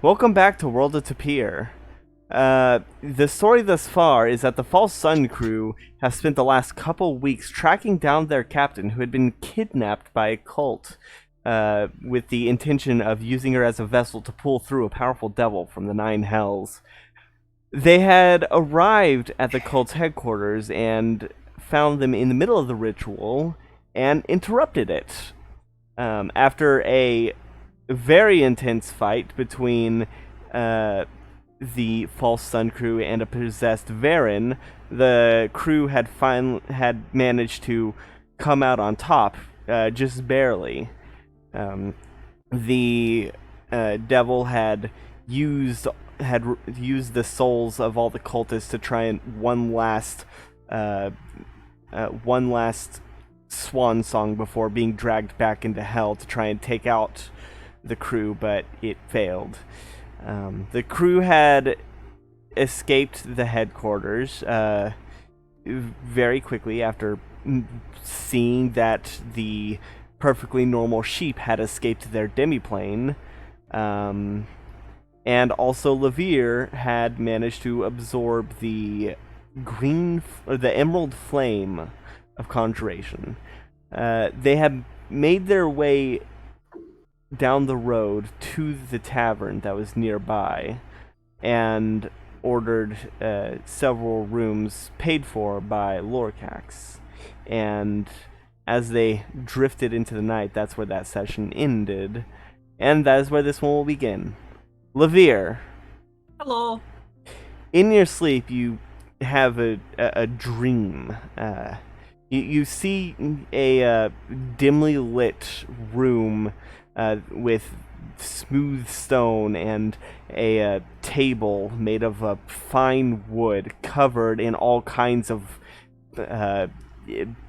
Welcome back to World of Tapir. The story thus far is that the False Sun crew has spent the last couple weeks tracking down their captain who had been kidnapped by a cult with the intention of using her as a vessel to pull through a powerful devil from the Nine Hells. They had arrived at the cult's headquarters and found them in the middle of the ritual and interrupted it. After a very intense fight between the False Sun crew and a possessed Varen, the crew had managed to come out on top, just barely. The devil had used the souls of all the cultists to try and one last swan song before being dragged back into hell to try and take out the crew, but it failed. The crew had escaped the headquarters very quickly after seeing that the perfectly normal sheep had escaped their demiplane, and also Lavir had managed to absorb the emerald flame of conjuration. They had made their way down the road to the tavern that was nearby and ordered several rooms paid for by Lorcax. And as they drifted into the night, that's where that session ended. And that is where this one will begin. Lavir. Hello. In your sleep, you have a dream. You see a dimly lit room with smooth stone and a table made of fine wood covered in all kinds of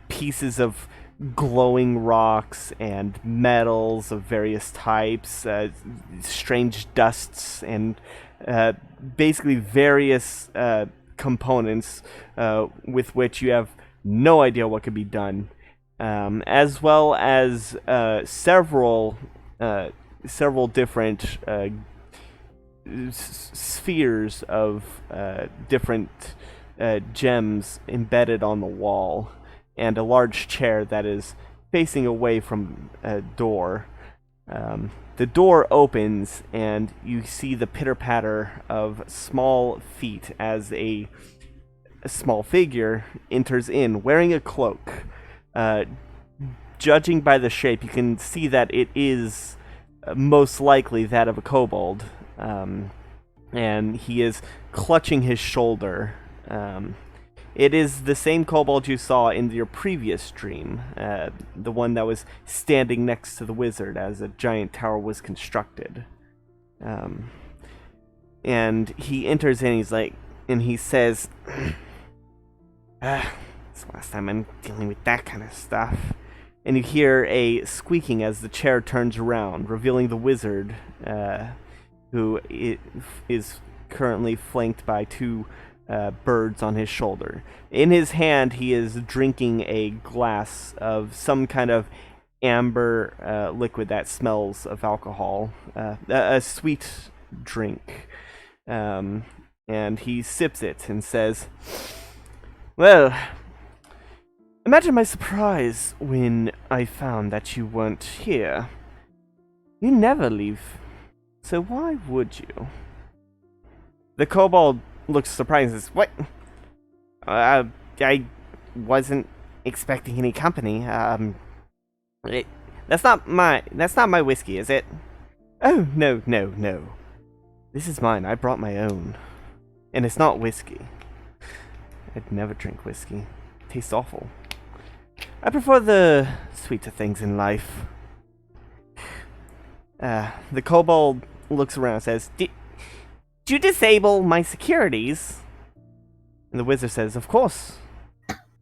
pieces of glowing rocks and metals of various types, strange dusts, and basically various components with which you have no idea what could be done, as well as several different spheres of different gems embedded on the wall, and a large chair that is facing away from a door. The door opens, and you see the pitter-patter of small feet as a small figure enters in, wearing a cloak. Judging by the shape, you can see that it is most likely that of a kobold, and he is clutching his shoulder. It is the same kobold you saw in your previous dream, the one that was standing next to the wizard as a giant tower was constructed. And he enters in, and he says, it's the last time I'm dealing with that kind of stuff. And you hear a squeaking as the chair turns around, revealing the wizard, who is currently flanked by two birds on his shoulder. In his hand, he is drinking a glass of some kind of amber liquid that smells of alcohol, a sweet drink. And he sips it and says, "Well, imagine my surprise when I found that you weren't here. You never leave, so why would you?" The kobold looks surprised and says, "What? I wasn't expecting any company. That's not my whiskey, is it?" "Oh, no. This is mine. I brought my own. And it's not whiskey. I'd never drink whiskey. It tastes awful. I prefer the sweeter things in life." The kobold looks around and says, Did you disable my securities?" And the wizard says, "Of course.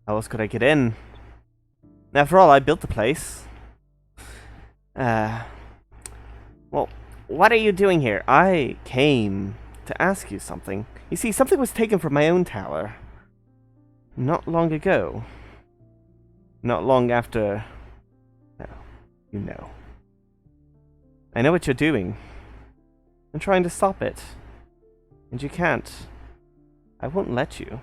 How else could I get in? After all, I built the place." "Well, what are you doing here?" "I came to ask you something. You see, something was taken from my own tower. Not long ago. Not long after... Well, you know. I know what you're doing. and trying to stop it. And you can't. I won't let you.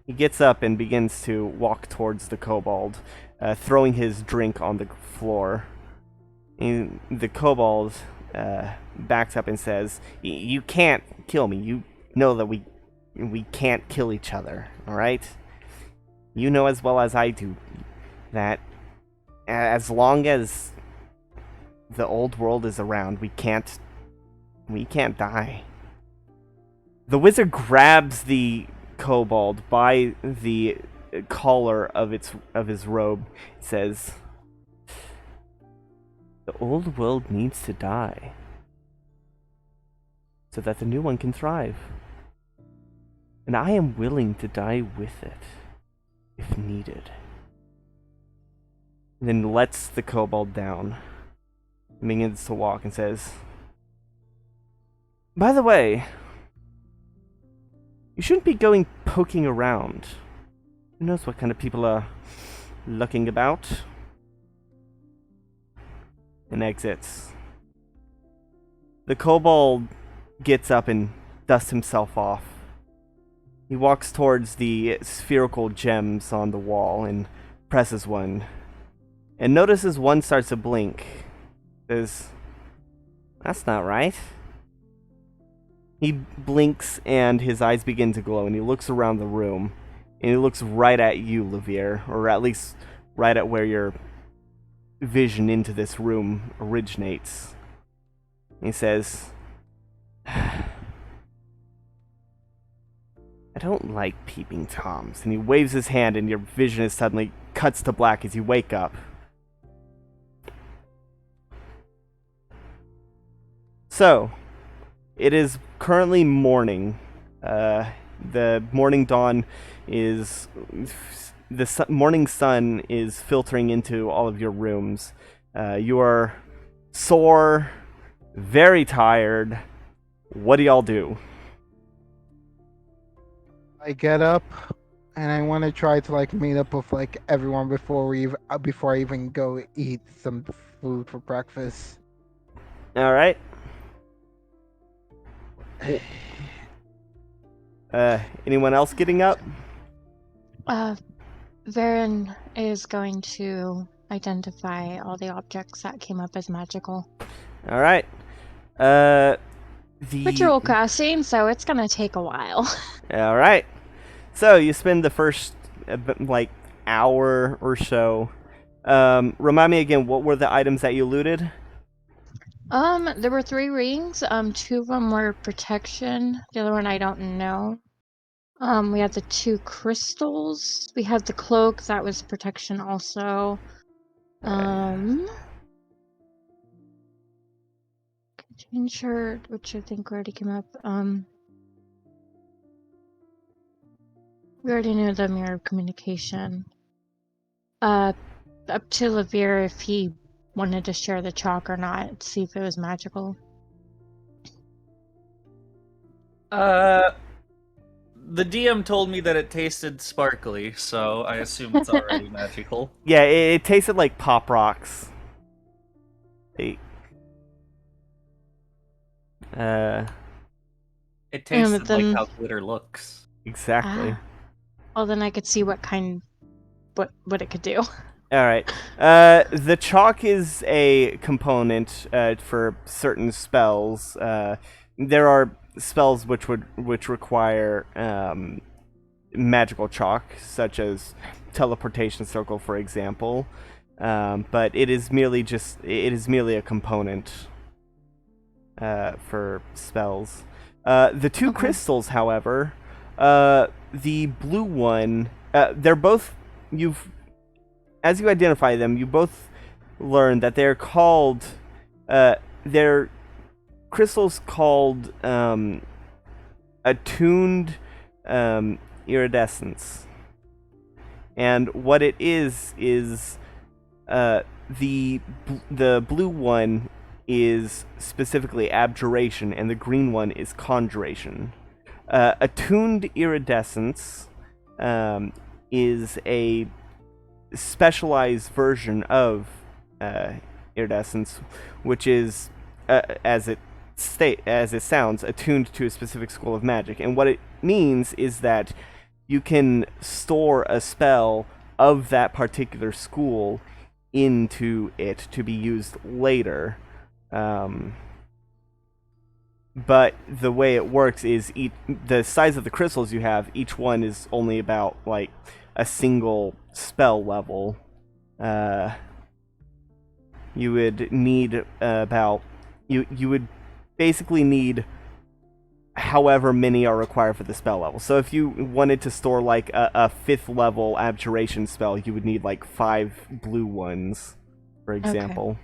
He gets up and begins to walk towards the kobold, throwing his drink on the floor. And the kobold backs up and says, "You can't kill me. You know that we can't kill each other, all right? You know as well as I do that as long as the old world is around, we can't die." The wizard grabs the kobold by the collar of his robe. It says, "The old world needs to die so that the new one can thrive. And I am willing to die with it, if needed." And then lets the kobold down and begins to walk and says, "By the way, you shouldn't be going poking around. Who knows what kind of people are looking about?" And exits. The kobold gets up and dusts himself off. He walks towards the spherical gems on the wall and presses one. And notices one starts to blink. Says, "That's not right." He blinks and his eyes begin to glow, and he looks around the room. And he looks right at you, Levere, or at least right at where your vision into this room originates. And he says, "I don't like peeping Toms." And he waves his hand, and your vision is suddenly cuts to black as you wake up. So, it is currently morning. The morning dawn is... The morning sun is filtering into all of your rooms. You are sore, very tired. What do y'all do? I get up and I want to try to like meet up with like everyone before I even go eat some food for breakfast. All right. Anyone else getting up? Varen is going to identify all the objects that came up as magical. All right. Ritual casting, so it's gonna take a while. All right. So you spend the first hour or so. Remind me again, what were the items that you looted? There were 3 rings. 2 of them were protection. The other one I don't know. We had the 2 crystals. We had the cloak that was protection also. Jean shirt, which I think already came up. We already knew the mirror of communication. Up to Levere if he wanted to share the chalk or not, see if it was magical. The DM told me that it tasted sparkly, so I assume it's already magical. Yeah, it tasted like pop rocks. It tasted like how glitter looks. Exactly. Well, then I could see what it could do. All right. The chalk is a component for certain spells. There are spells which require magical chalk, such as teleportation circle, for example. But it is merely a component for spells. The 2 crystals, however, the blue one, they're both as you identify them, you both learn that they're called, they're crystals called attuned iridescence. And what it is the blue one is specifically abjuration, and the green one is conjuration. Attuned iridescence is a specialized version of iridescence, which is, as it as it sounds, attuned to a specific school of magic. And what it means is that you can store a spell of that particular school into it to be used later. But the way it works is the size of the crystals you have, each one is only about like a single spell level. You would need you would basically need however many are required for the spell level. So if you wanted to store like a 5th level abjuration spell, you would need like 5 blue ones, for example.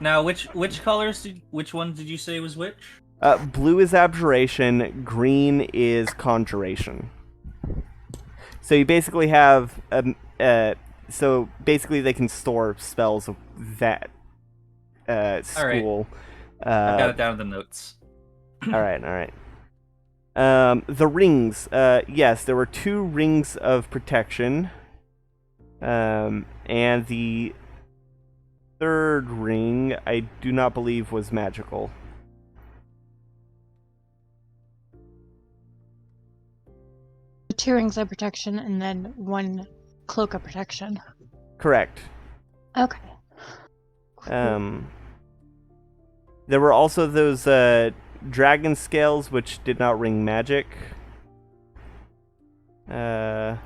Now, which one did you say was which? Blue is abjuration, green is conjuration. So you basically have so basically they can store spells of that school. I've got it down in the notes. all right. The rings. Yes, there were 2 rings of protection. And the 3rd ring, I do not believe was magical. The 2 rings of protection and then 1 cloak of protection. Correct. Okay. There were also those dragon scales, which did not ring magic. Yeah.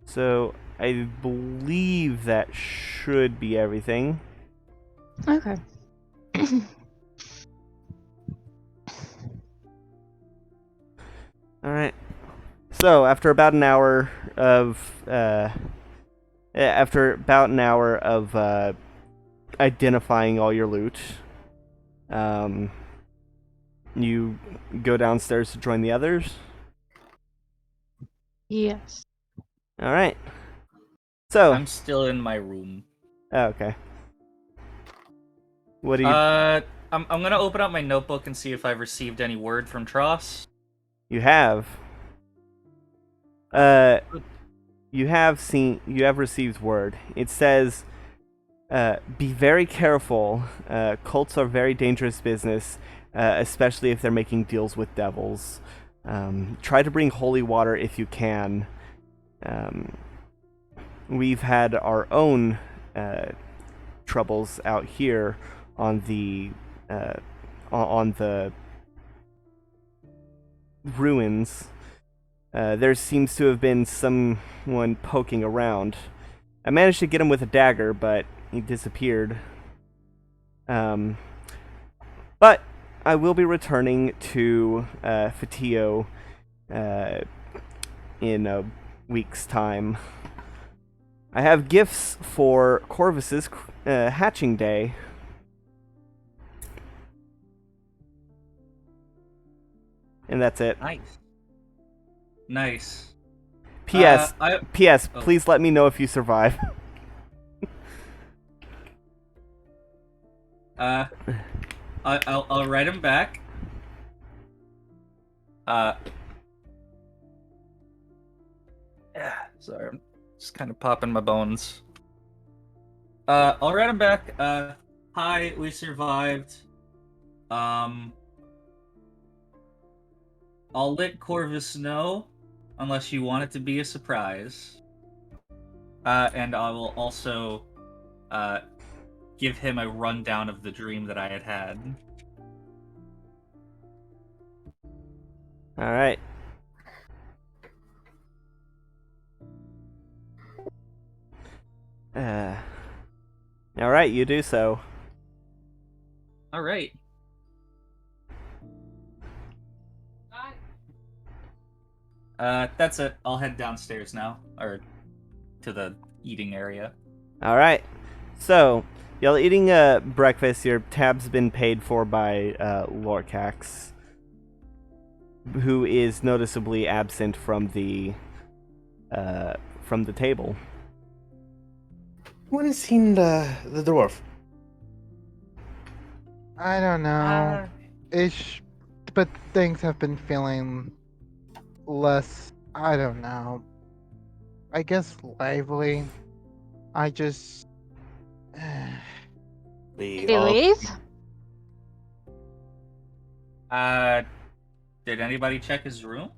So I believe that should be everything. Okay. All right. So after about an hour of identifying all your loot, you go downstairs to join the others. Yes. All right. So I'm still in my room. oh, okay. What do you I'm gonna open up my notebook and see if I've received any word from Tross. you have? You have received word. It says, be very careful. Cults are very dangerous business, especially if they're making deals with devils. Try to bring holy water if you can. We've had our own troubles out here on the ruins. There seems to have been someone poking around. I managed to get him with a dagger, but he disappeared. But I will be returning to Fatio in a week's time. I have gifts for Corvus's hatching day. And that's it. Nice. P.S. P.S. Oh. Please let me know if you survive. I'll write him back. Sorry, I'm just kind of popping my bones. I'll write him back. Hi, we survived. I'll let Corvus know, unless you want it to be a surprise. And I will also give him a rundown of the dream that I had had. All right. All right, you do so. All right. That's it. I'll head downstairs now, or to the eating area. All right. So, y'all eating breakfast. Your tab's been paid for by Lorcax, who is noticeably absent from the table. When is seen the dwarf? I don't know. But things have been feeling less I don't know. I guess lively. I just. Did he leave? Did anybody check his room?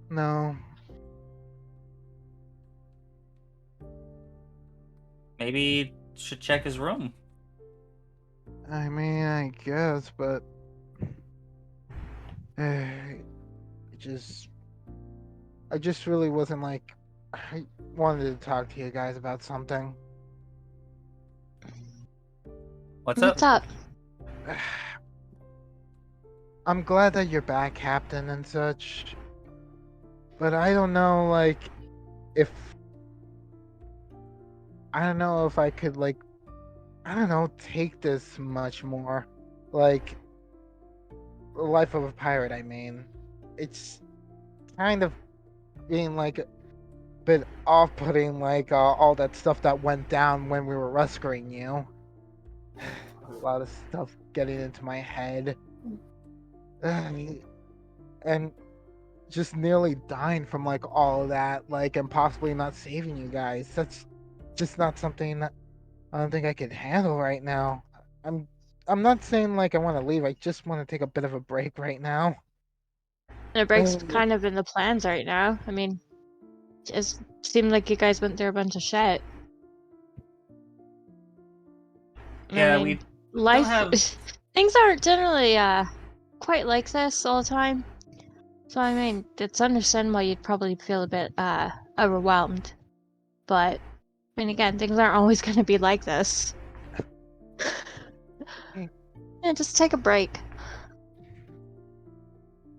No. Maybe should check his room. I mean, I guess, but. I just. I just really wasn't like. I wanted to talk to you guys about something. What's up? What's up? I'm glad that you're back, Captain, and such. But I don't know, like, if. I don't know if I could, like. I don't know, take this much more. Like, the life of a pirate, I mean. It's kind of being, like, a bit off putting, like, all that stuff that went down when we were rescuing you. A lot of stuff getting into my head. And just nearly dying from like all of that, like, and possibly not saving you guys. That's just not something that I don't think I can handle right now. I'm I'm not saying like I want to leave. I just want to take a bit of a break right now. The break's kind of in the plans right now. I mean, it seemed like you guys went through a bunch of shit. Yeah, I mean, we life have- things aren't generally quite like this all the time. So I mean, it's understandable you'd probably feel a bit overwhelmed. But I mean, again, things aren't always going to be like this. Yeah, just take a break.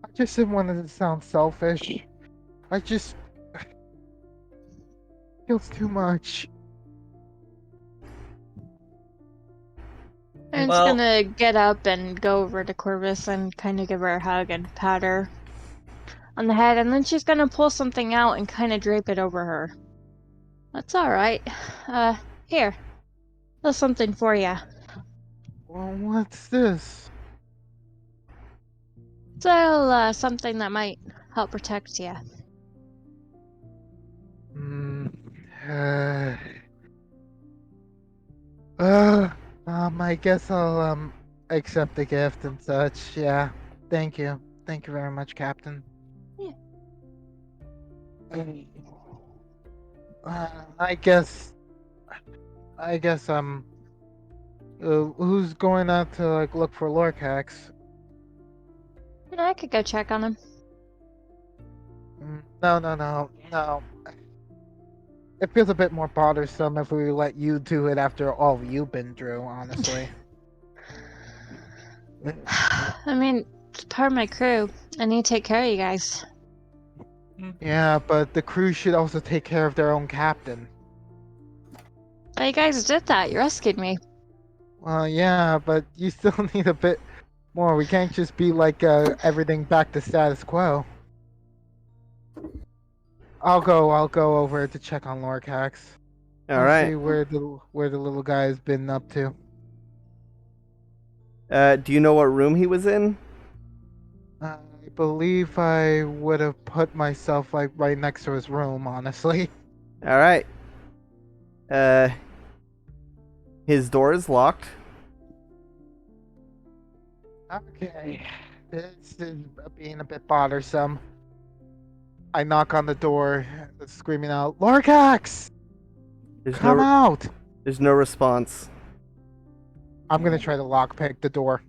I just didn't want it to sound selfish. I just feels too much. I'm just gonna get up and go over to Corvus and kind of give her a hug and pat her on the head, and then she's gonna pull something out and kind of drape it over her. That's all right. Here, there's something for you. Well, what's this? So, something that might help protect you. Hmm. I guess I'll accept the gift and such. Yeah. Thank you. Thank you very much, Captain. Yeah. I guess. Who's going out to like look for Lorcax? I could go check on him. No. It feels a bit more bothersome if we let you do it after all you've been through, honestly. I mean, it's part of my crew. I need to take care of you guys. Yeah, but the crew should also take care of their own captain. Well, you guys did that. You rescued me. Well, yeah, but you still need a bit more. We can't just be like everything back to status quo. I'll go over to check on Lorcax. All right. See where the little guy's been up to. Do you know what room he was in? I believe I would have put myself like right next to his room, honestly. All right. His door is locked. Okay, this is being a bit bothersome. I knock on the door, screaming out, "Lorcax, come out!" There's no response. I'm gonna try to lockpick the door.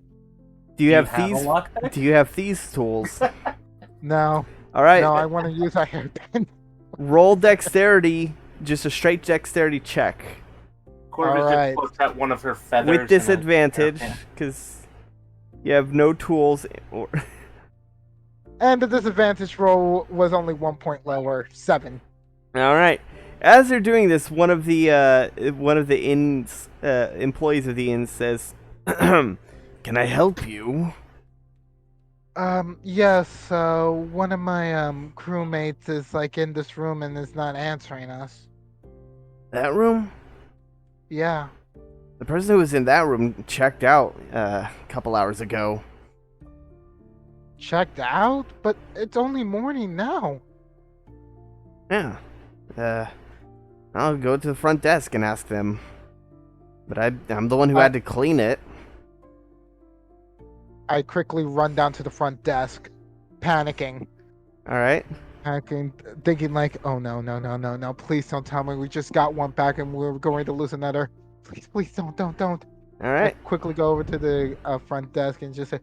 Do you have a these? lockpick? Do you have these tools? No, All right. no, I want to use a hairpin. Roll dexterity, just a straight dexterity check Corvus Alright. just puts out one of her feathers. with and disadvantage then- because you have no tools. Or And the disadvantage roll was only 1 point lower, 7. all right. As they're doing this, one of the inn's employees of the inn says, "Can I help you?" Yes. One of my crewmates is like in this room and is not answering us. That room? Yeah. The person who was in that room checked out a couple hours ago. checked out, but it's only morning now. Yeah. I'll go to the front desk and ask them. But I'm the one who had to clean it. I quickly run down to the front desk, panicking, Alright. thinking like, oh no, no, no, no, no, please don't tell me we just got one back and we're going to lose another. Please don't. I Alright. quickly go over to the front desk and just say,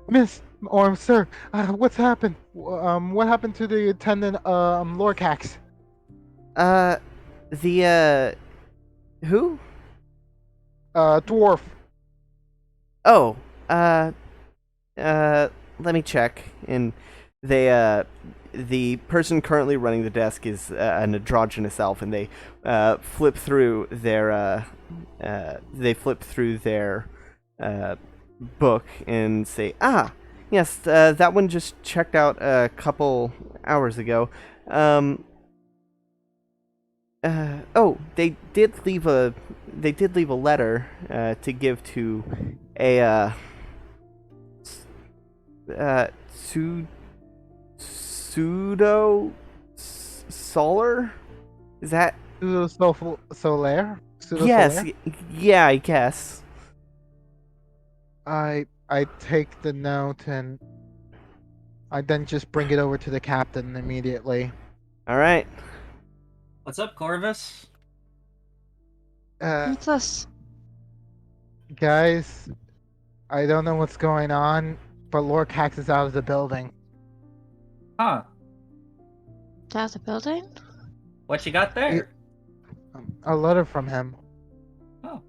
Miss, or sir, what's happened? What happened to the attendant, Lorcax? Who? Dwarf. Oh, let me check. And the person currently running the desk is an androgynous elf, and they flip through their book and say, yes, that one just checked out a couple hours ago. They did leave a letter to give to a pseudo solar. Is that? Solaire? Yes. Yeah, I guess. I take the note and I then just bring it over to the captain immediately. All right. What's up, Corvus? What's this? Guys, I don't know what's going on, but Lord Cax is out of the building. Huh? Out the building? What you got there? A letter from him. Oh.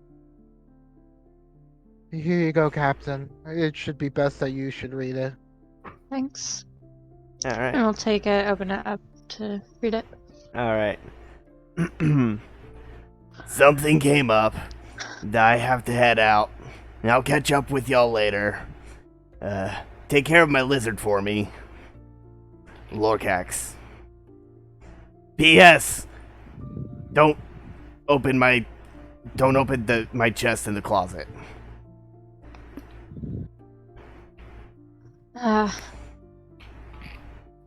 Here you go, Captain. It should be best that you should read it. Thanks. All right. And I'll take it, open it up to read it. All right. Something came up. I have to head out. I'll catch up with y'all later. Take care of my lizard for me. Lorcax. P.S. Don't open my chest in the closet.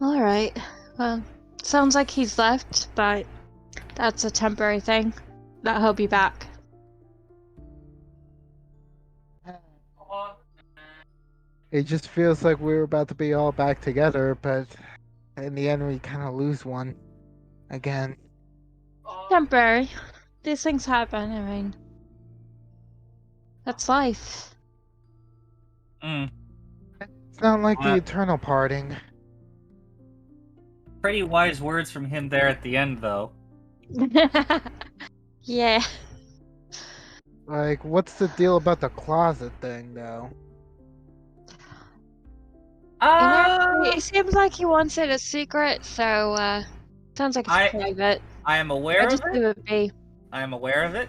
Alright. Well, sounds like he's left, but that's a temporary thing. That he'll be back. It just feels like we're about to be all back together, but in the end we kind of lose one. Again. Temporary. These things happen, I mean. That's life. It's not like the eternal parting. Pretty wise words from him there at the end, though. Yeah. Like, what's the deal about the closet thing, though? It seems like he wants it a secret, so, sounds like it's private. I am aware of just it. leave it be. I am aware of it.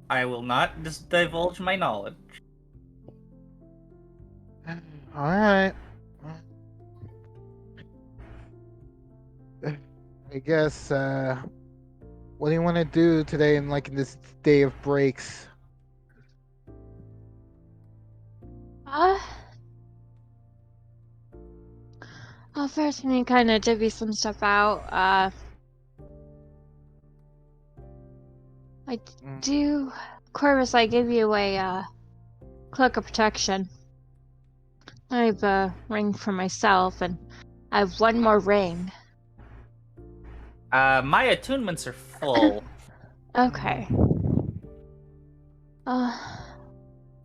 I will not divulge my knowledge. Alright. I guess, what do you want to do today in this day of breaks? Well, first we need to kind of divvy some stuff out. Corvus, I give you a, cloak of protection. I have a ring for myself, and I have one more ring. My attunements are full. Okay.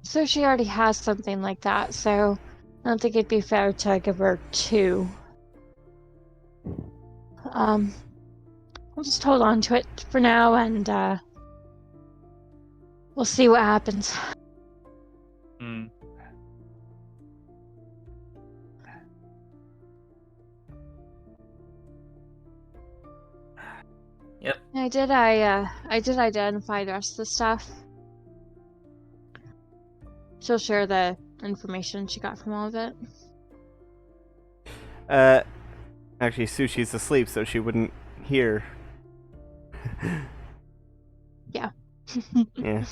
So she already has something like that, so I don't think it'd be fair to give her two. I'll just hold on to it for now, and we'll see what happens. Yep. I did identify the rest of the stuff. She'll share the information she got from all of it. Actually, Sushi's asleep, so she wouldn't hear. Yeah. Yeah.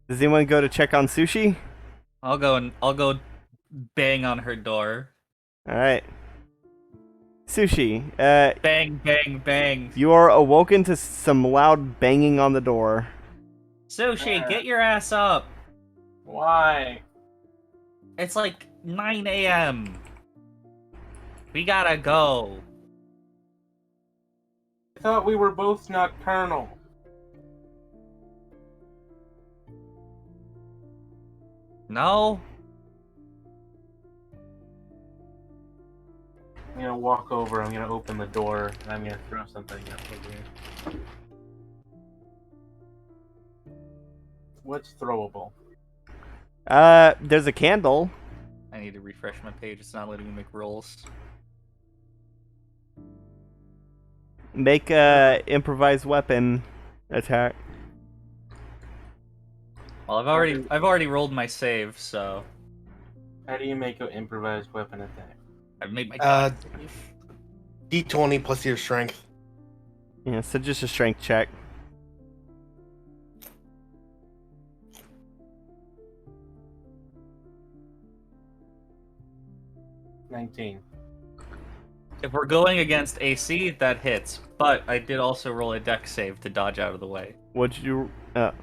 Does anyone go to check on Sushi? I'll go bang on her door. All right. Sushi, Bang, bang, bang. you are awoken to some loud banging on the door. Sushi, get your ass up. Why? It's like 9 a.m. We gotta go. I thought we were both nocturnal. No? I'm gonna walk over, I'm gonna open the door, and I'm gonna throw something up over here. What's throwable? There's a candle. I need to refresh my page. It's not letting me make rolls. Make a improvised weapon attack. Well, I've already rolled my save, so How do you make an improvised weapon attack? I've made my dodge save. D20 plus your strength. Yeah, so just a strength check. $19. If we're going against AC, that hits. But I did also roll a dex save to dodge out of the way. What'd you? I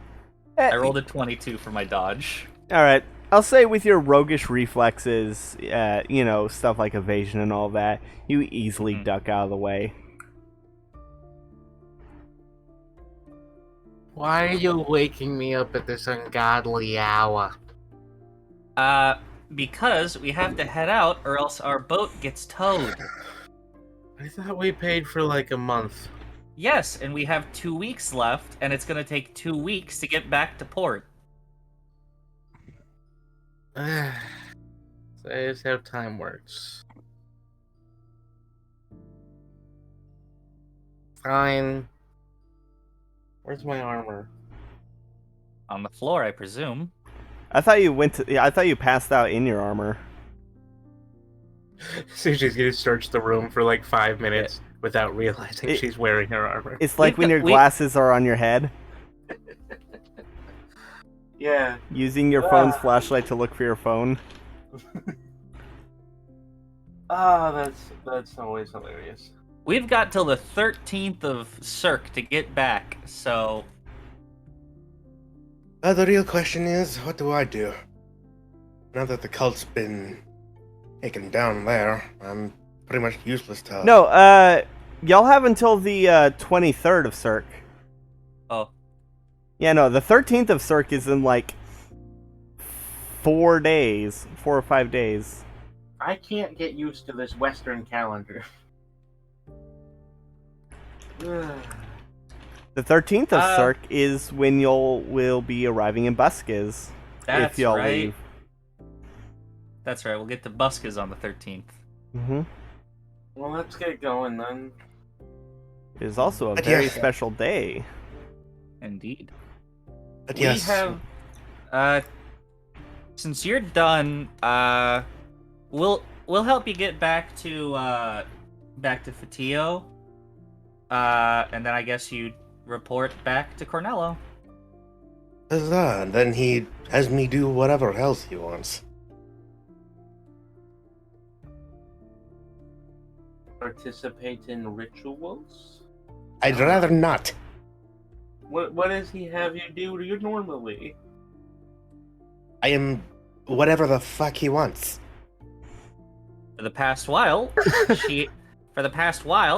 rolled a 22 for my dodge. All right. I'll say with your roguish reflexes, stuff like evasion and all that, you easily duck out of the way. Why are you waking me up at this ungodly hour? Because we have to head out or else our boat gets towed. I thought we paid for like a month. Yes, and we have 2 weeks left, and it's gonna take 2 weeks to get back to port. So I just how time works. Fine. Where's my armor? On the floor, I presume. I thought you passed out in your armor. Sushi's gonna search the room for like 5 minutes without realizing she's wearing her armor. It's like when your glasses are on your head, Yeah. using your phone's flashlight to look for your phone. That's always hilarious. We've got till the 13th of Cirque to get back, so... The real question is, what do I do? Now that the cult's been taken down there, I'm pretty much useless to... No, y'all have until the 23rd of Cirque. Oh. Yeah, no, the 13th of Cirque is in like 4 days, 4 or 5 days. I can't get used to this Western calendar. The 13th of Cirque is when will be arriving in Buskis. That's if y'all right. leave. That's right, we'll get to Buskis on the 13th. Mm-hmm. Well, let's get going then. It is also a very special day. Indeed. But We have... since you're done, we'll help you get back to Fatio. And then I guess you report back to Cornello. Huzzah, and then he has me do whatever else he wants. Participate in rituals? I'd rather not. What does he have you do normally? I am whatever the fuck he wants. For the past while,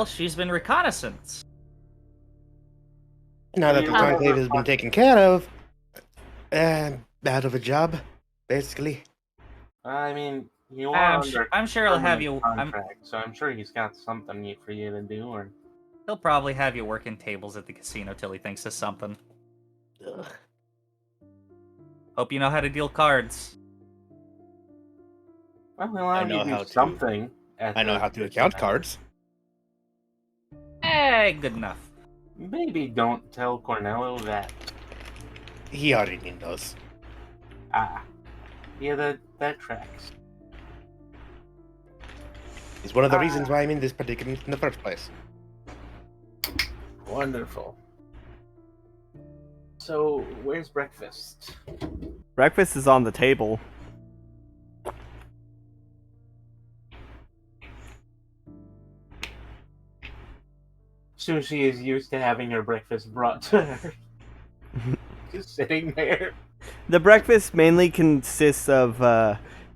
she's been reconnaissance. Now that the conclave has been taken care of, out of a job, basically. I mean, you are I'm sure he'll have you. Contract, so I'm sure he's got something for you to do. Or He'll probably have you working tables at the casino till he thinks of something. Ugh. Hope you know how to deal cards. well, I know give how you to. something. I know how to account cards. Good enough. Maybe don't tell Cornello that. He already knows. Yeah, that tracks. He's one of the reasons why I'm in this predicament in the first place. Wonderful. So, where's breakfast? Breakfast is on the table. Sushi is used to having her breakfast brought to her. Just sitting there. The breakfast mainly consists of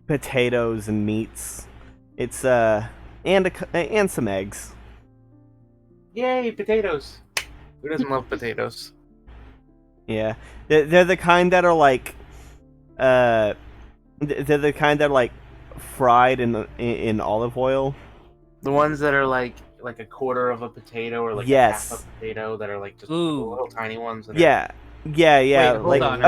potatoes and meats. It's and some eggs. Yay, potatoes! Who doesn't love potatoes? Yeah, they're the kind that are like, they're the kind that are like fried in olive oil. The ones that are like a quarter of a potato or like Yes. a half a potato that are like just Ooh. little tiny ones. That Yeah, yeah. Wait, hold like on.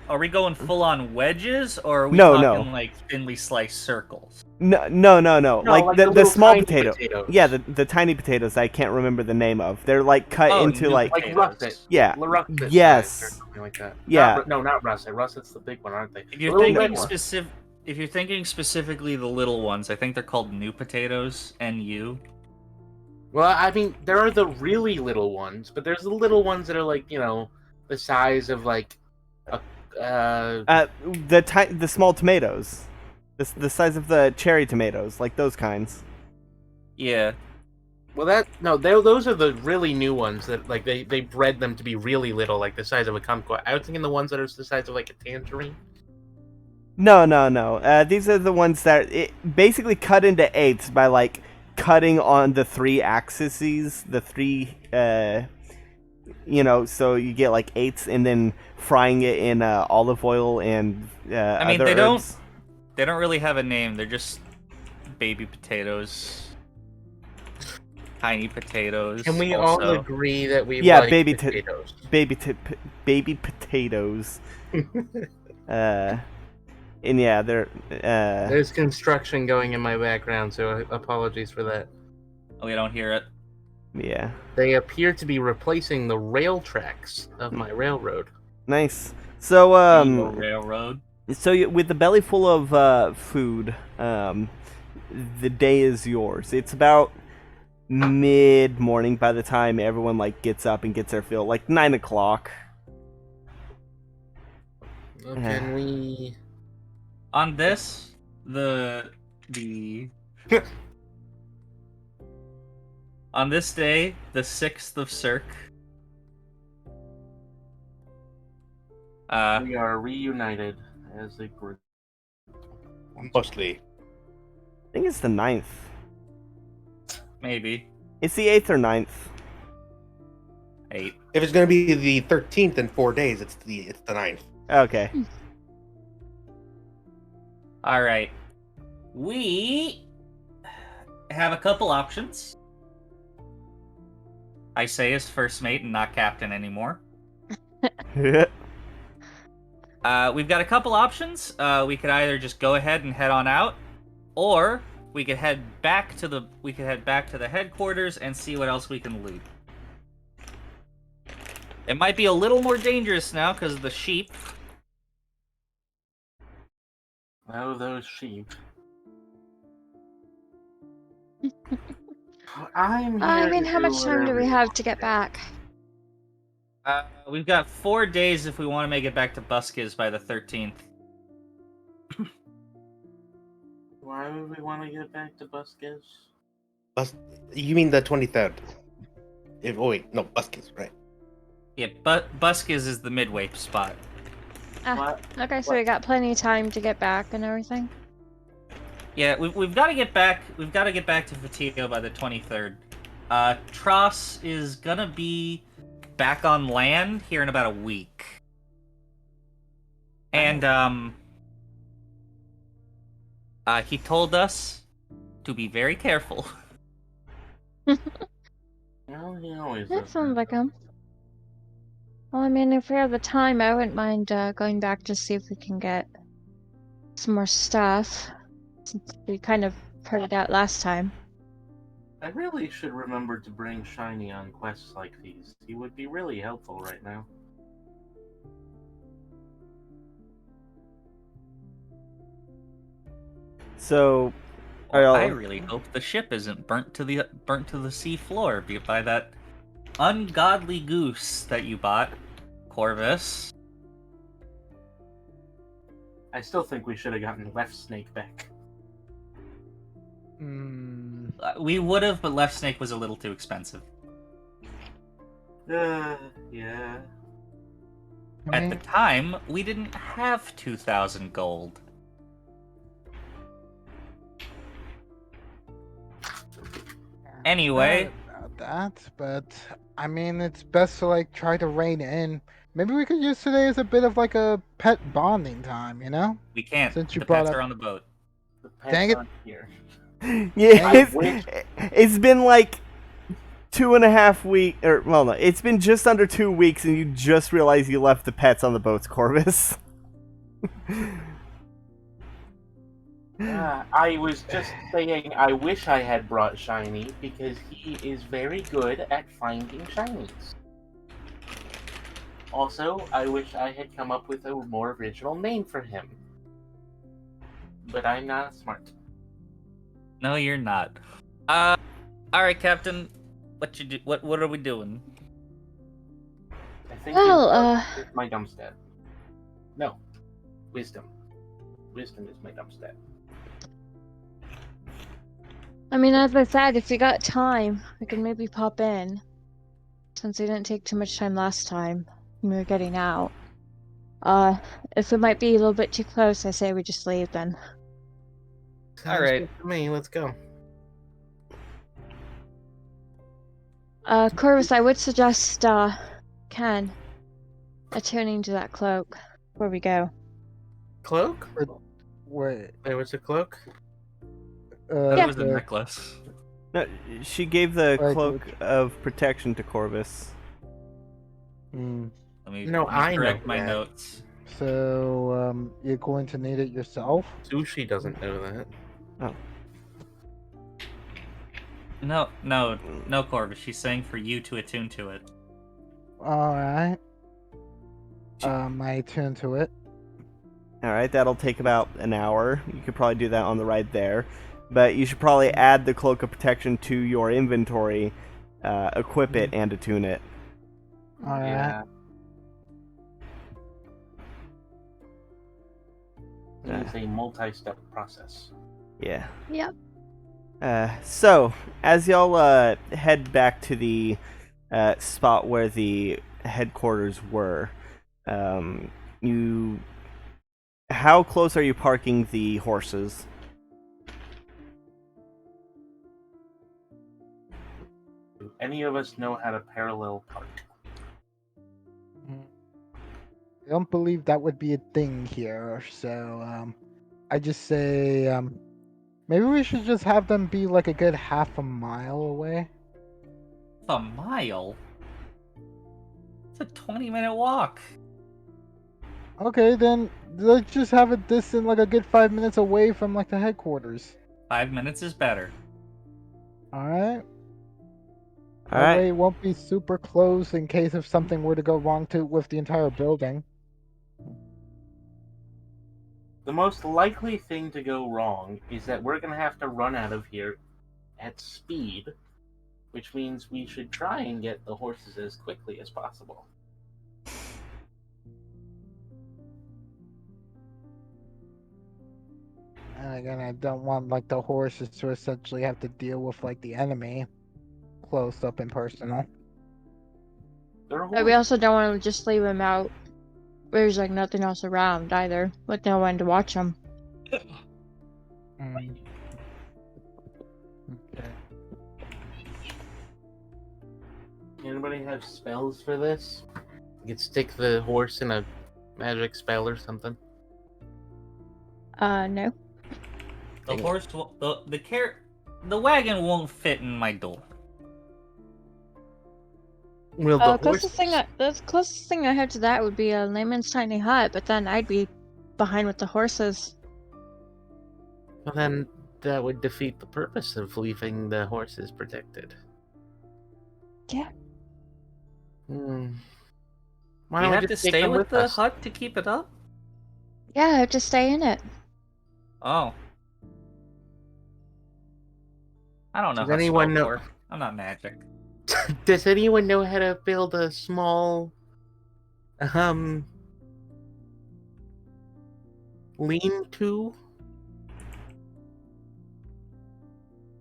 Are we going full on wedges, or are we No, talking no. like thinly sliced circles? No. No, Like the the little small tiny potato. potatoes. Yeah, the tiny potatoes. I can't remember the name of. They're like cut Oh, into new like like potatoes. russet. Yeah. Russet Yes. size or something like that. Yeah. Not russet. Russet's the big one, aren't they? If The you're little thinking red one. if you're thinking specifically the little ones, I think they're called new potatoes. NU. Well, I mean, there are the really little ones, but there's the little ones that are like, the size of like a the small tomatoes, the size of the cherry tomatoes, like those kinds. Yeah. well, those are the really new ones that like they bred them to be really little, like the size of a kumquat. I was thinking the ones that are the size of like a tangerine. No. These are the ones that it basically cut into eighths by like cutting on the three axes, the three, so you get like eighths, and then frying it in olive oil and I mean, other they herbs. They don't really have a name. They're just baby potatoes. Tiny potatoes. Can we also. all agree that we Yeah, like baby potatoes? baby potatoes. And yeah, they're There's construction going in my background, so apologies for that. We don't hear it. yeah. They appear to be replacing the rail tracks of my railroad. Nice. So Eagle Railroad. with the belly full of food, the day is yours. It's about mid-morning by the time everyone like gets up and gets their fill, like 9 o'clock. Can we? On this, on this day, the 6th of Cirque, We are reunited as a group. Mostly. I think it's the 9th. maybe It's the 8th or 9th. 8. If it's gonna be the 13th in 4 days, it's the 9th. Okay. All right. We have a couple options. I say as first mate and not captain anymore. We've got a couple options. We could either just go ahead and head on out, or we could head back to the headquarters and see what else we can loot. It might be a little more dangerous now because of the sheep. Oh, those sheep. I mean, how much time do we have to get back? We've got 4 days if we want to make it back to Buskiz by the 13th. Why would we want to get back to Buskiz? You mean the 23rd? Wait, no, Buskiz, right? Yeah, but Buskiz is the midway spot. What? Okay, so we got plenty of time to get back and everything. Yeah, we've got to get back. We've got to get back to Fatigo by the 23rd. Tross is gonna be back on land here in about a week, and he told us to be very careful. Well, he always That does sounds like that. him. Well, I mean, if we have the time, I wouldn't mind going back to see if we can get some more stuff. Since we kind of heard it out last time. I really should remember to bring Shiny on quests like these. He would be really helpful right now. So, are y'all... I really hope the ship isn't burnt to the sea floor by that ungodly goose that you bought, Corvus. I still think we should have gotten Left Snake back. Hmm. We would have, but Left Snake was a little too expensive. Yeah. I At mean, the time, we didn't have 2,000 gold. Anyway, not about that, but I mean, it's best to like try to rein in. Maybe we could use today as a bit of like a pet bonding time, you know? we can't. Since you The brought pets up, are on the boat. The pets Dang it. aren't here. Yeah, I wish- it's been like 2.5 weeks, or well, no, it's been just under 2 weeks, and you just realized you left the pets on the boats, Corvus. I was just saying I wish I had brought Shiny because he is very good at finding shinies. Also, I wish I had come up with a more original name for him. But I'm not smart. No, you're not. All right, Captain. What you do? What are we doing? I think Well, is my dumb stat. No, wisdom. Wisdom is my dumb stat. I mean, as I said, if you got time, we could maybe pop in. Since we didn't take too much time last time when we were getting out. If it might be a little bit too close, I say we just leave then. Sounds right. good to me. Let's go. Corvus, I would suggest, Ken, attuning to that cloak before we go. Cloak? wait, There was a cloak? That Yeah. was a necklace. No, she gave the Like, cloak of protection to Corvus. hmm. Let me I correct know my that. notes. So, you're going to need it yourself? Sushi doesn't know that. No, Corvus. She's saying for you to attune to it. Alright. I attune to it. All right, that'll take about an hour. You could probably do that on the ride there, but you should probably add the cloak of protection to your inventory, equip it, and attune it. Alright. Yeah. It's a multi-step process. Yeah. Yep. So, as y'all head back to the spot where the headquarters were, how close are you parking the horses? Do any of us know how to parallel park? I don't believe that would be a thing here, so, I just say, maybe we should just have them be like a good half a mile away. A mile? It's a 20-minute walk. Okay, then let's just have it distant like a good 5 minutes away from like the headquarters. 5 minutes is better. Alright? All That right. way it won't be super close in case if something were to go wrong with the entire building. The most likely thing to go wrong is that we're going to have to run out of here at speed, which means we should try and get the horses as quickly as possible. And again, I don't want like the horses to essentially have to deal with like the enemy close up and personal. They're But we also don't want to just leave them out. There's like nothing else around either, with no one to watch them. Mm. Okay. Anybody have spells for this? You could stick the horse in a magic spell or something. No. The horse, the wagon won't fit in my door. Well, The closest thing I have to that would be a layman's tiny hut, but then I'd be behind with the horses. Well, then that would defeat the purpose of leaving the horses protected. Yeah. Why You don't we have to just take stay them with the us? hut to keep it up? Yeah, I have to stay in it. Oh. I don't know Does how anyone spells know- work. I'm not magic. Does anyone know how to build a small, lean-to?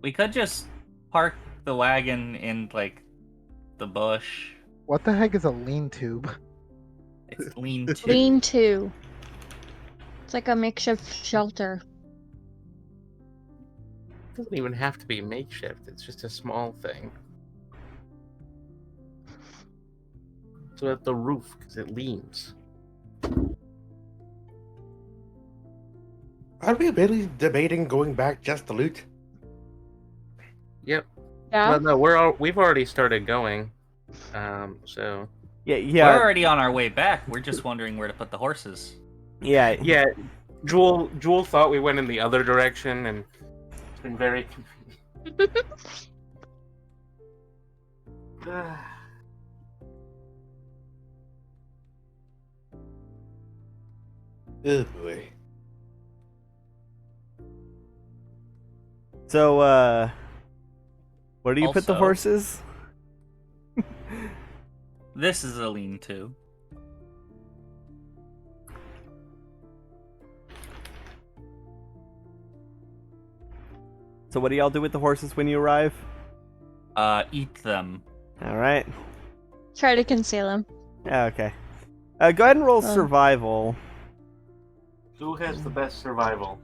We could just park the wagon in, like, the bush What the heck is a lean tube? It's lean to. Lean to. It's like a makeshift shelter. It doesn't even have to be makeshift. It's just a small thing. So at the roof, because it leans. Are we really debating going back just to loot? Yep. Yeah. Well, no, we've already started going. So Yeah, We're yeah, already on our way back. We're just wondering where to put the horses. yeah. yeah, Jewel thought we went in the other direction, and It's been very confusing. Oh boy. So, where do you put the Also- horses? This is a lean-to. So, what do y'all do with the horses when you arrive? Eat them. All right. Try to conceal him. Okay. Go ahead and roll Oh. survival. Who has the best survival?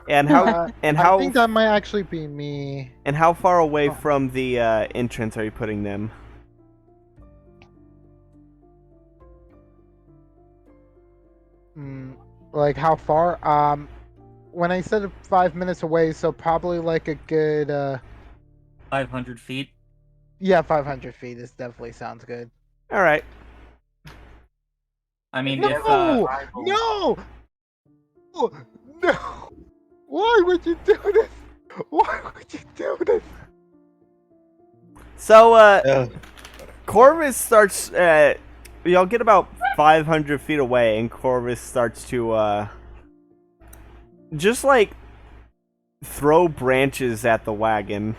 And how Uh, and I how think that might actually be me. and how far away Oh. from the entrance are you putting them? Like how far? When I said 5 minutes away, so probably like a good 500 feet. yeah, 500 feet. This definitely sounds good. All right. I mean, No, if no, Oh, no! Why would you do this? Why would you do this? So, Uh, Corvus starts. Y'all get about 500 feet away, and Corvus starts to just like throw branches at the wagon.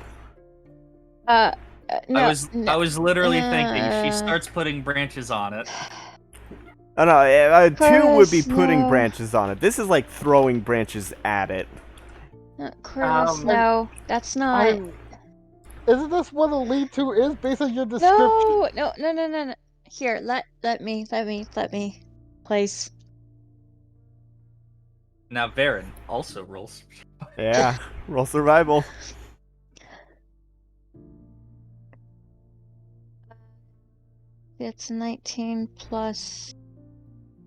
No, I was literally thinking she Uh. starts putting branches on it. Oh no, two would be Corvus, putting no. branches on it. This is like throwing branches at it. Corvus, Um, no, that's not. Isn't this what a lead to is based on your description? No. Here, let me, please. Now Varen also rolls. Yeah, roll survival. It's 19 plus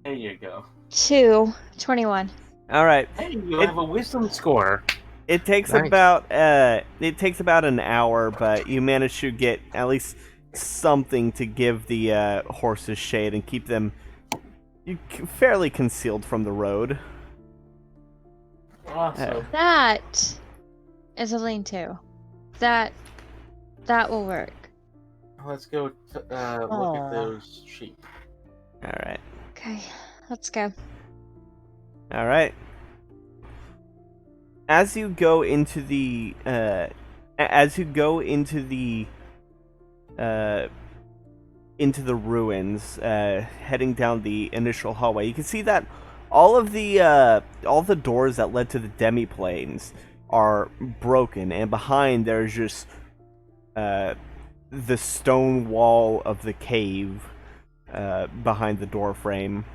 there you go. 2, 21. All right. hey, you It- have a wisdom score. It takes Nice. about an hour, but you manage to get at least something to give the horses shade and keep them fairly concealed from the road. Awesome. That is a lean-to. That will work. Let's go look Aw. at those sheep. All right. Okay, let's go. All right. As you go into the ruins, heading down the initial hallway, you can see that all the doors that led to the demiplanes are broken, and behind there's just the stone wall of the cave behind the door frame.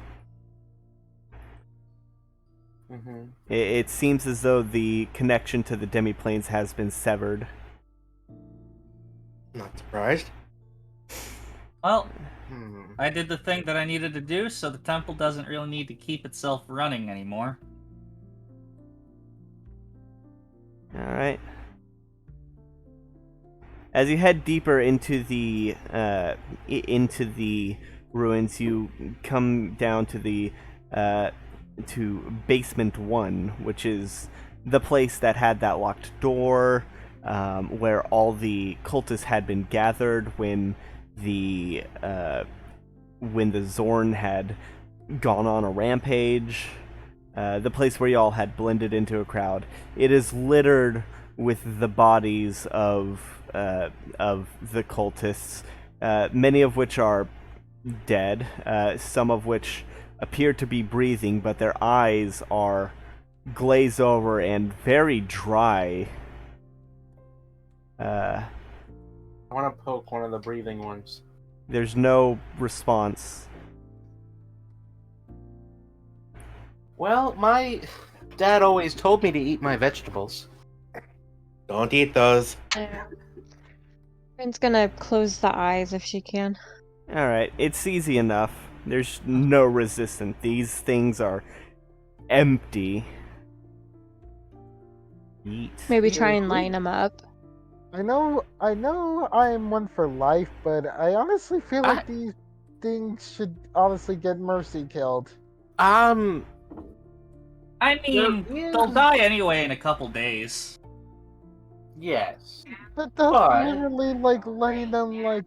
Mm-hmm. It seems as though the connection to the demiplanes has been severed. Not surprised. Well, Hmm. I did the thing that I needed to do, so the temple doesn't really need to keep itself running anymore. All right. As you head deeper into the ruins, you come down to the to basement 1, which is the place that had that locked door, where all the cultists had been gathered when the Zorn had gone on a rampage. The place where y'all had blended into a crowd. It is littered with the bodies of the cultists, many of which are dead, some of which appear to be breathing, but their eyes are glazed over and very dry. I want to poke one of the breathing ones. There's no response. Well, my dad always told me to eat my vegetables. Don't eat those. Yeah. Rin's gonna close the eyes if she can. Alright, it's easy enough. There's no resistance. These things are empty. Eat. Maybe try and Seriously? line them up. I know I am one for life, but I honestly feel like these things should honestly get mercy killed. I mean, Yeah. they'll die anyway in a couple days. Yes. But that's But- literally like letting them like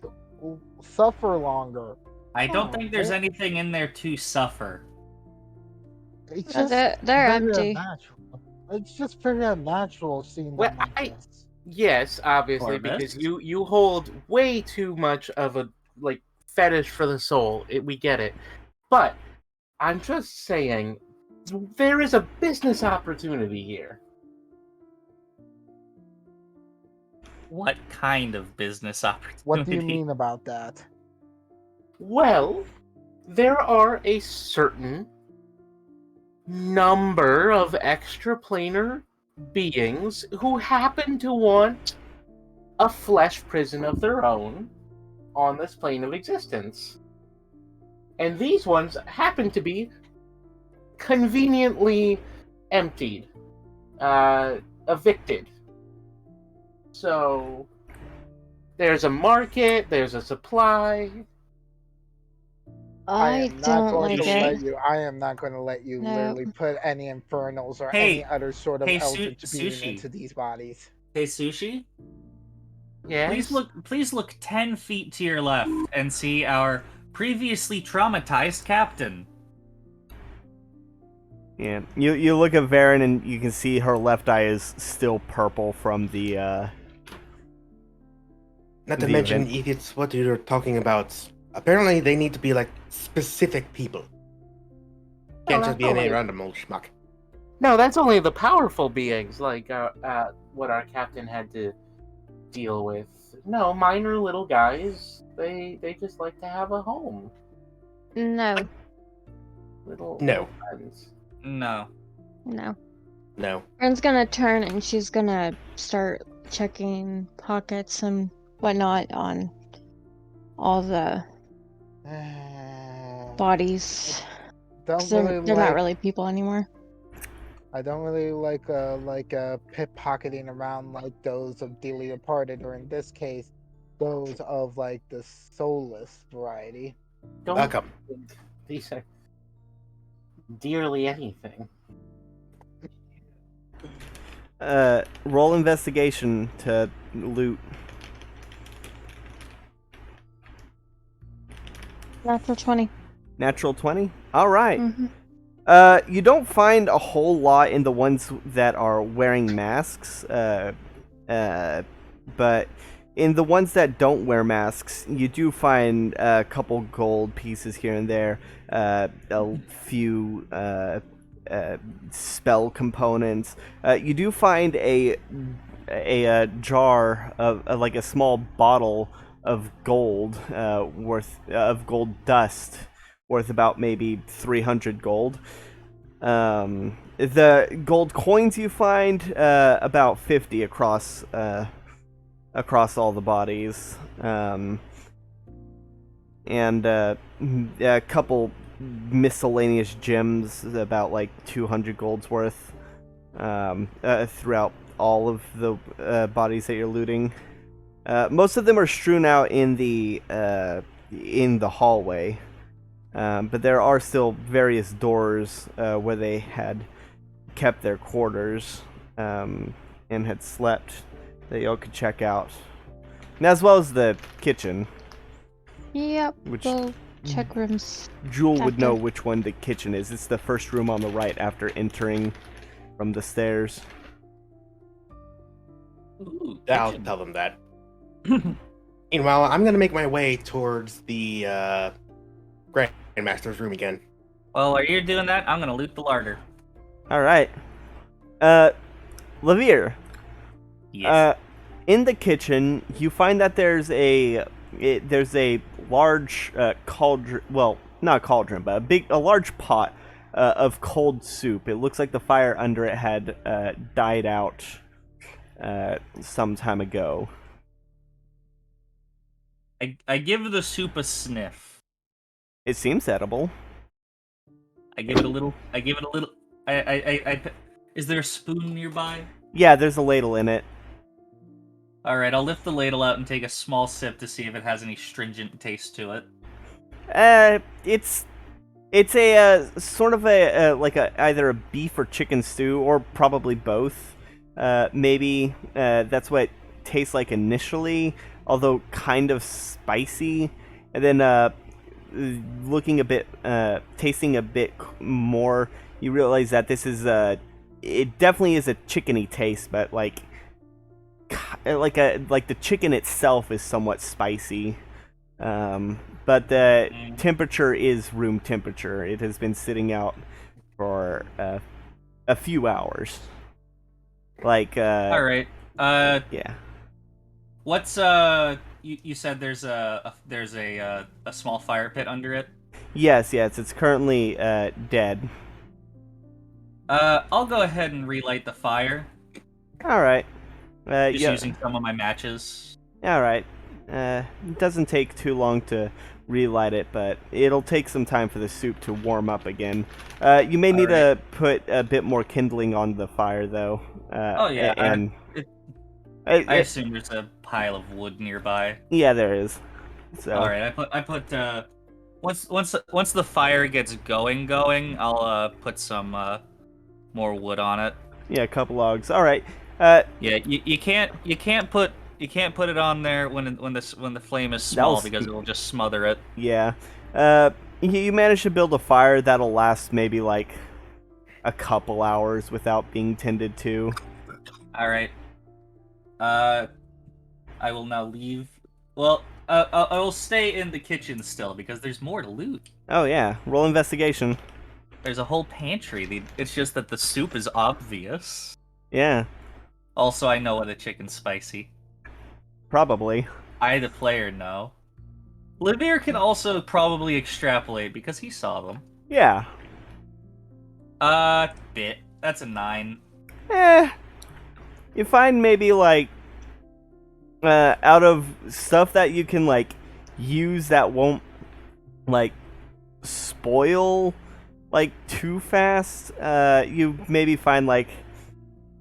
suffer longer. I don't Oh, think there's well- anything in there to suffer. It's No, just they're very empty. unnatural. It's just very unnatural seeing them Well, like this. Yes, obviously, Corvus? because you hold way too much of a fetish for the soul. We get it, but I'm just saying there is a business opportunity here. What kind of business opportunity? What do you mean about that? Well, there are a certain number of extraplanar beings who happen to want a flesh prison of their own on this plane of existence. And these ones happen to be conveniently emptied, evicted. So there's a market, there's a supply. I am not don't going like to it. let you. I am not going to let you No. literally put any infernals or Hey, any other sort of hey, eldritch being Sushi. into these bodies. Hey, Sushi. Yes. Please look 10 feet to your left and see our previously traumatized captain. Yeah, you look at Varen and you can see her left eye is still purple from the Not to The mention, event. if it's what you're talking about, apparently they need to be like specific people. Can't just be any only- random old schmuck. No, that's only the powerful beings, like what our captain had to deal with. No, minor little guys. They just like to have a home. No, Little No. friends. No. no. No. Rin's gonna turn and she's gonna start checking pockets and whatnot on all the bodies. 'Cause Don't they're really they're like. not really people anymore. I don't really like pickpocketing around like those of dearly departed, or in this case, those of like the soulless variety. Don't Welcome. these are dearly anything. roll investigation to loot. Natural 20. Natural 20? Alright. Mm-hmm. You don't find a whole lot in the ones that are wearing masks, but in the ones that don't wear masks, you do find a couple gold pieces here and there, a few spell components. You do find a jar of like a small bottle of gold of gold dust worth about maybe 300 gold. The gold coins you find about 50 across all the bodies, and a couple miscellaneous gems, about like 200 gold's worth, throughout all of the bodies that you're looting. Most of them are strewn out in the hallway. But there are still various doors where they had kept their quarters and had slept that y'all could check out. And as well as the kitchen, Yep. which We'll check rooms. Jewel would know after. which one the kitchen is. It's the first room on the right after entering from the stairs. Ooh, I'll kitchen. tell them that. Meanwhile, I'm gonna make my way towards the Grandmaster's room again. Well, while you're doing that, I'm gonna loot the larder. Alright. Lavir, Yes. in the kitchen, you find that there's a large cauldron. Well, not cauldron, but a large pot of cold soup. It looks like the fire under it had died out some time ago. I give the soup a sniff. It seems edible. I give it a little. Is there a spoon nearby? Yeah, there's a ladle in it. All right, I'll lift the ladle out and take a small sip to see if it has any stringent taste to it. It's a sort of a like either a beef or chicken stew, or probably both. Maybe that's what it tastes like initially, although kind of spicy. And then looking a bit, tasting a bit more, you realize that this is it definitely is a chickeny taste, but like the chicken itself is somewhat spicy. But the temperature is room temperature. It has been sitting out for a few hours. Like all right. Yeah. What's you said there's a small fire pit under it? Yes, it's currently dead. I'll go ahead and relight the fire. All right. Just yeah. using some of my matches. All right. It doesn't take too long to relight it, but it'll take some time for the soup to warm up again. You may need to put a bit more kindling on the fire, though. Oh yeah, and I assume there's a pile of wood nearby. Yeah, there is. So. All right, I put once the fire gets going, I'll put some more wood on it. Yeah, a couple logs. All right. Yeah, you can't put it on there when the flame is small because it will just smother it. Yeah. You managed to build a fire that'll last maybe like a couple hours without being tended to. All right. I will now leave. Well, I will stay in the kitchen still because there's more to loot. Oh yeah, roll investigation. There's a whole pantry. It's just that the soup is obvious. Yeah. Also, I know the chicken's spicy. Probably. I, the player, know. Livir can also probably extrapolate because he saw them. Yeah. Bit. That's a 9. You find maybe like out of stuff that you can like use that won't like spoil like too fast, you maybe find like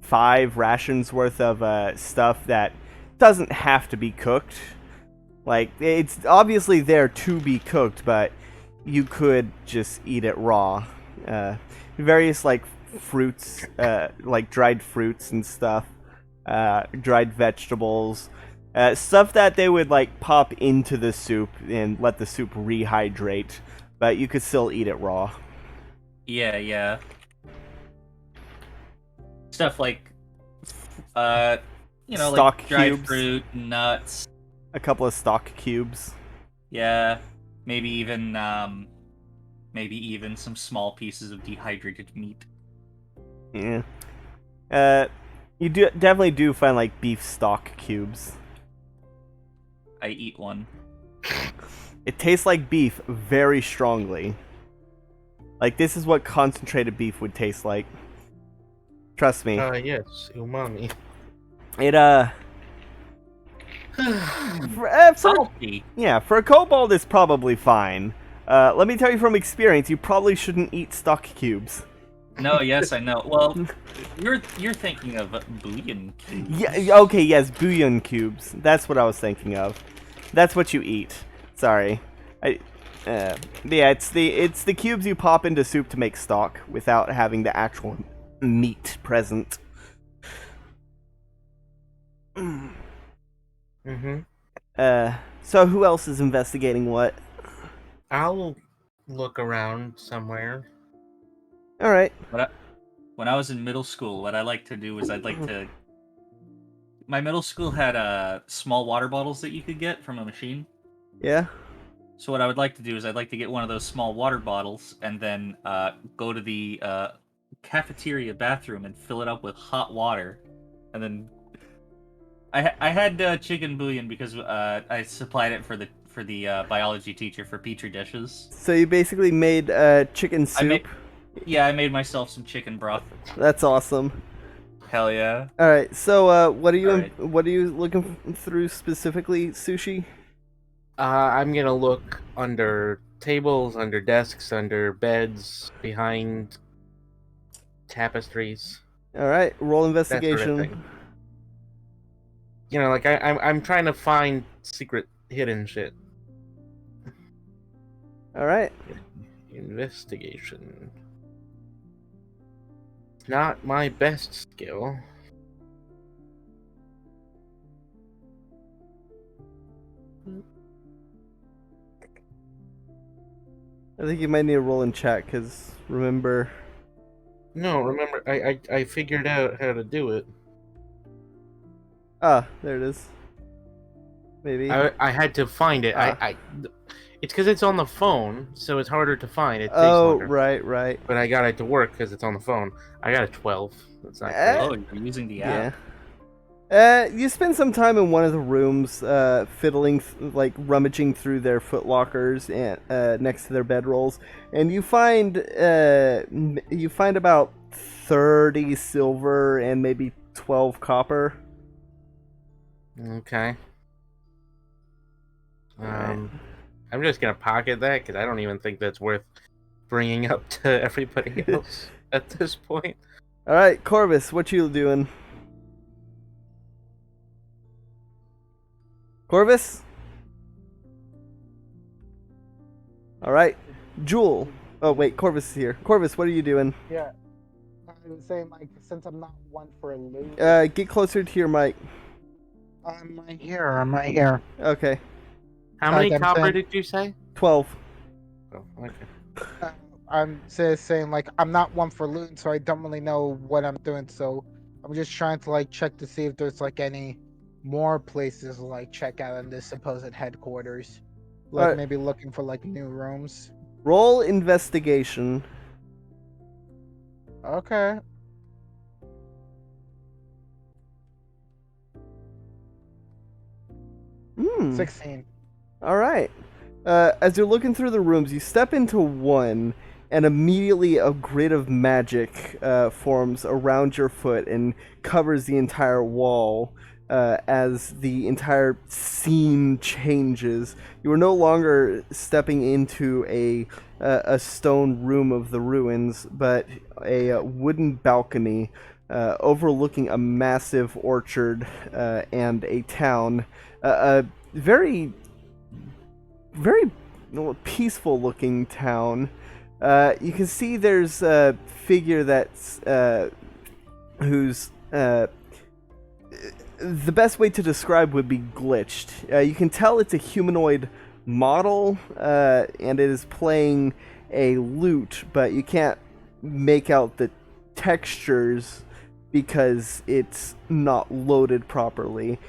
5 rations worth of stuff that doesn't have to be cooked. Like, it's obviously there to be cooked, but you could just eat it raw. Various like fruits, like dried fruits and stuff, dried vegetables, stuff that they would like pop into the soup and let the soup rehydrate, but you could still eat it raw. Yeah. Stuff like, stock like dried cubes. fruit, nuts. A couple of stock cubes. Yeah, maybe even some small pieces of dehydrated meat. Yeah. You definitely do find like beef stock cubes. I eat one. It tastes like beef very strongly. Like, this is what concentrated beef would taste like. Trust me. Yes, umami. It, Salty. Yeah, for a kobold, it's probably fine. Let me tell you from experience, you probably shouldn't eat stock cubes. No, yes, I know. Well, you're thinking of bouillon cubes. Yeah, okay, yes, bouillon cubes. That's what I was thinking of. That's what you eat. Sorry. Yeah, it's the cubes you pop into soup to make stock without having the actual meat present. Mm-hmm. So who else is investigating what? I'll look around somewhere. All right. When I was in middle school, what I like to do is my middle school had small water bottles that you could get from a machine. Yeah. So what I would like to do is I'd like to get one of those small water bottles and then go to the cafeteria bathroom and fill it up with hot water, and then I had chicken bouillon because I supplied it for for the biology teacher for petri dishes. So you basically made chicken soup. I made myself some chicken broth. That's awesome. Hell yeah. All right. So what are you Alright. what are you looking through specifically, Sushi? I'm gonna look under tables, under desks, under beds, behind tapestries, All right. Roll that investigation. sort of thing. You know, like I'm trying to find secret hidden shit. All right. Investigation. Not my best skill. I think you might need to roll in chat because remember. No, remember, I figured out how to do it. Ah, there it is. Maybe. I had to find it. Ah. It's because it's on the phone, so it's harder to find. It takes Oh, longer. right. But I got it to work because it's on the phone. I got a 12. That's not Eh. great. Oh, you're using the app. Yeah. You spend some time in one of the rooms, fiddling, like rummaging through their footlockers and next to their bedrolls, and you find about 30 silver and maybe 12 copper. Okay. Alright. I'm just gonna pocket that because I don't even think that's worth bringing up to everybody else at this point. All right, Corvus, what you doing? Corvus? All right, Jewel. Oh wait, Corvus is here. Corvus, what are you doing? Yeah. I was saying, like, since I'm not one for loot. Get closer to your mic. I'm right here. Okay, How many I'm copper saying- did you say? 12. Oh, okay. I'm saying, like, I'm not one for looting, so I don't really know what I'm doing. So I'm just trying to, like, check to see if there's, like, any more places to, like, check out in this supposed headquarters. Like, Alright. maybe looking for, like, new rooms. Roll investigation. Okay. Hmm. 16. All right. As you're looking through the rooms, you step into one, and immediately a grid of magic forms around your foot and covers the entire wall. As the entire scene changes, you are no longer stepping into a stone room of the ruins, but a wooden balcony overlooking a massive orchard and a town. A very peaceful looking town. You can see there's a figure that's who's the best way to describe would be glitched. You can tell it's a humanoid model, and it is playing a lute, but you can't make out the textures because it's not loaded properly,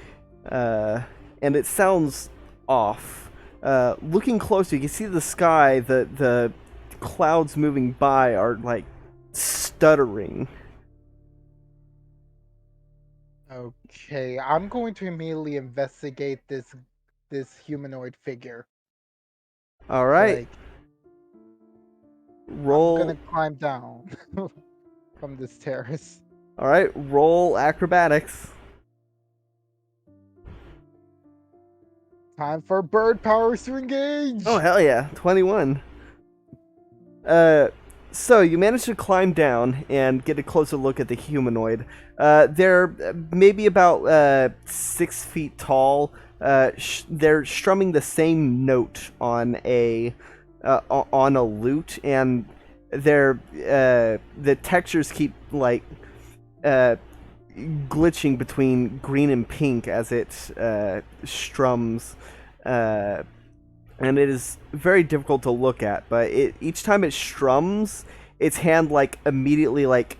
and it sounds off. Looking closer, you can see the sky. The clouds moving by are like stuttering. Okay, I'm going to immediately investigate this humanoid figure. All right, Like, roll. I'm gonna climb down from this terrace. All right, roll acrobatics. Time for bird powers to engage. Oh hell yeah, 21. So you managed to climb down and get a closer look at the humanoid. They're maybe about 6 feet tall. They're strumming the same note on a lute, and the textures keep like glitching between green and pink as it strums. And it is very difficult to look at, but each time it strums, its hand like immediately like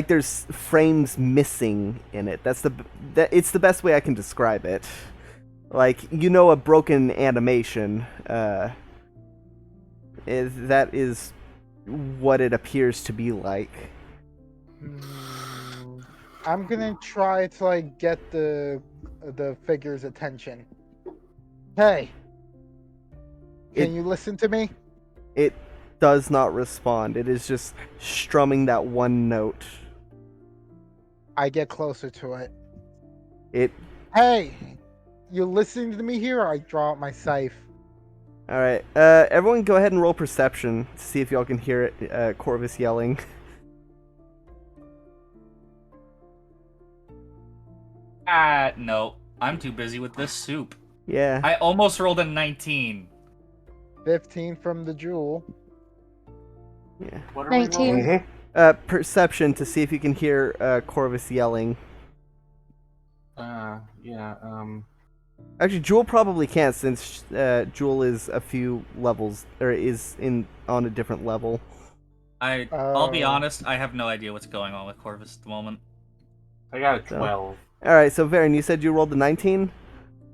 there's frames missing in it. It's the best way I can describe it. Like, you know, a broken animation. That is what it appears to be like. I'm gonna try to like get the figure's attention. Hey, It- can you listen to me? It does not respond. It is just strumming that one note. I get closer to it. It. Hey, you listening to me here? Or I draw out my scythe. All right. Everyone, go ahead and roll perception to see if y'all can hear it. Corvus yelling. No. I'm too busy with this soup. Yeah. I almost rolled a 19. 15 from the jewel. Yeah. What are 19. we rolling? Perception to see if you can hear Corvus yelling. Yeah. Actually, Jewel probably can't since Jewel is a few levels or is on a different level. I'll be Oh. honest, I have no idea what's going on with Corvus at the moment. I got a So. 12. All right. So Varen, you said you rolled the 19.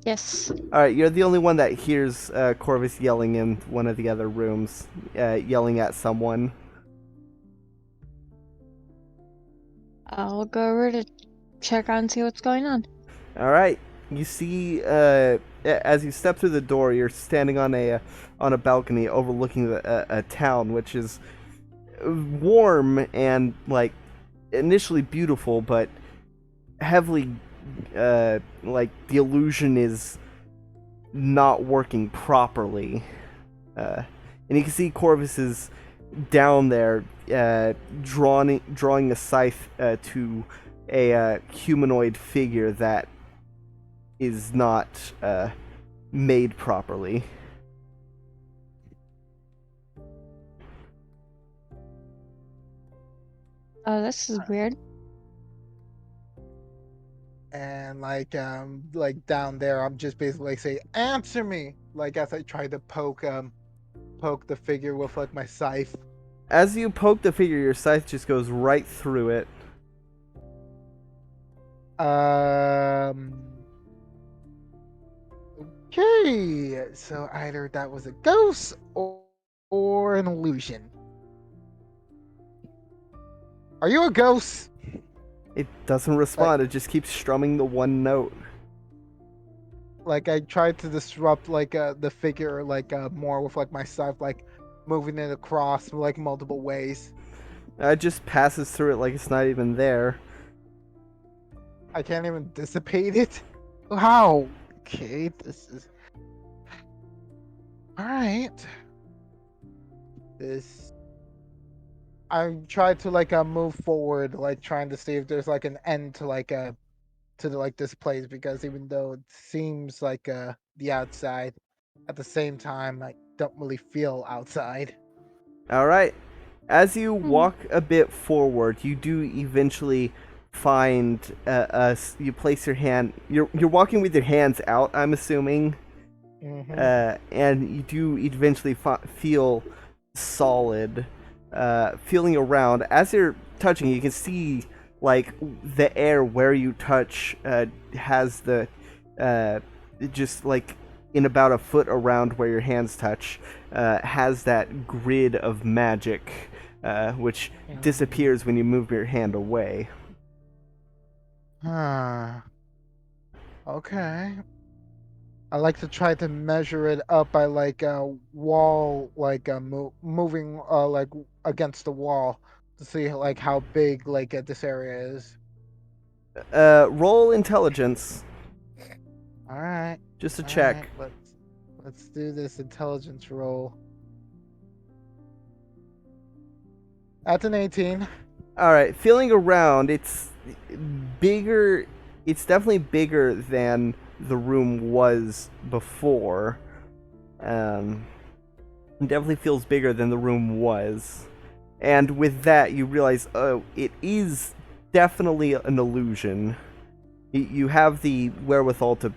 Yes. All right, you're the only one that hears Corvus yelling in one of the other rooms, yelling at someone. I'll go over to check on and see what's going on. All right, you see, as you step through the door, you're standing on a balcony overlooking a town, which is warm and like initially beautiful, but heavily like the illusion is not working properly. And you can see Corvus is down there, drawing a scythe to a humanoid figure that is not made properly. Oh, this is weird. And like down there, I'm just basically like say, answer me. Like as I try to poke the figure with like my scythe. As you poke the figure, your scythe just goes right through it. Okay, so either that was a ghost or an illusion. Are you a ghost? It doesn't respond. It just keeps strumming the one note. Like I tried to disrupt like the figure like more with like my scythe, like moving it across like multiple ways. It just passes through it like it's not even there. I can't even dissipate it. How? Okay, this is all right. This. I tried to like move forward, like trying to see if there's like an end to like this place, because even though it seems like the outside, at the same time I don't really feel outside. All right. As you walk a bit forward, you do eventually find you place your hand. You're walking with your hands out, I'm assuming, and you do eventually feel solid. Feeling around as you're touching, you can see like the air where you touch has the just like in about a foot around where your hands touch has that grid of magic which disappears when you move your hand away. Okay. I like to try to measure it up by like a wall, like moving like against the wall to see like how big like this area is. Roll intelligence. All right. Just a all check. right, let's do this intelligence roll. That's an 18. All right, feeling around, it's bigger. It's definitely bigger than the room was before. It definitely feels bigger than the room was. And with that, you realize, oh, it is definitely an illusion. You have the wherewithal to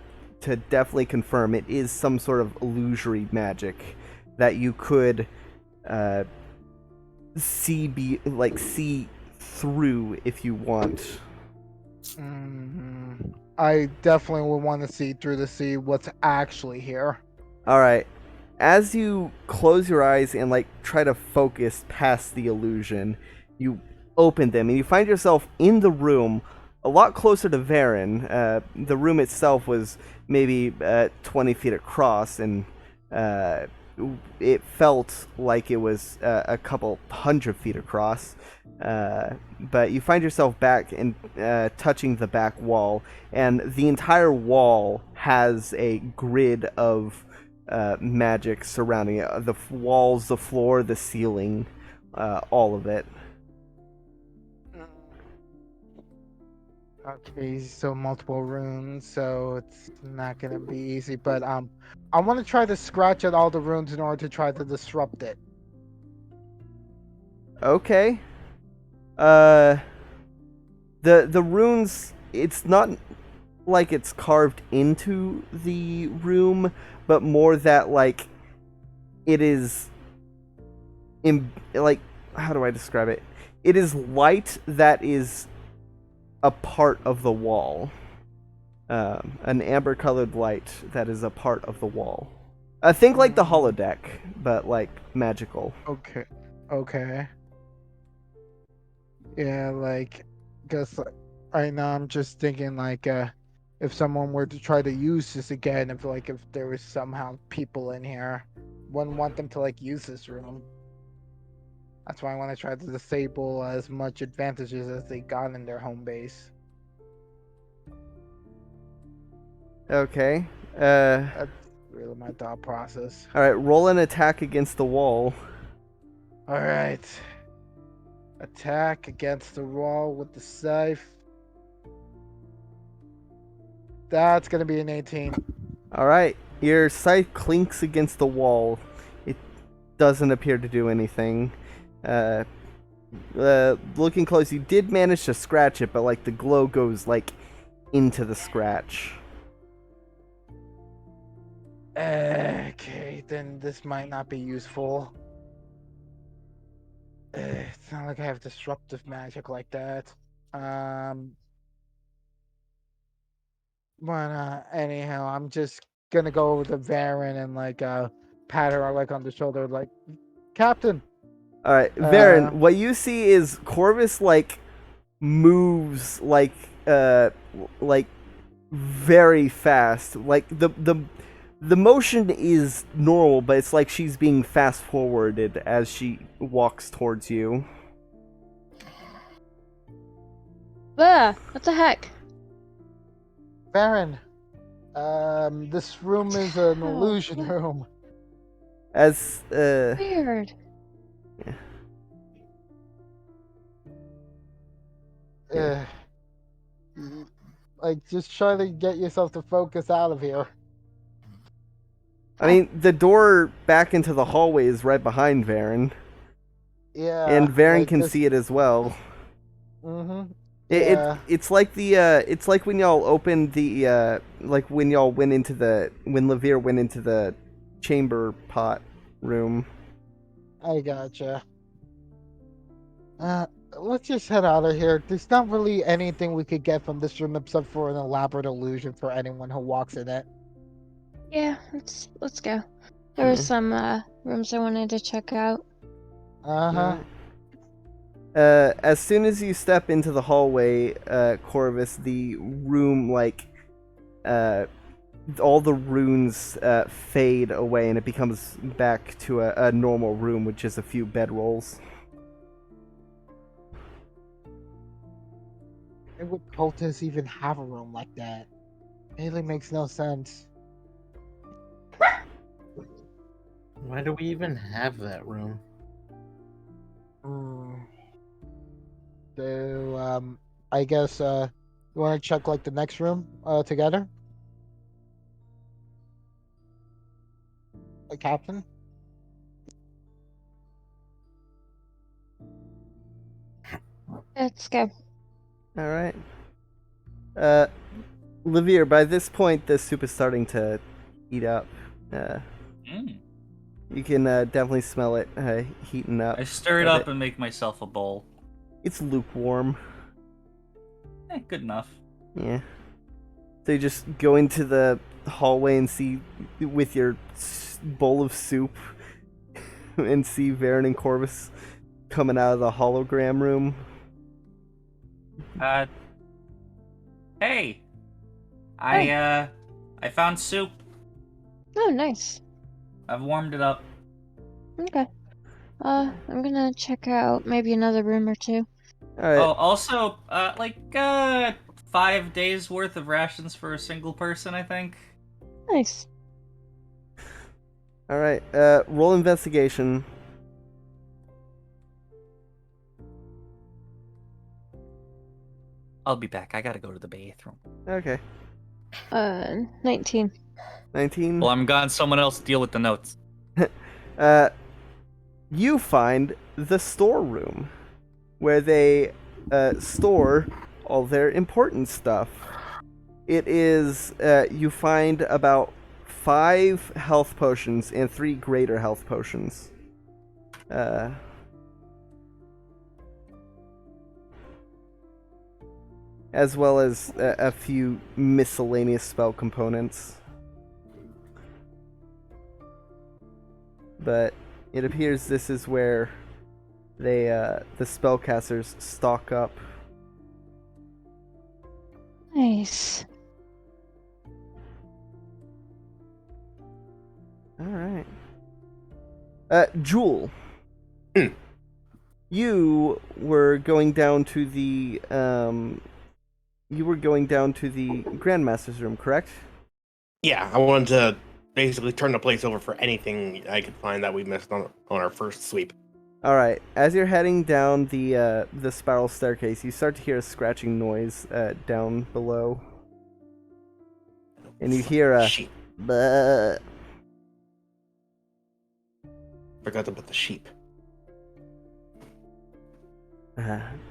definitely confirm it is some sort of illusory magic that you could see through if you want. I definitely would want to see through to see what's actually here. All right. As you close your eyes and like try to focus past the illusion, you open them and you find yourself in the room a lot closer to Varen. The room itself was maybe 20 feet across, and it felt like it was a couple 100 feet across. But you find yourself back and touching the back wall, and the entire wall has a grid of magic surrounding it. The walls, the floor, the ceiling, all of it. Okay, so multiple runes, so it's not gonna be easy. But I want to try to scratch at all the runes in order to try to disrupt it. Okay. The runes, it's not like it's carved into the room, but more that like it is like, how do I describe it? It is light that is a part of the wall. An amber colored light that is a part of the wall. Think like the holodeck, but like magical. Okay. Yeah, like, guess right now I'm just thinking like, if someone were to try to use this again, if there was somehow people in here, wouldn't want them to like use this room. That's why I want to try to disable as much advantages as they got in their home base. Okay. That's really my thought process. All right. Roll an attack against the wall. All right. Attack against the wall with the scythe. That's gonna be an 18. All right. Your scythe clinks against the wall. It doesn't appear to do anything. Looking close, you did manage to scratch it, but like the glow goes like into the scratch. Okay, then this might not be useful. It's not like I have disruptive magic like that. But anyhow, I'm just gonna go over to Varen and like pat her like on the shoulder, like, Captain. All right, Varen. What you see is Corvus like moves like very fast. Like the motion is normal, but it's like she's being fast forwarded as she walks towards you. What the heck? Varen, this room is an illusion room. As Weird. Like, just try to get yourself to focus out of here. I mean, the door back into the hallway is right behind Varen. Yeah. And Varen like can this- see it as well. Mhm. It's like it's like when y'all opened the like when y'all went into when Levere went into the chamber pot room. I gotcha. Let's just head out of here. There's not really anything we could get from this room except for an elaborate illusion for anyone who walks in it. Yeah, let's go. There were some rooms I wanted to check out. Uh-huh. As soon as you step into the hallway, Corvus, the room all the runes fade away and it becomes back to a normal room with just a few bedrolls. Why would cultists even have a room like that? It really makes no sense. Why do we even have that room? So, I guess, you want to check, like, the next room, together? Captain? Let's go. All right. Levere, by this point, the soup is starting to heat up. You can definitely smell it heating up. I stir it up and make myself a bowl. It's lukewarm. Good enough. Yeah. So you just go into the hallway and see with your bowl of soup and see Varen and Corvus coming out of the hologram room. Hey, I found soup. Oh, nice. I've warmed it up. Okay. I'm gonna check out maybe another room or two. All right. Oh, also, 5 days worth of rations for a single person, I think. Nice. All right. Roll investigation. I'll be back. I gotta go to the bathroom. Okay. 19. 19. Well, I'm gone. Someone else deal with the notes. You find the storeroom where they store all their important stuff. It is, you find about 5 health potions and 3 greater health potions. As well as a few miscellaneous spell components. But it appears this is where they, the spellcasters stock up. Nice. Alright. Jewel. Hmm. You were going down to the, Grandmaster's room, correct? Yeah, I wanted to basically turn the place over for anything I could find that we missed on our first sweep. Alright, as you're heading down the spiral staircase, you start to hear a scratching noise, down below. And you hear a sheep. "Bleh." Forgot to put the sheep.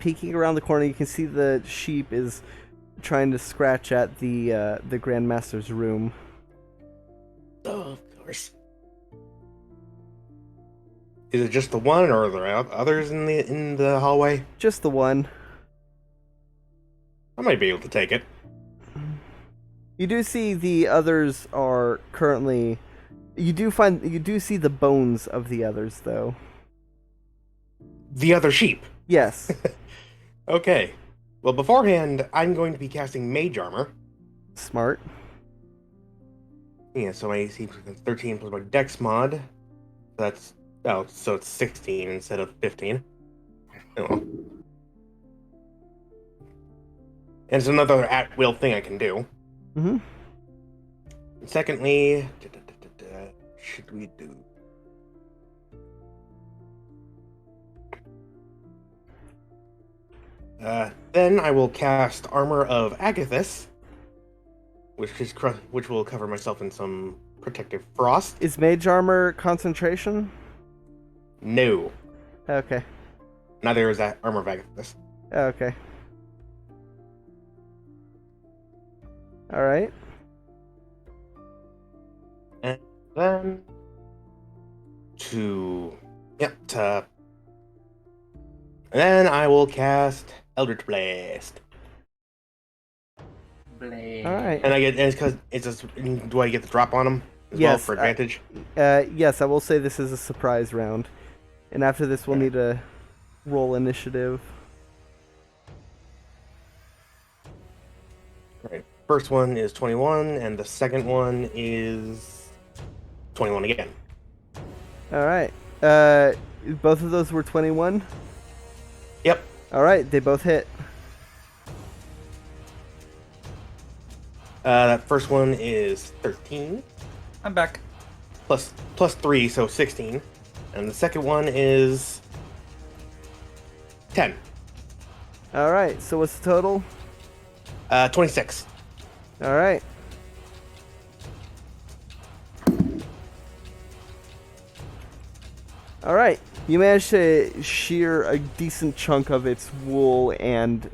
Peeking around the corner, you can see the sheep is trying to scratch at the Grandmaster's room. Oh, of course. Is it just the one, or are there others in the hallway? Just the one. I might be able to take it. You do see the others are currently... You do see the bones of the others, though. The other sheep. Yes. Okay. Well, beforehand, I'm going to be casting Mage Armor. Smart. Yeah, so my AC is 13 plus my Dex mod. That's... Oh, so it's 16 instead of 15. Oh well. And it's another at-will thing I can do. Mm-hmm. And secondly... should we do... then I will cast Armor of Agathis, which will cover myself in some protective frost. Is Mage Armor concentration? No, Okay. neither is that Armor of Agathis. Okay. Alright. And then and then I will cast Eldritch Blast. Alright. And it's because it's just... Do I get the drop on him as well Yes, for advantage? Yes, I will say this is a surprise round. And after this, we'll Okay. need to roll initiative. Right. First one is 21, and the second one is 21 again. Alright. Both of those were 21? Yep. Alright, they both hit. That first one is 13 I'm back. plus 3, so 16, and the second one is 10. Alright, so what's the total? 26. Alright. Alright, you managed to shear a decent chunk of its wool and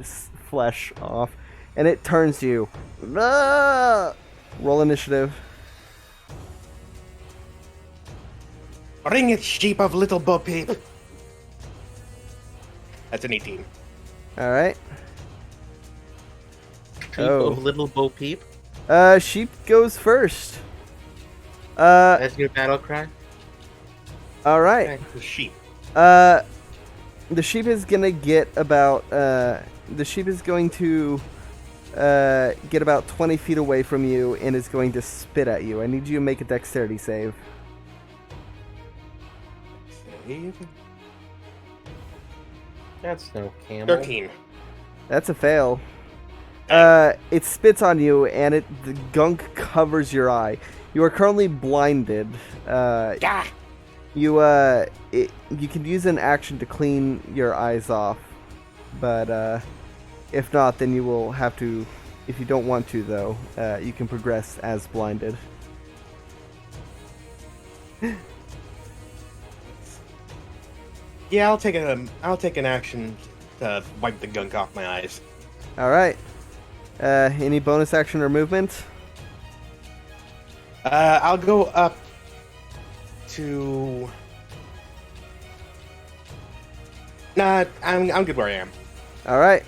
flesh off, and it turns to you. Ah! Roll initiative. Bring it, sheep of little Bo Peep. That's an 18. Alright. Sheep Oh. of Little Bo Peep. Sheep goes first. That's your battle cry. Alright. The sheep. The sheep is gonna get about, the sheep is going to get about 20 feet away from you and is going to spit at you. I need you to make a dexterity save. Save. That's no camel. 13. That's a fail. It spits on you, and the gunk covers your eye. You are currently blinded. You can use an action to clean your eyes off, but if not, then you will have to. If you don't want to, though, you can progress as blinded. Yeah, I'll take an action to wipe the gunk off my eyes. All right. Any bonus action or movement? I'll go up to. Nah, I'm good where I am. All right.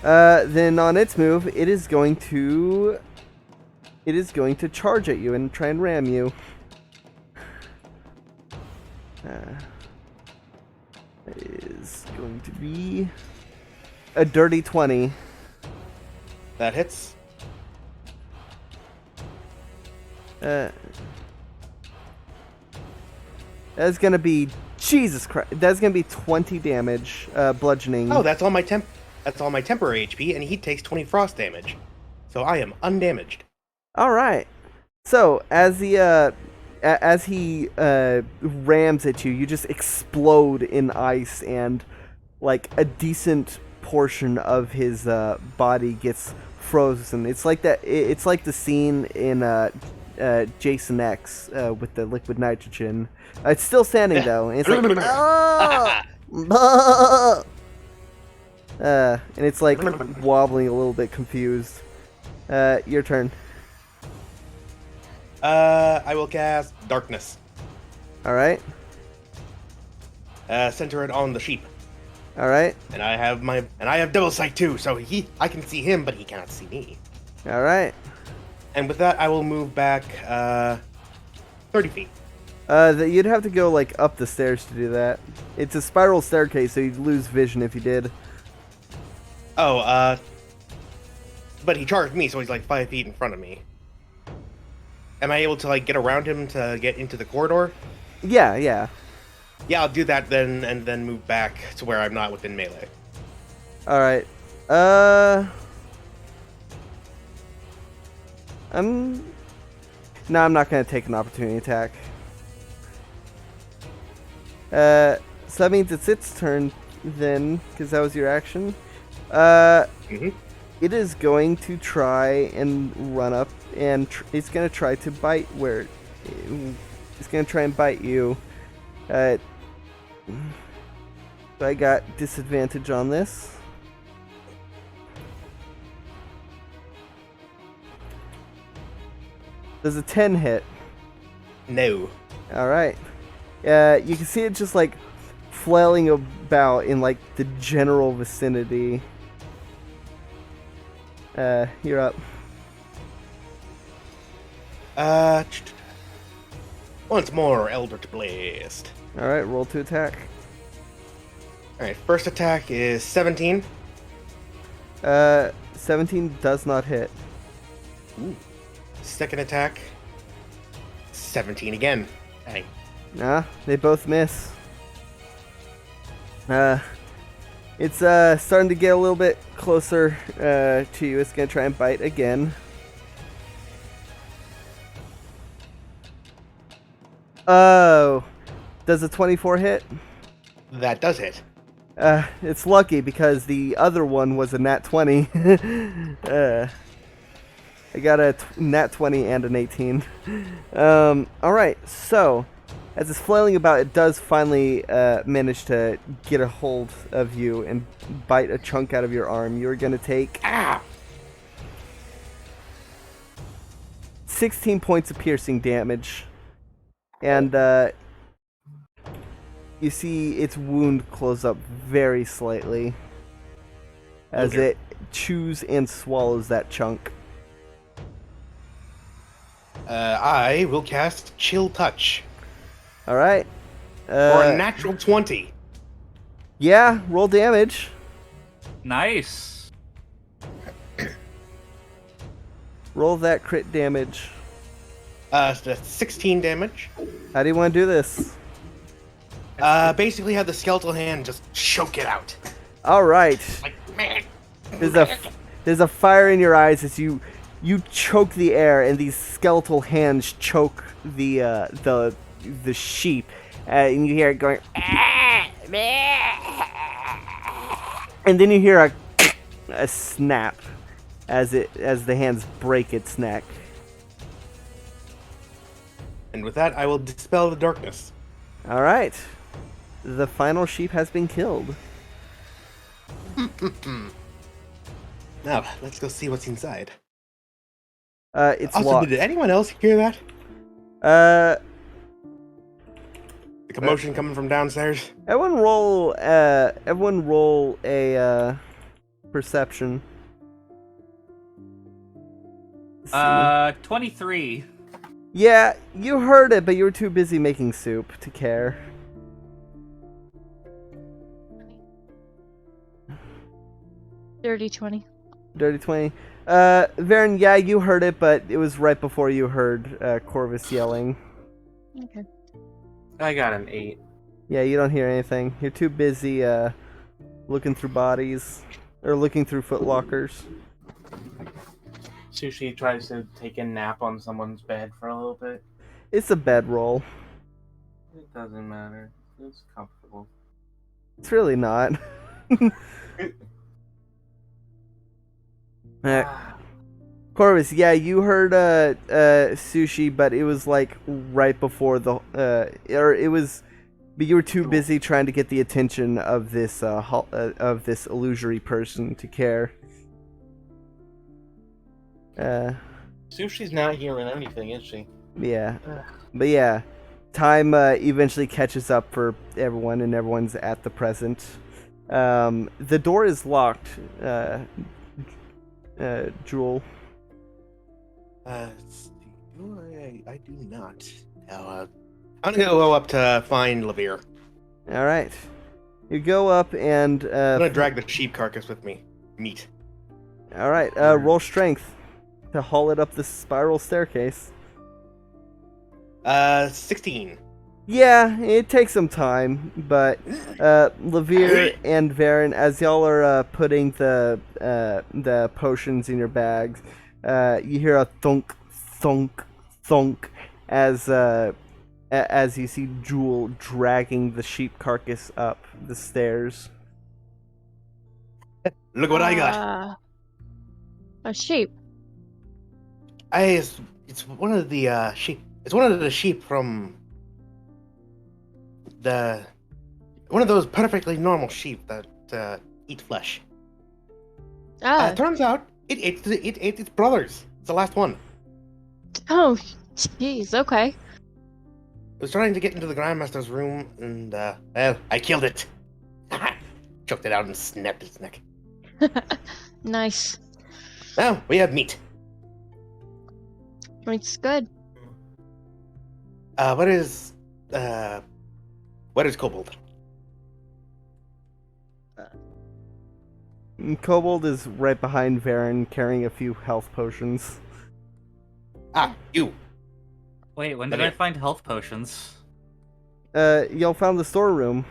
Then on its move, it is going to charge at you and try and ram you. It is going to be a dirty 20. That hits. That's gonna be Jesus Christ. That's gonna be 20 damage, bludgeoning. Oh, that's all my temporary HP, and he takes 20 frost damage. So I am undamaged. All right. So as he rams at you, you just explode in ice, and like a decent portion of his body gets frozen. It's like that. It's like the scene in Jason X with the liquid nitrogen. It's still standing though, and it's like, oh! And it's like wobbling a little bit confused. Your turn. I will cast Darkness. All right. Center it on the sheep. All right. And I have double sight too, so I can see him, but he cannot see me. All right. And with that, I will move back 30 feet. You'd have to go like up the stairs to do that. It's a spiral staircase, so you'd lose vision if you did. Oh, but he charged me, so he's like 5 feet in front of me. Am I able to like get around him to get into the corridor? Yeah, yeah. Yeah, I'll do that then, and then move back to where I'm not within melee. All right. No, I'm not gonna take an opportunity attack. So that means it's its turn then, because that was your action. It is going to try and run up, and it's going to try to bite where... It's going to try and bite you. So I got disadvantage on this. Does a 10 hit? No. Alright. You can see it just like flailing about in like the general vicinity. You're up. Once more, Eldritch Blast. Alright, roll to attack. Alright, first attack is 17. 17 does not hit. Ooh. Second attack, 17 again. Dang. Nah, they both miss. It's starting to get a little bit closer to you. It's gonna try and bite again. Oh, does a 24 hit? That does hit. It's lucky because the other one was a nat 20. I got a nat 20 and an 18. Alright, so as it's flailing about, it does finally manage to get a hold of you and bite a chunk out of your arm. You're going to take 16 points of piercing damage. And you see its wound close up very slightly as it chews and swallows that chunk. I will cast Chill Touch. Alright. For a natural 20. Yeah, roll damage. Nice. Roll that crit damage. So that's 16 damage. How do you want to do this? Basically have the skeletal hand just choke it out. All right. Like, man. There's a fire in your eyes as you choke the air, and these skeletal hands choke the sheep, and you hear it going, and then you hear a snap as the hands break its neck. And with that, I will dispel the darkness. All right, the final sheep has been killed. Now, let's go see what's inside. It's Also, locked. did anyone else hear that? Uh, The commotion coming from downstairs? everyone roll a perception. Let's see. 23. Yeah, you heard it, but you were too busy making soup to care. Dirty 20. Dirty 20. Varen, yeah, you heard it, but it was right before you heard Corvus yelling. Okay. I got an 8. Yeah, you don't hear anything. You're too busy looking through bodies, or looking through footlockers. Sushi tries to take a nap on someone's bed for a little bit. It's a bedroll. It doesn't matter. It's comfortable. It's really not. Corvus, yeah, you heard Sushi, but it was like right before but you were too busy trying to get the attention of this illusory person to care. Sushi's not hearing anything, is she? Yeah, but yeah, time eventually catches up for everyone, and everyone's at the present. The door is locked. Jewel. I do not. Now, I'm gonna go up to find Levere. All right, you go up and I'm gonna drag the sheep carcass with me. Meat. all right, roll strength to haul it up the spiral staircase. 16. Yeah, it takes some time, but Levere and Varen, as y'all are putting the potions in your bags, you hear a thunk, thunk, thunk as you see Jewel dragging the sheep carcass up the stairs. Look what I got. A sheep. It's one of the sheep. It's one of the sheep from one of those perfectly normal sheep that eat flesh. Turns out it's its brothers. It's the last one. Oh, jeez. Okay. I was trying to get into the Grandmaster's room, and well, I killed it. Choked it out and snapped its neck. Nice. Now we have meat. It's good. What is Kobold? Kobold is right behind Varen, carrying a few health potions. You. Wait, when did I find health potions? Y'all found the storeroom.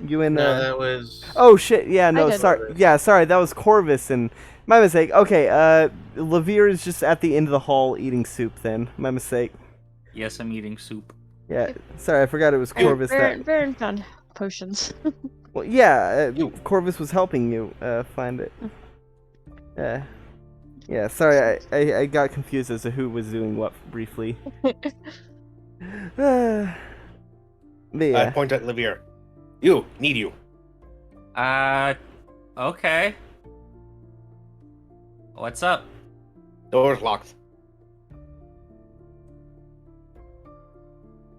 You and No, that was. Oh shit! Yeah, I no, did. sorry. Yeah, sorry. That was Corvus, and my mistake. Okay, Levere is just at the end of the hall eating soup. Then my mistake. Yes, I'm eating soup. Yeah, sorry, I forgot it was Corvus. Varen found potions. Well, yeah, Corvus was helping you find it. Yeah, sorry, I got confused as to who was doing what briefly. But yeah. I point at Levere. You. Okay. What's up? Door's locked.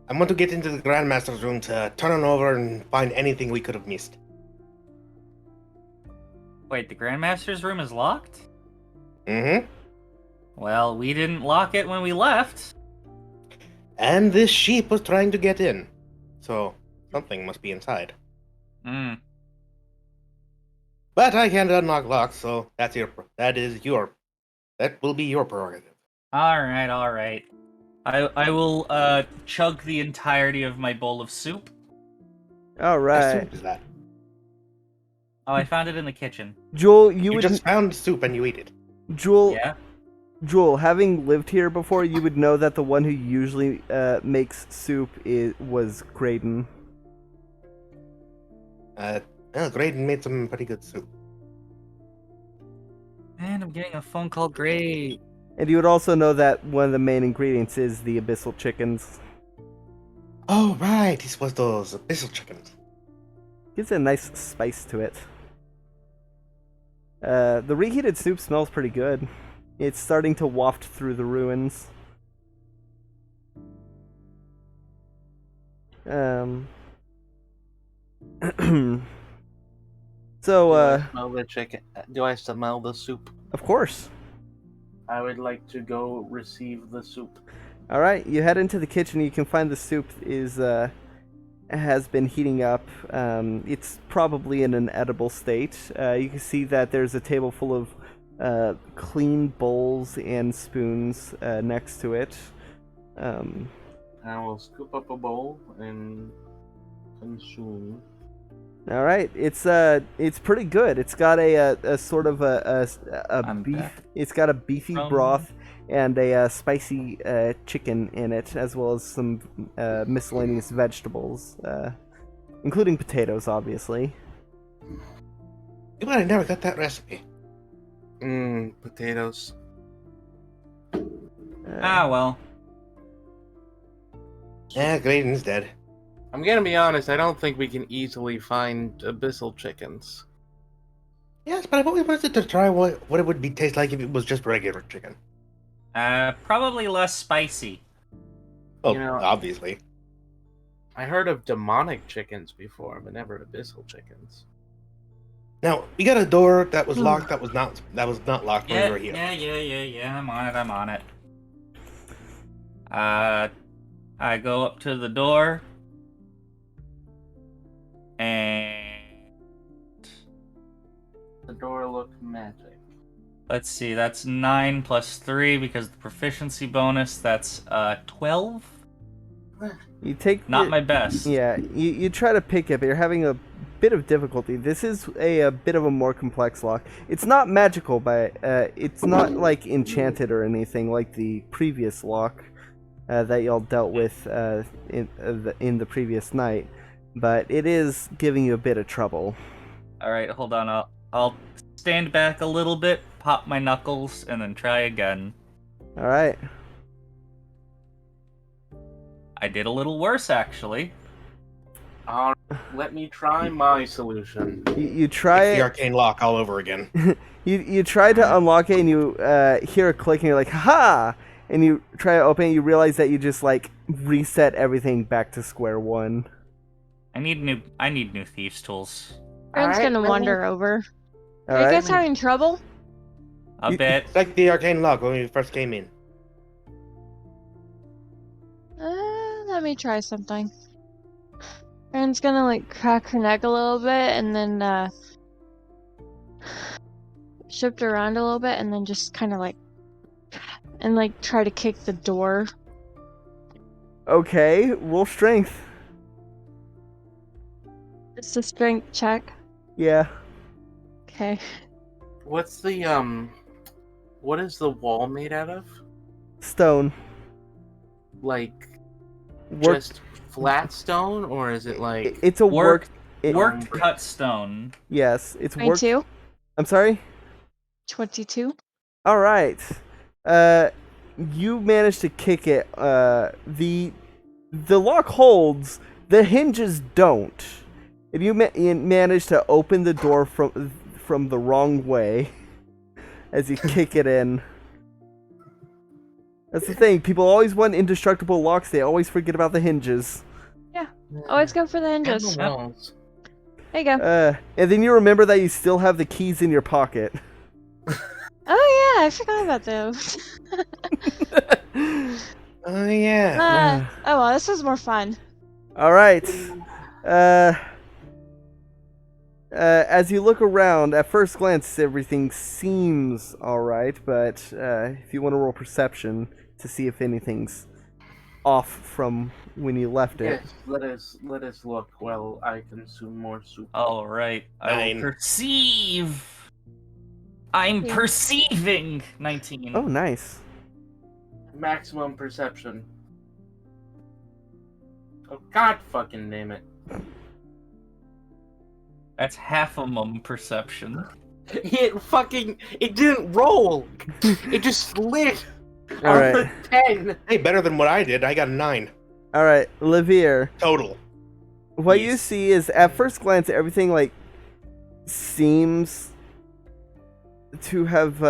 I want to get into the Grandmaster's room to turn it over and find anything we could have missed. Wait, the Grandmaster's room is locked? Mm-hmm. Well, we didn't lock it when we left. And this sheep was trying to get in. So, something must be inside. Hmm. But I can't unlock locks, so that will be your prerogative. All right. I will chug the entirety of my bowl of soup. All What right. soup is that? Oh, I found it in the kitchen. Jewel, You just found soup and you eat it. Jewel, Yeah. Jewel, having lived here before, you would know that the one who usually makes soup was Graydon. Well, Graydon made some pretty good soup. Man, I'm getting a phone call. Great. And you would also know that one of the main ingredients is the abyssal chickens. Oh, right. This was those abyssal chickens. Gives it a nice spice to it. The reheated soup smells pretty good. It's starting to waft through the ruins. So, smell the chicken. Do I smell the soup? of course. I would like to go receive the soup. All right, you head into the kitchen. You can find the soup has been heating up. It's probably in an edible state. You can see that there's a table full of clean bowls and spoons next to it. I will scoop up a bowl and consume. All right, it's pretty good. It's got a sort of a I'm beef. back. It's got a beefy broth and a spicy chicken in it, as well as some miscellaneous vegetables, including potatoes, obviously. You might have never got that recipe. Potatoes. Well. Yeah, Graydon's dead. I'm gonna be honest, I don't think we can easily find abyssal chickens. Yes, but I've always wanted to try what it would be taste like if it was just regular chicken. Probably less spicy. Oh, You know- obviously. I heard of demonic chickens before, but never abyssal chickens. Now we got a door that was locked. That was not locked when we were here. Yeah. I'm on it. I go up to the door. And The door looked magic. let's see, that's 9 plus 3 because the proficiency bonus, that's 12? You take Not it- my best. Yeah, you try to pick it, but you're having a bit of difficulty. This is a bit of a more complex lock. It's not magical, but it's not like enchanted or anything like the previous lock that y'all dealt with in the previous night. But it is giving you a bit of trouble. Alright, hold on. I'll stand back a little bit, pop my knuckles, and then try again. All right. I did a little worse, actually. Let me try my solution. You try It's it. the arcane lock all over again. You try to unlock it and you hear a click and you're like, ha! And you try to open it, you realize that you just like reset everything back to square one. I need new thieves' tools. Aaron's Alright, gonna let me- wander over. All Are you right. guys having trouble? A You- bit. It's like the arcane lock when we first came in. Let me try something. Aaron's gonna like crack her neck a little bit and then shift her around a little bit and then just kind of like try to kick the door. Okay, roll strength. It's a strength check. Yeah. Okay. What's the what is the wall made out of? Stone. Like Work. just flat stone, or is it like It's a Work- it- Worked cut stone. Yes, it's work. 22. I'm sorry. 22. All right. You managed to kick it. The lock holds. The hinges don't. And you manage to open the door from the wrong way as you kick it in. That's the thing. People always want indestructible locks. They always forget about the hinges. Always go for the and hinges. the walls? There you go. And then you remember that you still have the keys in your pocket. Oh yeah, I forgot about those. Oh yeah. Oh well, this was more fun. All right. As you look around, at first glance, everything seems alright, but if you want to roll perception to see if anything's off from when you left it. Yes, let us look while I consume more soup. All right. I will 9. perceive. I'm Yeah. perceiving 19. Oh, nice. Maximum perception. Oh god fucking damn it. That's half a mum perception. It didn't roll. It just slid. All right. On the 10. Hey, better than what I did. I got a 9 All right, Levere. total. What you Yes. see is, at first glance, everything like seems to have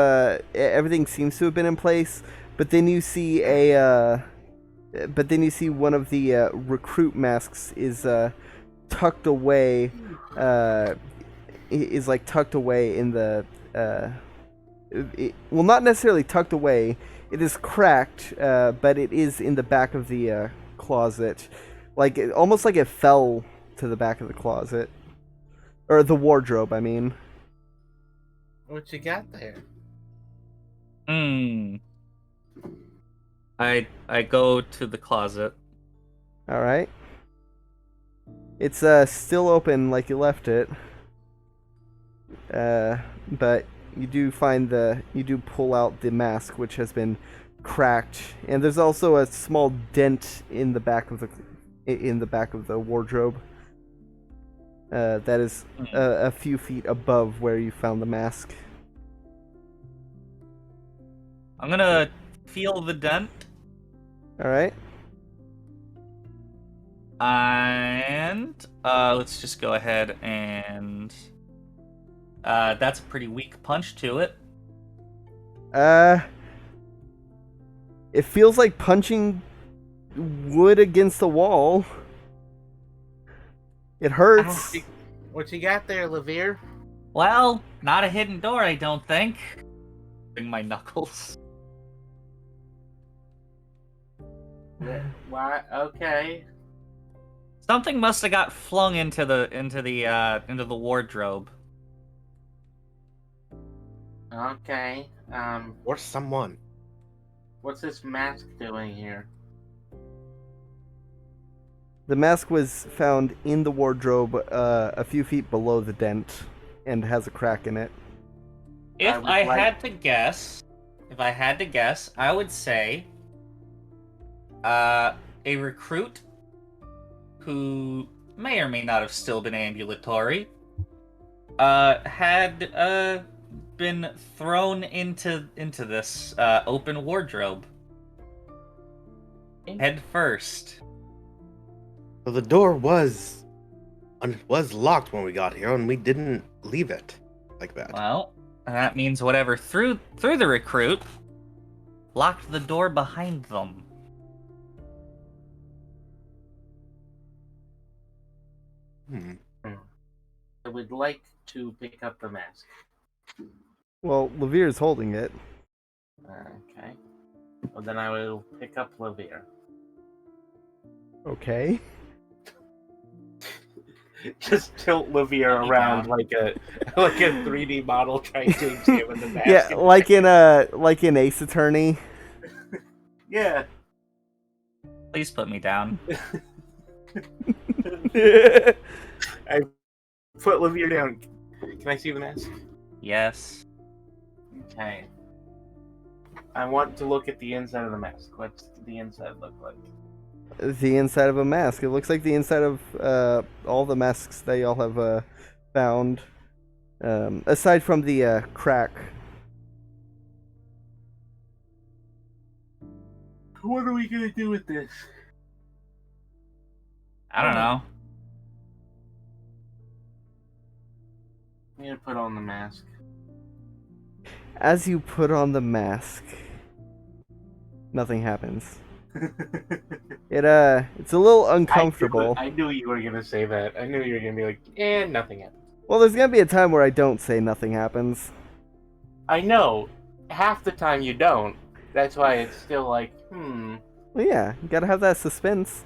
everything seems to have been in place, but then you see one of the recruit masks is tucked away, is like tucked away in the well, not necessarily tucked away. It is cracked, but it is in the back of the closet, like almost like it fell to the back of the closet, or the wardrobe. I mean. What you got there? I go to the closet. All right. It's still open like you left it. But you do pull out the mask, which has been cracked, and there's also a small dent in the back of the wardrobe. That is a few feet above where you found the mask. I'm gonna feel the dent, All right. and let's just go ahead and that's a pretty weak punch to it. It feels like punching wood against the wall. It hurts. What you got there, Levere? Well, not a hidden door, I don't think. Bring my knuckles. Why? Okay. Something must have got flung into the wardrobe. Okay. Or someone. What's this mask doing here? The mask was found in the wardrobe a few feet below the dent and has a crack in it. If would I like- had to guess, I would say a recruit who may or may not have still been ambulatory had been thrown into this open wardrobe head first. So the door was locked when we got here, and we didn't leave it like that. Well, that means whatever threw the recruit locked the door behind them. I would like to pick up the mask. Well, Levere's holding it. Okay. Well, then I will pick up Levere. Okay. Just tilt Levere around like a 3D model trying to examine the mask. Yeah, like in Ace Attorney. Yeah. Please put me down. Put Levere down. Can I see the mask? Yes. Okay. I want to look at the inside of the mask. What's the inside look like? The inside of a mask. It looks like the inside of all the masks that y'all have found, aside from the crack. What are we gonna do with this? I don't know. I'm gonna put on the mask. As you put on the mask, nothing happens. It's a little uncomfortable. I knew you were gonna say that. I knew you were gonna be like, nothing happened. Well, there's gonna be a time where I don't say nothing happens. I know. Half the time you don't. That's why it's still like, hmm. Well, yeah, you gotta have that suspense.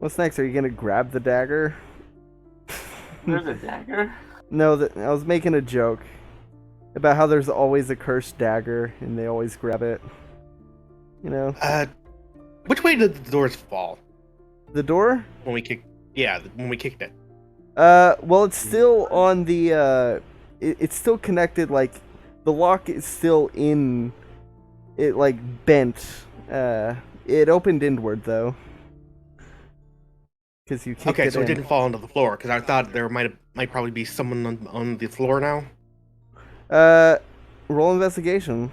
What's next? Are you gonna grab the dagger? There's a dagger. No, I was making a joke about how there's always a cursed dagger and they always grab it. You know? Which way did the doors fall The door? when we kicked? Yeah, when we kicked it. Well, it's still on the, it's still connected, like, the lock is still in, it, like, bent. It opened inward, though. Because you kicked Okay, it so in. it didn't fall onto the floor because I thought there might probably be someone on the floor now. Roll investigation.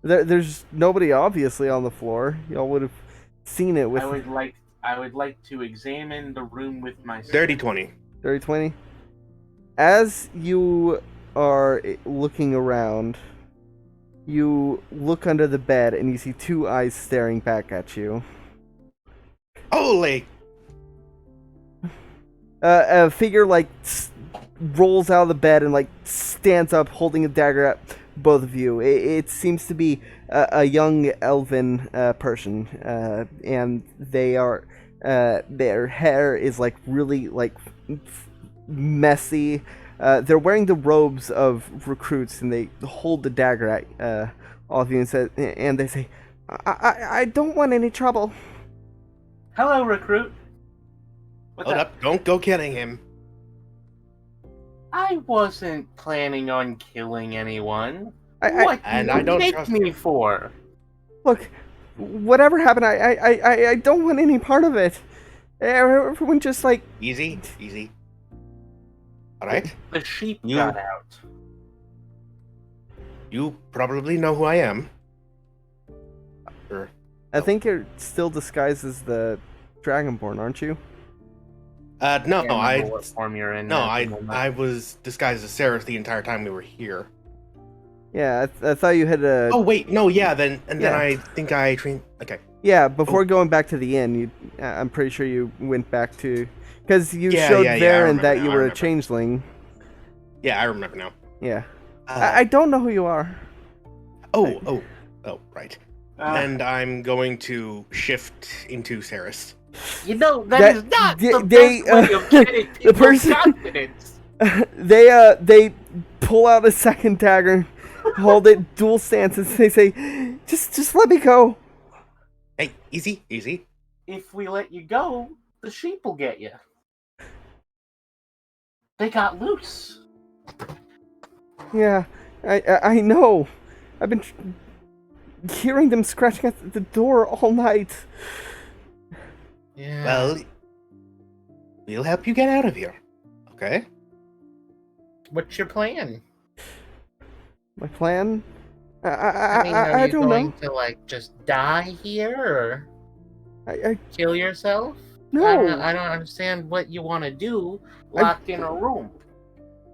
There's nobody obviously on the floor. Y'all would have seen it with I would like to examine the room with my Dirty 20. Dirty 20. As you are looking around, you look under the bed and you see two eyes staring back at you. Holy! A figure like rolls out of the bed and like stands up, holding a dagger at both of you. It seems to be a young elven person, and they are their hair is like really like messy. They're wearing the robes of recruits, and they hold the dagger at all of you and they say, "I don't want any trouble." Hello, recruit. What's Hold up! Don't go killing him. I wasn't planning on killing anyone. What And do I you don't take trust me you. for? Look, whatever happened, I don't want any part of it. Everyone just like Easy. All right. The sheep You- got out. You probably know who I am. Or I think you're still disguised as the Dragonborn, aren't you? no, Can't remember what form you're in. no, at the moment. I was disguised as Sarah the entire time we were here. Yeah, I thought you had a. Oh wait, no, yeah, then Yeah. I think I trained. Okay. Yeah, before going back to the inn, I'm pretty sure you went back to, because you Yeah, showed yeah, I Varen remember that now, you I were a remember. changeling. Yeah, I remember now. Yeah, Uh, I don't know who you are. oh, right. Uh, And I'm going to shift into Saris. you know that- that is not they- the they, best way of getting the people's person- confidence. They pull out a second dagger, hold it dual stances. They say, just let me go. Hey, easy. If we let you go, the sheep will get you. They got loose. Yeah, I know. I've been hearing them scratching at the door all night. Yeah. Well, we'll help you get out of here. Okay? What's your plan? My plan? I mean, are I you don't going know. to like just die here or I kill yourself? no. I don't understand what you want to do locked in a room.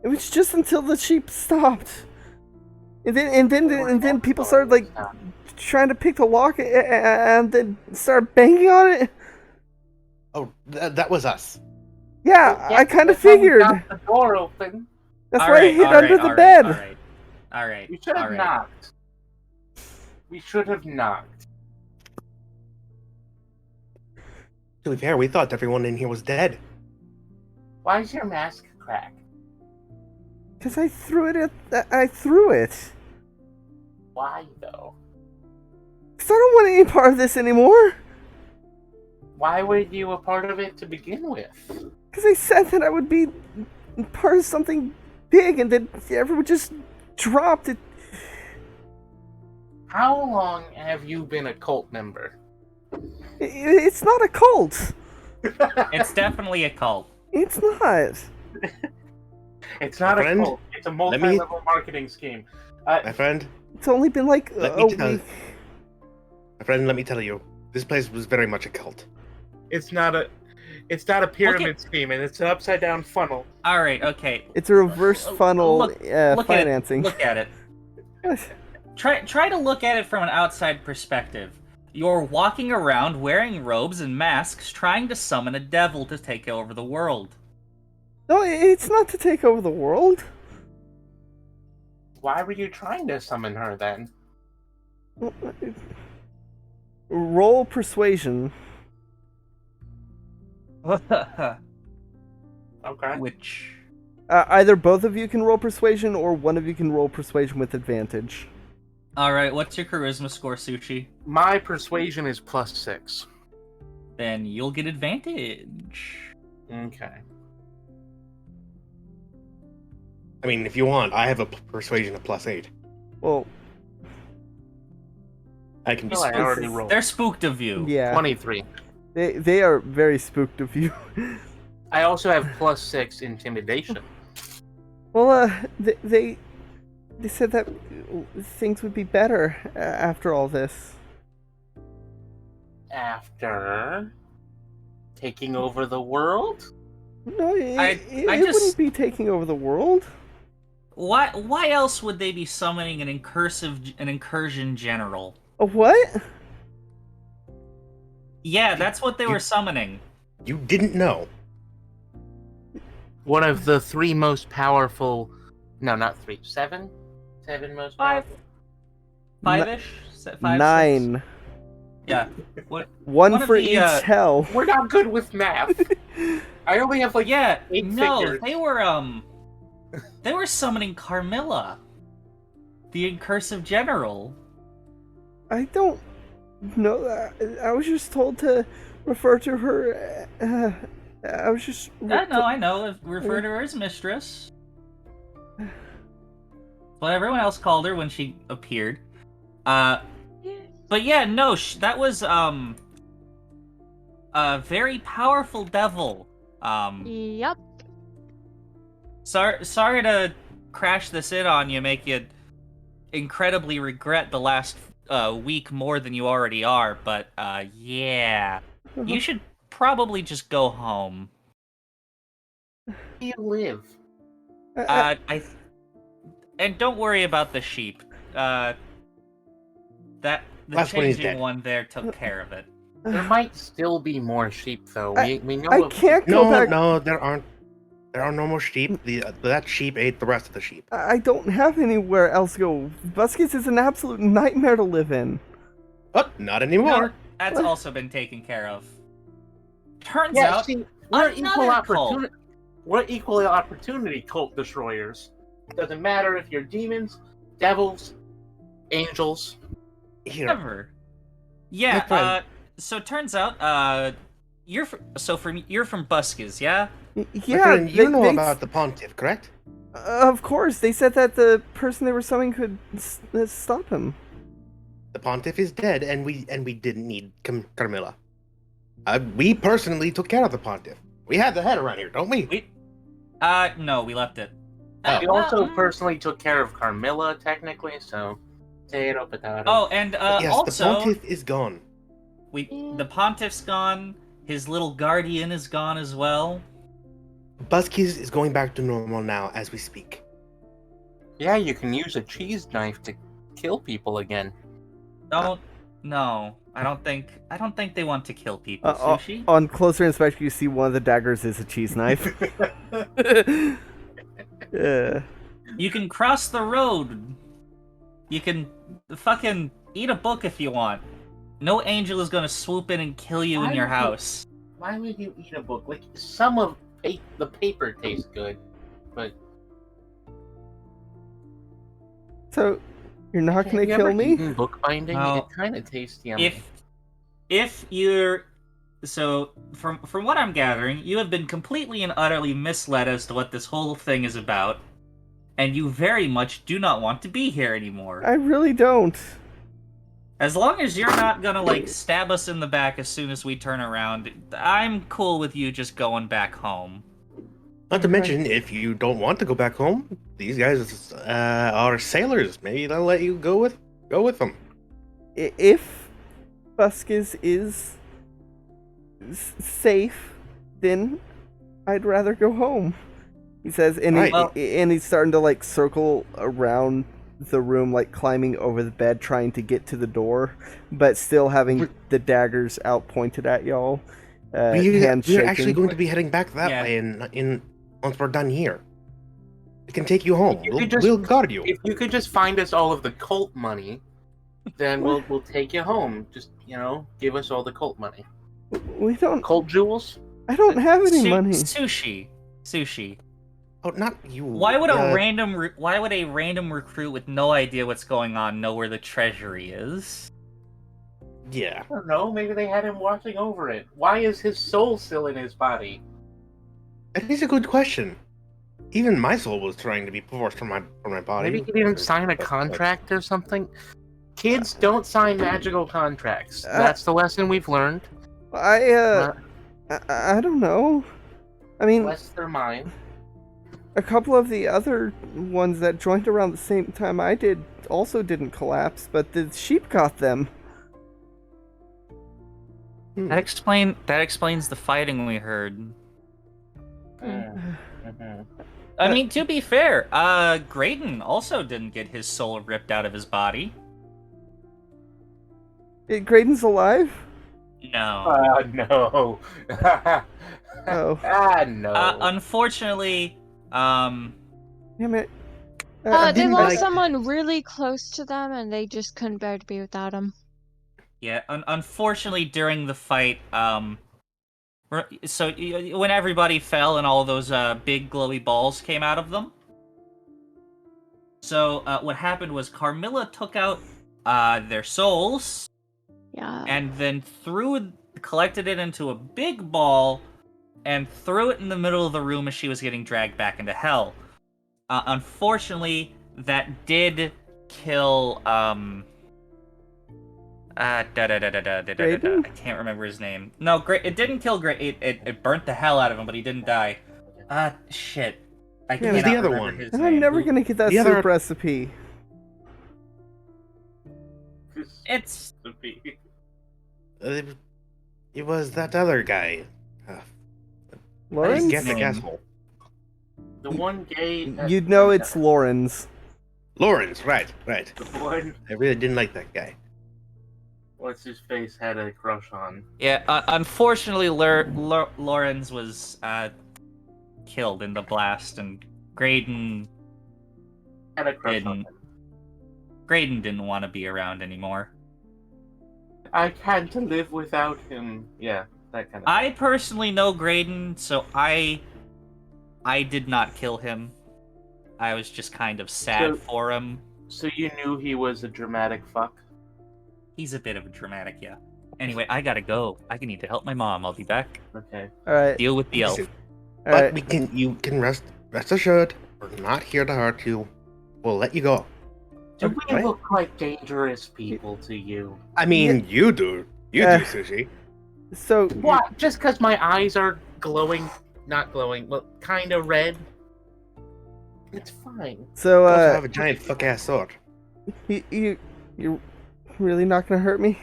It was just until the sheep stopped, and then people started like trying to pick the lock and then start banging on it. Oh, that was us. Yeah, I kind of that's how we figured. got the door open. That's why I hid under the bed. All right. We should have knocked. We should have knocked. To be fair, we thought everyone in here was dead. Why is your mask cracked? Cause I threw it I threw it. Why though? Cause I don't want any part of this anymore. Why were you a part of it to begin with? Cause they said that I would be part of something big, and then everyone just dropped it. How long have you been a cult member? It's not a cult. It's definitely a cult. It's not. It's not My friend, a cult. It's a multi-level marketing scheme. My friend, It's only been like Let a me tell- week. let me tell you, this place was very much a cult. It's not a pyramid scheme, and it's an upside down funnel. All right, okay. It's a reverse funnel Look at financing. it. Look at it. Try to look at it from an outside perspective. You're walking around wearing robes and masks, trying to summon a devil to take over the world. No, it's not to take over the world. Why were you trying to summon her then? Roll persuasion. Okay. Which Either both of you can roll persuasion, or one of you can roll persuasion with advantage. Alright, what's your charisma score, Suchi? My persuasion is +6. Then you'll get advantage. Okay. I mean, if you want, I have a persuasion of +8. Well, I can. Well, I already rolled. They're spooked of you. yeah, 23. they are very spooked of you. I also have +6 intimidation. Well, they said that things would be better after all this. After taking over the world? No, it just- wouldn't be taking over the world. Why else would they be summoning an incursion general? A what? Yeah, that's what they were summoning. You didn't know. One of the 3 most powerful... No, not 3. 7? 7 most Five. powerful? 5-ish? 5, 9. 6? Yeah. What? One of for the, each hell. We're not good with math. I only have like Yeah, 8 no, figures. they were summoning Carmilla, the incursive general. I don't know that. I was just told to refer to her. I was just. I know. Refer to her as mistress. What everyone else called her when she appeared. But yeah, no, that was a very powerful devil. Yep. Sorry to crash this in on you, make you incredibly regret the last week more than you already are, but yeah. You should probably just go home. Where do you live? And don't worry about the sheep. The Last one is changing dead. one there took care of it. There might still be more sheep, though. We know. I can't go back. No, there aren't. There are no more sheep. That sheep ate the rest of the sheep. I don't have anywhere else to go. Buskis is an absolute nightmare to live in. Oh, not anymore. No, that's also been taken care of. Turns Yeah, out, see, we're equal another cult. opportunity. We're equally opportunity cult destroyers. Doesn't matter if you're demons, devils, angels. Here, Never. Yeah. My friend. So it turns out, you're from Buskis, yeah? my Yeah, friend, you know they- about the pontiff, correct? Of course, they said that the person they were summoning could stop him. The pontiff is dead, and we didn't need Carmilla. We personally took care of the pontiff. We had the head around here, don't we? No, we left it. Oh. We also personally took care of Carmilla, technically, so potato, potato. Oh, and Yes, the also, pontiff is gone. the pontiff's gone. His little guardian is gone as well. Buskis is going back to normal now as we speak. Yeah, you can use a cheese knife to kill people again. No, I don't think they want to kill people. Sushi. On closer inspection, you see one of the daggers is a cheese knife. Yeah. You can cross the road. You can fucking eat a book if you want. No angel is gonna swoop in and kill you in your house. Why would you eat a book? Like, some of the paper tastes good, but... So, you're not Have gonna you ever kill me? eaten bookbinding? No. It kind of tastes yummy. If you're so from what I'm gathering, you have been completely and utterly misled as to what this whole thing is about, and you very much do not want to be here anymore. I really don't. As long as you're not gonna like stab us in the back as soon as we turn around, I'm cool with you just going back home. Not to mention, if you don't want to go back home, these guys are sailors. Maybe they'll let you go with them. If Buskis is safe, then I'd rather go home. He says, and, Right. and he's starting to like circle around the room, like climbing over the bed, trying to get to the door, but still having the daggers out pointed at y'all. We're hands shaking. actually going to be heading back that way in once we're done here. We can take you home. If you could just- We'll guard you. If you could just find us all of the cult money, then we'll take you home. Just, give us all the cult money. We don't. Cult jewels? I don't have any money. Sushi. Oh, not you. Why would a random recruit with no idea what's going on know where the treasury is? Yeah. I don't know. Maybe they had him watching over it. Why is his soul still in his body? That is a good question. Even my soul was trying to be forced from my body. Maybe he didn't sign a contract or something. Kids don't sign magical contracts. That's the lesson we've learned. I don't know. I mean, Unless they're mine. a couple of the other ones that joined around the same time I did also didn't collapse, but the sheep got them. That explains the fighting we heard. I mean, to be fair, Graydon also didn't get his soul ripped out of his body. Graydon's alive? No. No. Oh. No. Unfortunately, Damn it. They lost someone really close to them, and they just couldn't bear to be without him. yeah, unfortunately during the fight, so when everybody fell and all those big glowy balls came out of them, so what happened was Carmilla took out their souls, and then collected it into a big ball and threw it in the middle of the room as she was getting dragged back into hell. Unfortunately, that did kill I can't remember his name. No, it didn't kill Graydon. It burnt the hell out of him, but he didn't die. Shit. I can't the other remember one. his I'm name. never gonna get that soup recipe. It's... It was that other guy. Lawrence? Asshole. The one gay... You'd know it's Lawrence. Lawrence, right. The one... I really didn't like that guy. What's his face had a crush on. Yeah, unfortunately, Lawrence was killed in the blast, and Graydon Had a crush on him. Graydon didn't want to be around anymore. I can't live without him. Yeah, that kind of I personally know Graydon, so I did not kill him. I was just kind of sad for him. So you knew he was a dramatic fuck? He's a bit of a dramatic, yeah. Anyway, I gotta go. I need to help my mom. I'll be back. Okay. Alright. Deal with the elf. But you can rest assured, we're not here to hurt you. We'll let you go. Do we look like dangerous people to you? I mean, you do. You do, Sushi. So... What? Just because my eyes are glowing, not glowing, well, kind of red? It's fine. So, You also have a giant fuck-ass sword. You're really not gonna hurt me?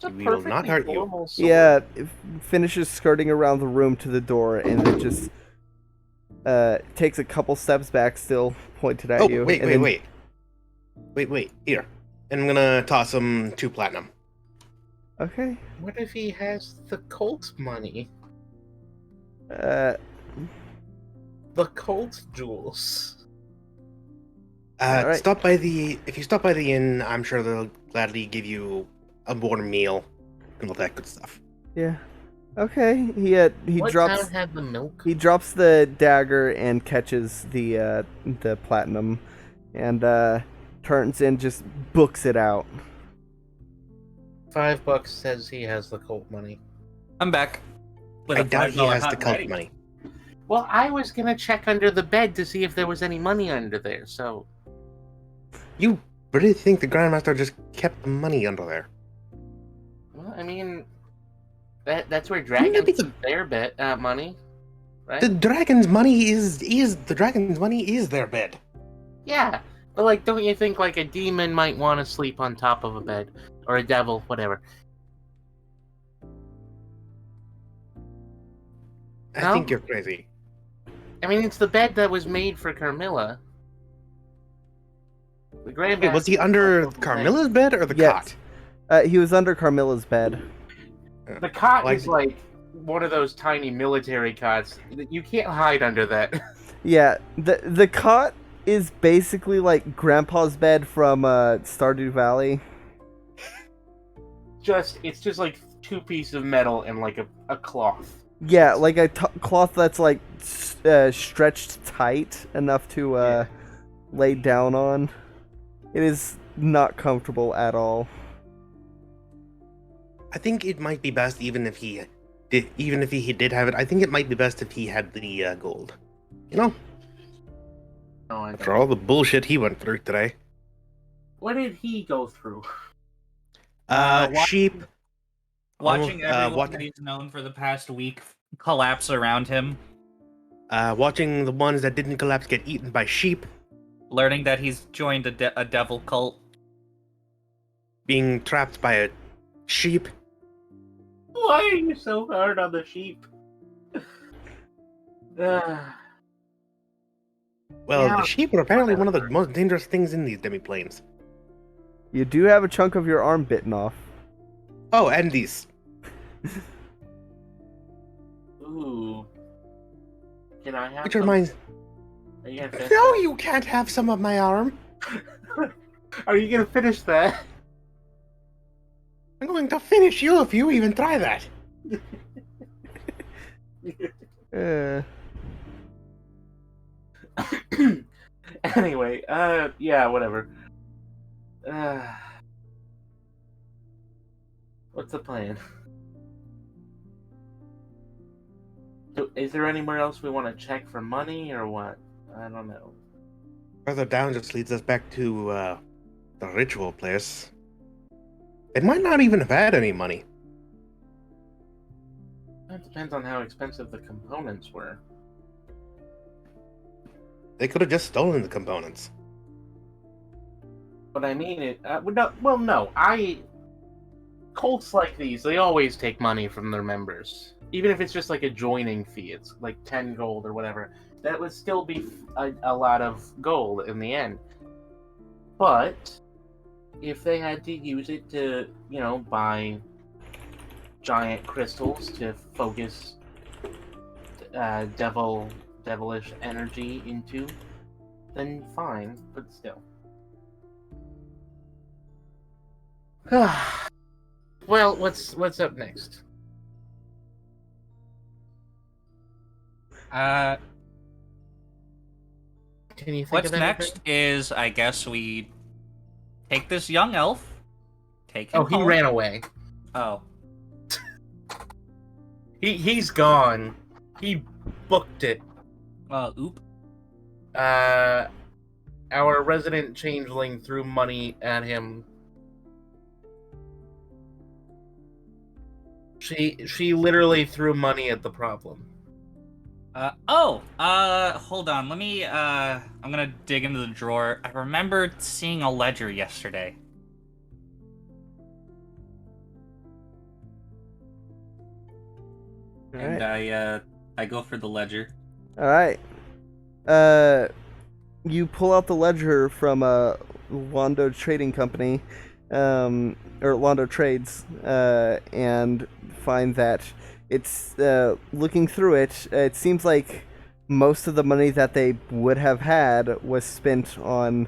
We will not hurt you. Yeah, it finishes skirting around the room to the door, and it just takes a couple steps back, still pointed at you. Wait. Here. And I'm gonna toss him 2 platinum. Okay. What if he has the cult money? Uh, The cult jewels. Alright. If you stop by the inn, I'm sure they'll gladly give you a warm meal and all that good stuff. Yeah. Okay. He What drops. town had the milk? He drops the dagger and catches the platinum, and turns and just books it out. $5 says he has the cult money. I'm back. I doubt he has the cult money. Well, I was gonna check under the bed to see if there was any money under there, so... You really think the Grandmaster just kept the money under there? Well, I mean... That's where dragons keep their money, right? The dragon's money is their bed. Yeah, but like, don't you think like a demon might want to sleep on top of a bed? Or a devil, whatever. I think you're crazy. I mean, it's the bed that was made for Carmilla. The Grandmaster... Wait, was he under Carmilla's bed or the Yes. cot? He was under Carmilla's bed. The cot is like one of those tiny military cots. You can't hide under that. Yeah, the cot is basically like Grandpa's bed from Stardew Valley. It's just like 2 pieces of metal and like a cloth. Yeah, like a cloth that's like stretched tight enough to Yeah. lay down on. It is not comfortable at all. I think it might be best, even if he did have it. I think it might be best if he had the gold. You know, No, I after don't. all the bullshit he went through today. What did he go through? Sheep. Watching everyone what? that he's known for the past week collapse around him. Watching the ones that didn't collapse get eaten by sheep. Learning that he's joined a devil cult. Being trapped by a sheep. Why are you so hard on the sheep? Well, Yeah. the sheep are apparently one of the most dangerous things in these demi-planes. You do have a chunk of your arm bitten off. Oh, and these. Ooh. Can I have Which some? reminds... Are you gonna finish No, that? you can't have some of my arm. Are you gonna finish that? I'm going to finish you if you even try that. Anyway, yeah, whatever. What's the plan? So, is there anywhere else we want to check for money or what? I don't know. Further down just leads us back to the ritual place. They might not even have had any money. That depends on how expensive the components were. They could have just stolen the components. But I mean, no. Cults like these, they always take money from their members. Even if it's just like a joining fee, it's like 10 gold or whatever. That would still be a lot of gold in the end. But if they had to use it to, buy giant crystals to focus devilish energy into, then fine, but still. Well, what's up next? Can you think What's of anything? next is, I guess, we take this young elf, take him Oh, he home. ran away. Oh. He's gone. He booked it. Oop. Our resident changeling threw money at him. She literally threw money at the problem. Hold on. Let me, I'm gonna dig into the drawer. I remembered seeing a ledger yesterday. All And right. I go for the ledger. All right. You pull out the ledger from Londo Trading Company, or Londo Trades, and find that it's looking through it. It seems like most of the money that they would have had was spent on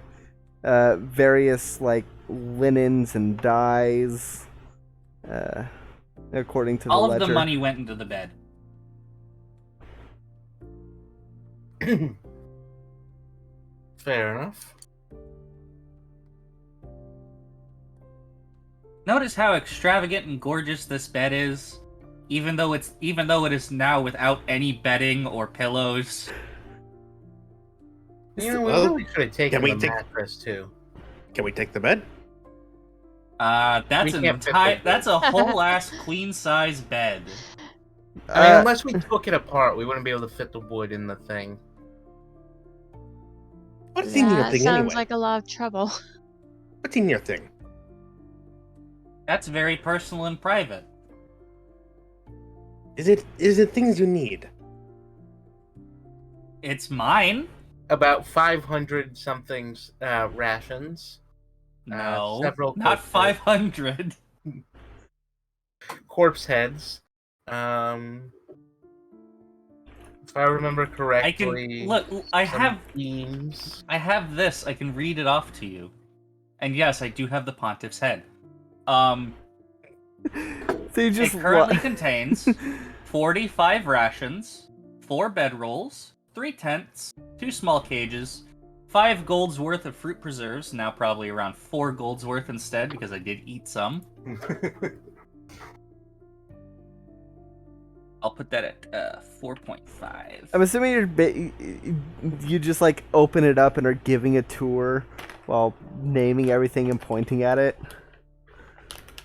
various like linens and dyes, according to the All ledger. of the money went into the bed. Fair enough. Notice how extravagant and gorgeous this bed is, even though it is now without any bedding or pillows. We Well, really could have taken can we the take- mattress too. Can we take the bed? That's We an can't fit entire the that's a whole ass queen size bed. I mean, unless we took it apart, we wouldn't be able to fit the wood in the thing. What's in your That thing sounds anyway? like a lot of trouble. What's in your thing? That's very personal and private. Is it things you need? It's mine. About 500 somethings rations. No, several not corpse 500. Corpse heads. If I remember I correctly, can look. I some have beams. I have this. I can read it off to you. And yes, I do have the pontiff's head. So you just It currently contains 45 rations, 4 bedrolls, 3 tents, 2 small cages, 5 gold's worth of fruit preserves, now probably around 4 gold's worth instead because I did eat some. I'll put that at 4.5. I'm assuming you just like open it up and are giving a tour while naming everything and pointing at it.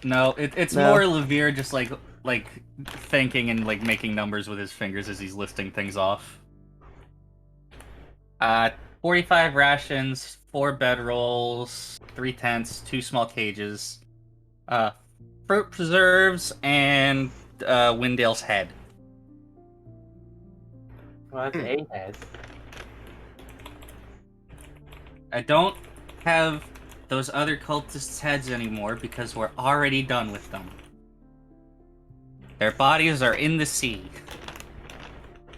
No, it's No. more Levere just like thinking and like making numbers with his fingers as he's listing things off. 45 rations, 4 bedrolls, 3 tents, 2 small cages, fruit preserves, and Windale's head. Well, that's a head. I don't have those other cultists' heads anymore because we're already done with them. Their bodies are in the sea.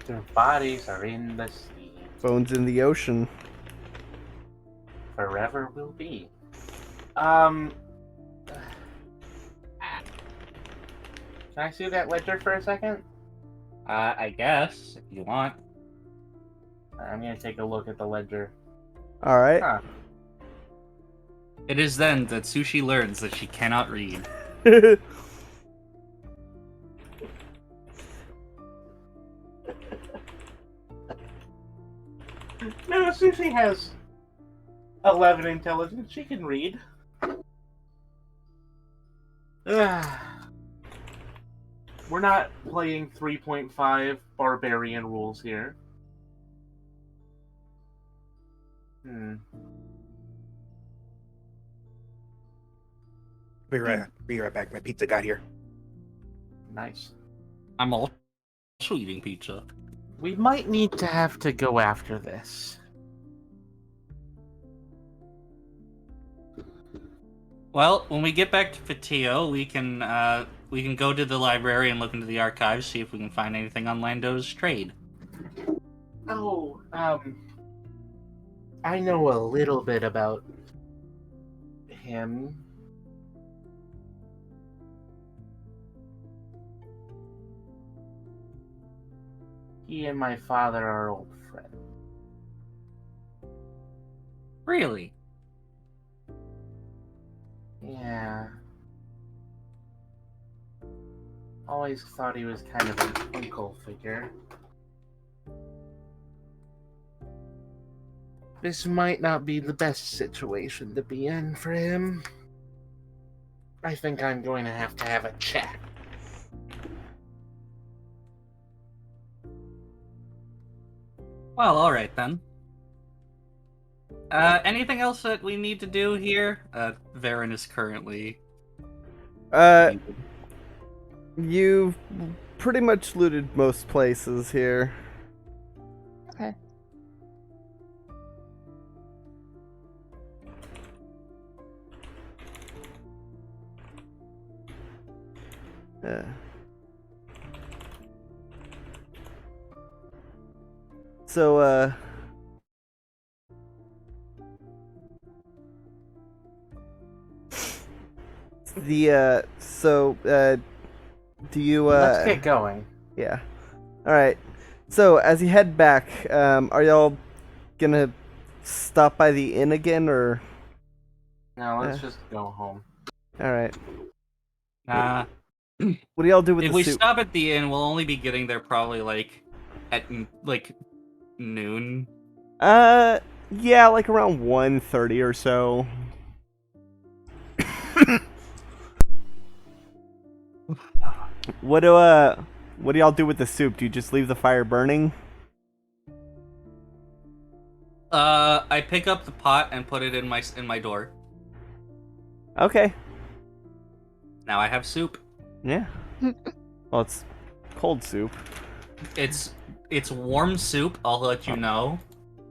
Their bodies are in the sea. Bones in the ocean. Forever will be. Can I see that ledger for a second? I guess, if you want. I'm gonna take a look at the ledger. All right. Huh. It is then that Sushi learns that she cannot read. No, Sushi has 11 intelligence. She can read. We're not playing 3.5 barbarian rules here. Be right back. My pizza got here. Nice. I'm also eating pizza. We might need to have to go after this. Well, when we get back to Fatio, we can go to the library and look into the archives, see if we can find anything on Lando's trade. Oh, I know a little bit about him. He and my father are old friends. Really? Yeah. Always thought he was kind of an uncle figure. This might not be the best situation to be in for him. I think I'm going to have a chat. Well, alright then. Anything else that we need to do here? Varen is currently... You've pretty much looted most places here. Okay. So, do you, Let's get going. Yeah. Alright. So, as you head back, are y'all gonna stop by the inn again, or? No, let's just go home. Alright. Nah. What do y'all do with If the we soup? stop at the inn, we'll only be getting there probably, at, noon. Yeah, like around 1:30 or so. What do y'all do with the soup? Do you just leave the fire burning? I pick up the pot and put it in my door. Okay. Now I have soup. Yeah. Well, it's cold soup. It's warm soup, I'll let you know.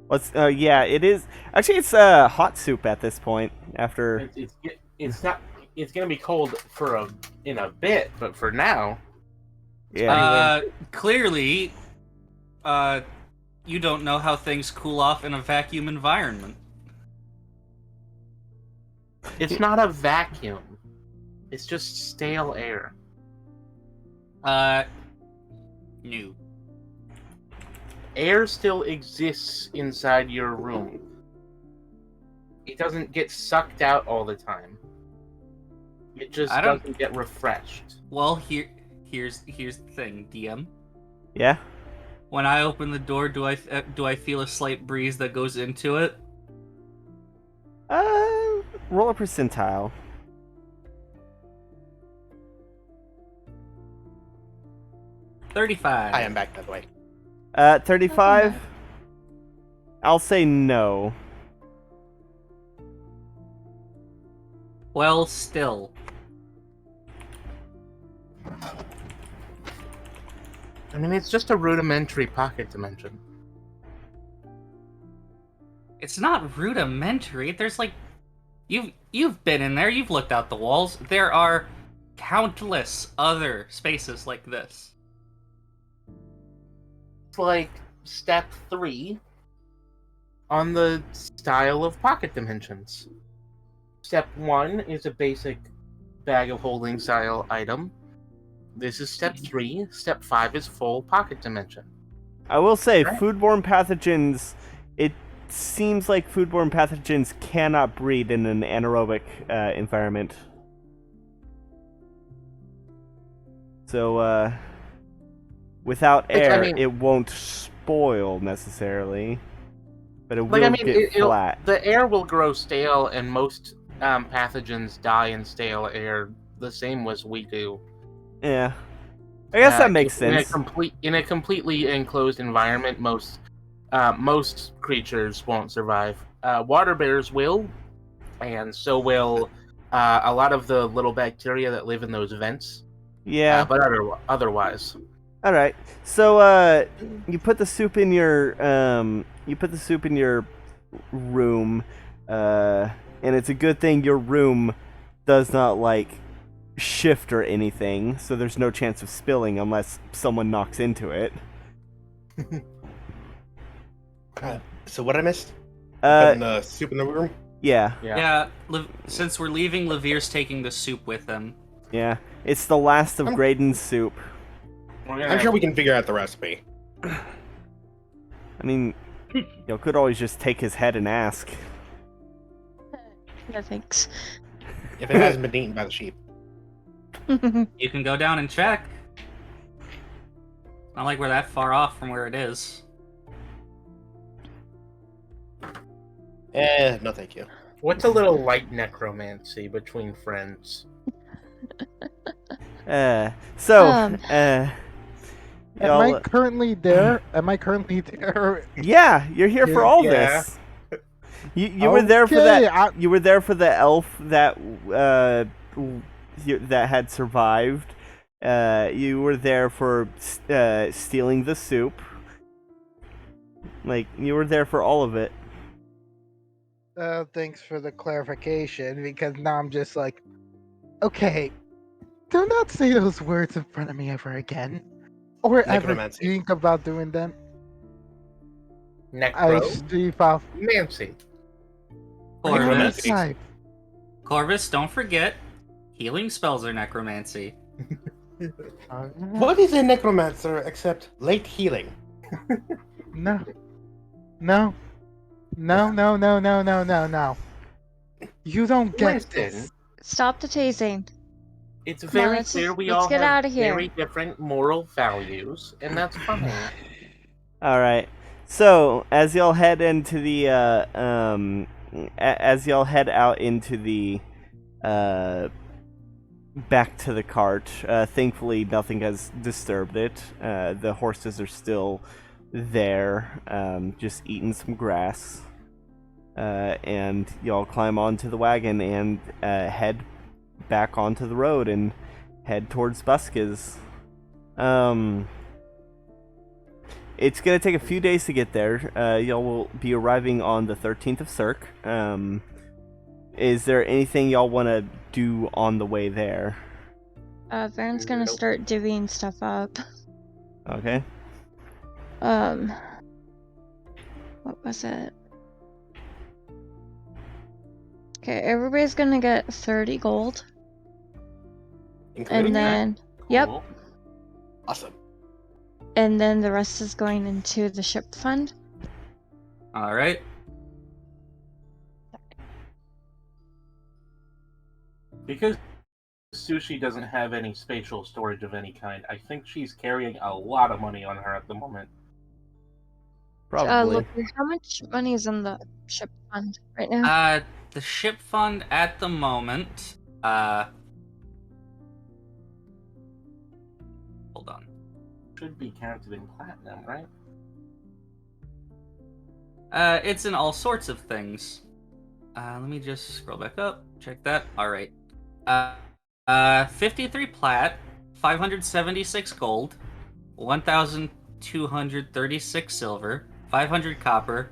Let's. Yeah, it is. Actually, it's hot soup at this point. After. It's not. It's gonna be cold in a bit, but for now. Yeah. Clearly, you don't know how things cool off in a vacuum environment. It's not a vacuum. It's just stale air. No. Air still exists inside your room. It doesn't get sucked out all the time. It just doesn't get refreshed. Well, here's the thing, DM. Yeah? When I open the door, do I feel a slight breeze that goes into it? Roll a percentile. 35. I am back that way. 35? I'll say no. Well, still. I mean, it's just a rudimentary pocket dimension. It's not rudimentary. There's like, you've been in there. You've looked out the walls. There are countless other spaces like this. It's like step 3 on the style of pocket dimensions. Step 1 is a basic bag of holding style item. This is step 3. Step 5 is full pocket dimension. I will say, Right. foodborne pathogens, it seems like foodborne pathogens cannot breed in an anaerobic environment. So, without Like, air, I mean- it won't spoil necessarily, but it Like, will I mean, get flat. the air will grow stale, and most pathogens die in stale air the same as we do. Yeah. I guess that makes in sense. In a completely enclosed environment, most creatures won't survive. Water bears will, and so will a lot of the little bacteria that live in those vents. Yeah. But otherwise, All right. So, you put the soup in your room, and it's a good thing your room does not like shift or anything, so there's no chance of spilling unless someone knocks into it. So what I missed? Uh, Putting the soup in the room? yeah, Yeah. Since we're leaving, Levere's taking the soup with him. yeah. It's the last of Graydon's soup. I'm sure we can figure out the recipe. I mean, you could always just take his head and ask. No thanks. If it hasn't been eaten by the sheep. You can go down and check. Not like we're that far off from where it is. No thank you. What's a little light necromancy between friends? So, Am y'all, I currently there? Am I currently there? yeah, you're here for all Yeah. this. You were there for Okay, that. You were there for the elf that that had survived. You were there for stealing the soup. Like, you were there for all of it. Thanks for the clarification, because now I'm just like, okay, do not say those words in front of me ever again, or ever Necromancy. think about doing them. I Necromancy. sleep off. Corvus, Necromancy. Corvus, don't forget, healing spells are necromancy. What is a necromancer except late healing? No. No. No, no, no, no, no, no, no. You don't get Listen, this. Stop the tasing. it's Come on, very let's clear just- we let's all get have outta here. very different moral values, and that's fine. All right. So as y'all head into the as y'all head out into the back to the cart, thankfully nothing has disturbed it. The horses are still there, just eating some grass. And y'all climb onto the wagon and head back onto the road and head towards Buska's. It's gonna take a few days to get there. Y'all will be arriving on the 13th of Cirque. Is there anything y'all want to do on the way there? Vern's gonna Nope. start divvying stuff up. Okay. What was it? Okay, everybody's gonna get 30 gold. Including And that? then, yep. Cool. Awesome. and then the rest is going into the ship fund. All right. Because Sushi doesn't have any spatial storage of any kind, I think she's carrying a lot of money on her at the moment. Probably. Look, how much money is in the ship fund right now? The ship fund at the moment. Hold on. Should be counted in platinum, right? It's in all sorts of things. Let me just scroll back up. Check that. All right. 53 plat, 576 gold, 1,236 silver, 500 copper,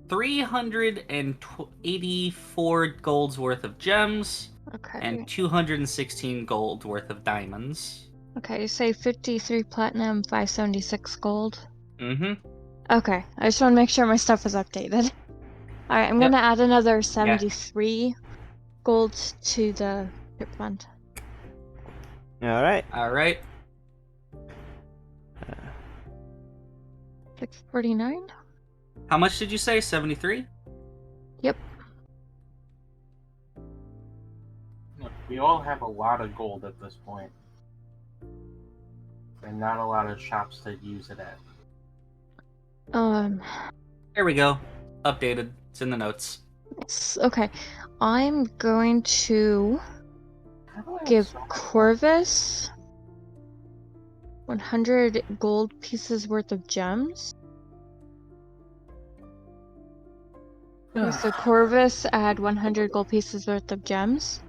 384 gold's worth of gems, Okay. and 216 gold worth of diamonds. Okay, you say 53 platinum, 576 gold. Mm-hmm. Okay, I just want to make sure my stuff is updated. Alright, I'm gonna add another 73 gold to the ship fund. Alright. All right. 649? How much did you say? 73? Yep. Look, we all have a lot of gold at this point. And not a lot of shops to use it at. There we go. Updated. It's in the notes. Okay. I'm going to How do I give solve- Corvus 100 gold pieces worth of gems. Okay, so Corvus add 100 gold pieces worth of gems.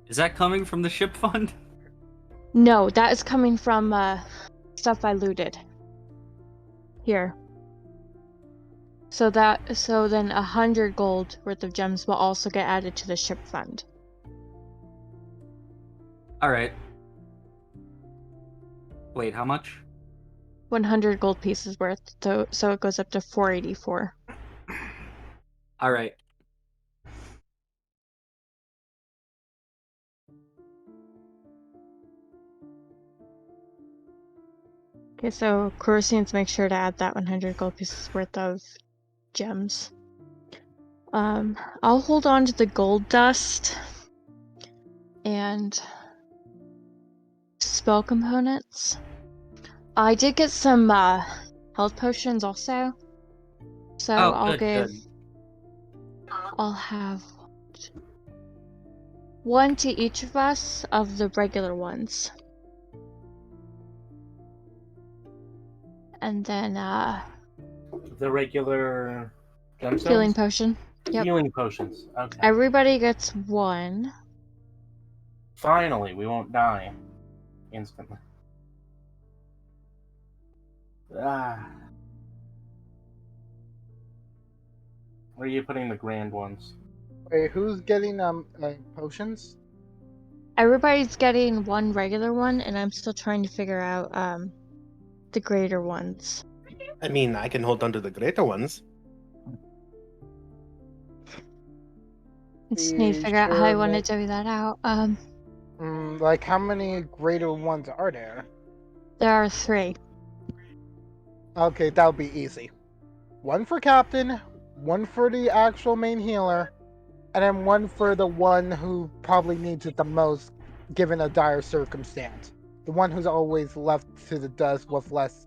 Is that coming from the ship fund? No, that is coming from stuff I looted. Here. So then 100 gold worth of gems will also get added to the ship fund. All right. Wait, how much? 100 gold pieces worth, so it goes up to 484. All right. Okay, so Corvus needs to make sure to add that 100 gold pieces worth of gems. I'll hold on to the gold dust and spell components. I did get some health potions also, so good. I'll have one to each of us of the regular ones, and then The regular gemstones? healing potion. Yep. Healing potions. Okay. Everybody gets one. Finally, we won't die instantly. Ah. Where are you putting the grand ones? Wait, who's getting potions? Everybody's getting one regular one, and I'm still trying to figure out the greater ones. I mean, I can hold on to the greater ones. I just need to figure out how I want to divvy that out. Like how many greater ones are there? There are 3. Okay, that'll be easy. One for Captain, one for the actual main healer, and then one for the one who probably needs it the most, given a dire circumstance. The one who's always left to the dust with less,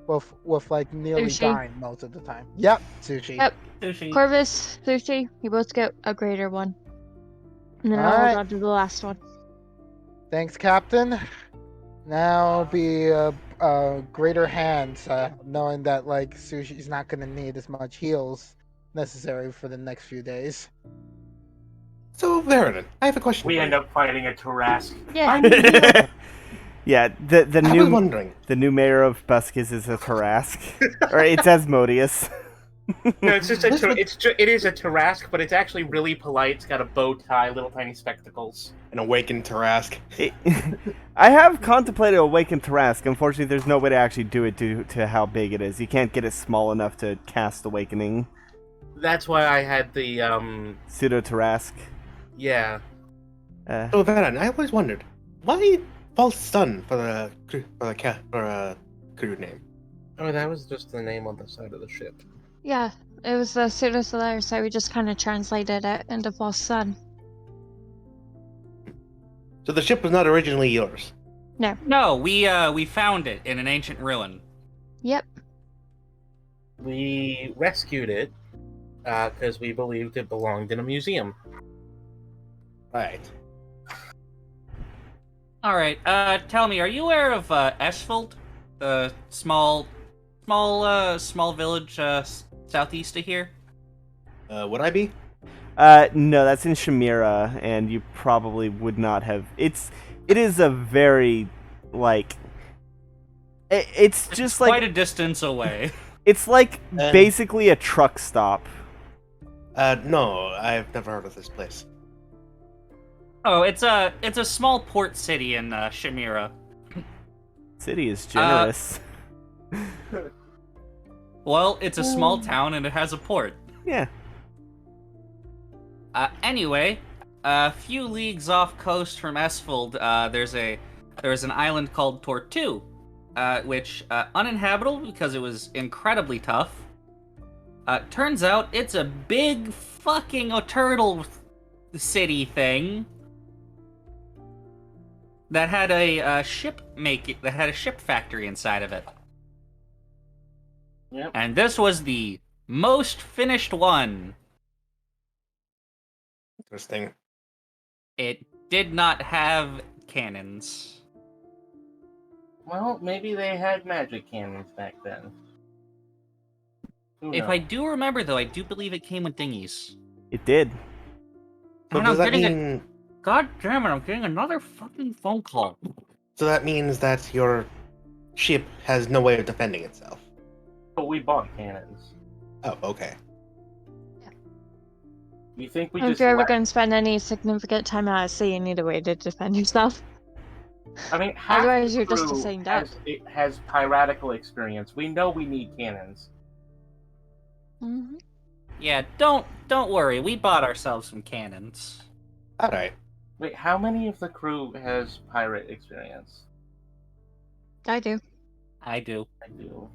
with like nearly Sushi. dying most of the time. Yep, Sushi. Yep. Sushi. Corvus, Sushi, you both get a greater one. And then I'll Alright. hold on to the last one. Thanks, Captain. Now be greater hands, knowing that like Sushi's not gonna need as much heals necessary for the next few days. So, Veridon, I have a question. We for end you. up fighting a Tarask. Yeah. Yeah, the I was new wondering. the new mayor of Buskis is a Tarask, or it's Asmodeus. No, it's just it is a Tarask, but it's actually really polite. It's got a bow tie, little tiny spectacles. An awakened Tarask. I have contemplated Awakened Tarask. Unfortunately, there's no way to actually do it due to how big it is. You can't get it small enough to cast Awakening. That's why I had the Pseudo Tarask. yeah. So, Veridon, I always wondered, why false sun for a crew name. Oh, that was just the name on the side of the ship. Yeah, it was the pseudo-solar, so we just kind of translated it into false sun. So the ship was not originally yours. No, we found it in an ancient ruin. Yep. We rescued it because we believed it belonged in a museum. Right. All right. Tell me, are you aware of Esfeld, the small village southeast of here? Would I be? No, that's in Shamira, and you probably would not have. It is a very, like, it's just like quite a distance away. It's like basically a truck stop. No, I've never heard of this place. Oh, it's a small port city in Shamira. City is generous. Well, it's a small town and it has a port. Yeah. Anyway, a few leagues off coast from Esfeld, there's an island called Tortu, which uninhabitable because it was incredibly tough. Turns out it's a big fucking turtle city thing that had a ship factory inside of it. Yep. And this was the most finished one. Interesting. It did not have cannons. Well, maybe they had magic cannons back then. Who If knows? I do remember, though, I do believe it came with dinghies. It did. So And does I'm that getting mean? God damn it, I'm getting another fucking phone call. So that means that your ship has no way of defending itself. But we bought cannons. Oh, okay. You think we And if just you're ever let- going to spend any significant time out at sea, you need a way to defend yourself. I mean, half Otherwise, the you're just the crew same dead. has piratical experience. We know we need cannons. Mm-hmm. Yeah, don't worry, we bought ourselves some cannons. All right. Wait, how many of the crew has pirate experience? I do. I do. I do.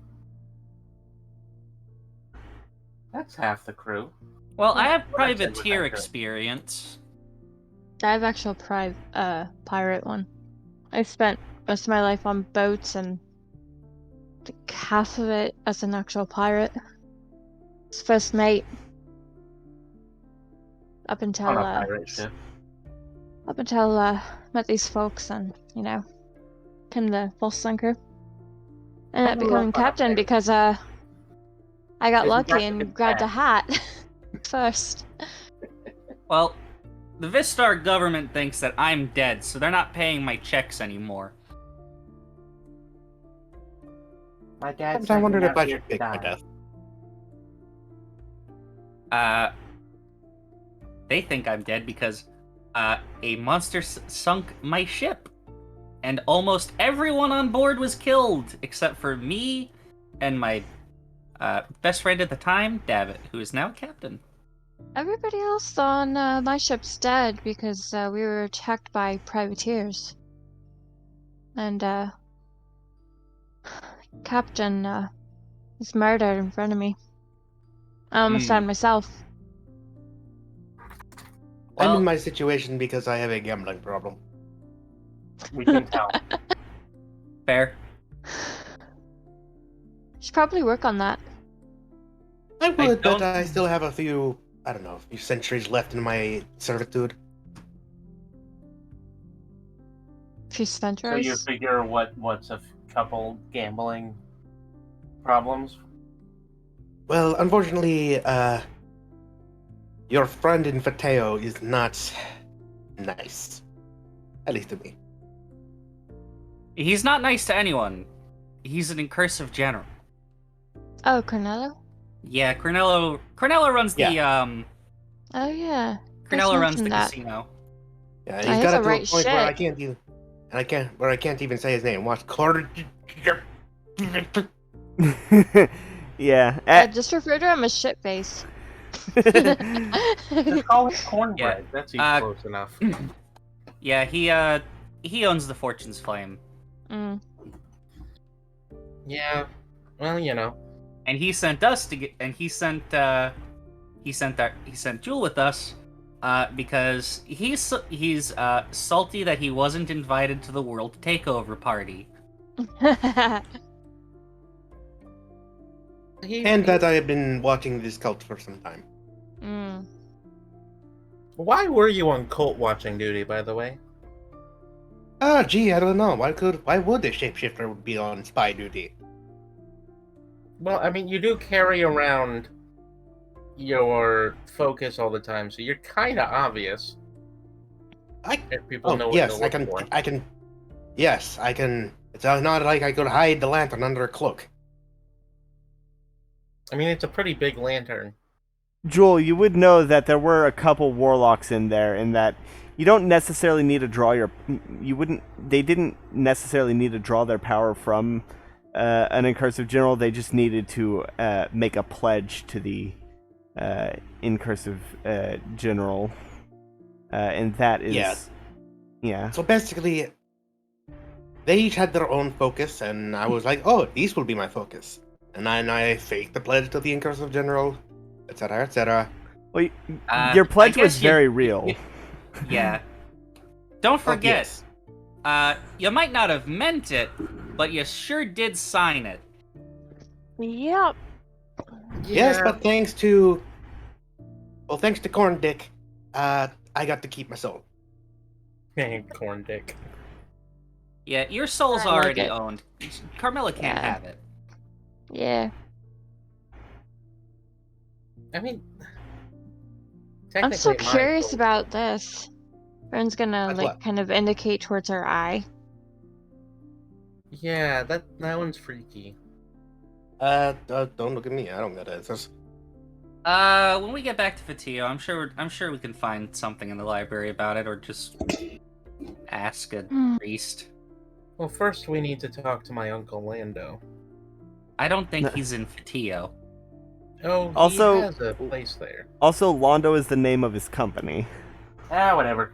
That's half the crew. Well, I Yeah, have well, that's it, privateer we're not good. experience. I have actual pirate one. I spent most of my life on boats and like half of it as an actual pirate. It's first mate. Up until On a pirate ship. met these folks and, became the full sinker. And I I grew became up on a captain pirate because I got you lucky got to and get grabbed a that. hat first. Well, the Vistar government thinks that I'm dead, so they're not paying my checks anymore. My dad. I wondered if I should pick my death. They think I'm dead because a monster sunk my ship. And almost everyone on board was killed, except for me and my best friend at the time, David, who is now captain. Everybody else on my ship's dead because we were attacked by privateers. And Captain was murdered in front of me. I almost died myself. I'm Well- in my situation because I have a gambling problem. We can tell. Fair. Should probably work on that. I would, don't- but I still have a few centuries left in my servitude. A few So you centuries. figure what's a couple gambling problems? Well, unfortunately, your friend in Fateo is not nice. At least to me. He's not nice to anyone. He's an incursive general. Oh, Cornello? Yeah, Cornello runs the Oh yeah. Cornello runs the mentioned that. casino. Yeah, he he's has got a it to right a point where I shit. can't even, I can't even say his name. Watch Cor. Yeah. Just refer to him as shitface. Just call it cornbread. Yeah. That's even close enough. Yeah, he owns the Fortune's Flame. Mm. Yeah. Well, you know. And he sent us to get, and he sent Jewel with us, because he's salty that he wasn't invited to the World Takeover party. And that I have been watching this cult for some time. Mm. Why were you on cult watching duty, by the way? Gee, I don't know. Why would a shapeshifter be on spy duty? Well, I mean, you do carry around your focus all the time, so you're kind of obvious. If people know what yes, to look for. Yes, I can. It's not like I could hide the lantern under a cloak. I mean, it's a pretty big lantern. Joel, you would know that there were a couple warlocks in there, and that you don't necessarily need to draw they didn't necessarily need to draw their power from an incursive general. They just needed to make a pledge to the incursive general, and that is yeah. So basically, they each had their own focus, and I was like, "Oh, these will be my focus." And then I faked the pledge to the incursive general, etc., etc. Well, your pledge was guess very real. Yeah. Don't forget, yes. You might not have meant it, but you sure did sign it. Yep. Yes, but thanks to Corn Dick, I got to keep my soul. Corn Dick. Yeah, your soul's I like already it. owned. Carmilla can't Yeah. have it. Yeah. I mean, I'm so technically, curious soul- about this. Friend's gonna About like what? kind of indicate towards her eye. Yeah, that one's freaky. Don't look at me. I don't got answers. When we get back to Fatio, I'm sure we can find something in the library about it, or just ask a priest. Well, first we need to talk to my Uncle Lando. I don't think he's in Fatio. Oh, Also- he has a place there. Also, Londo is the name of his company. Whatever.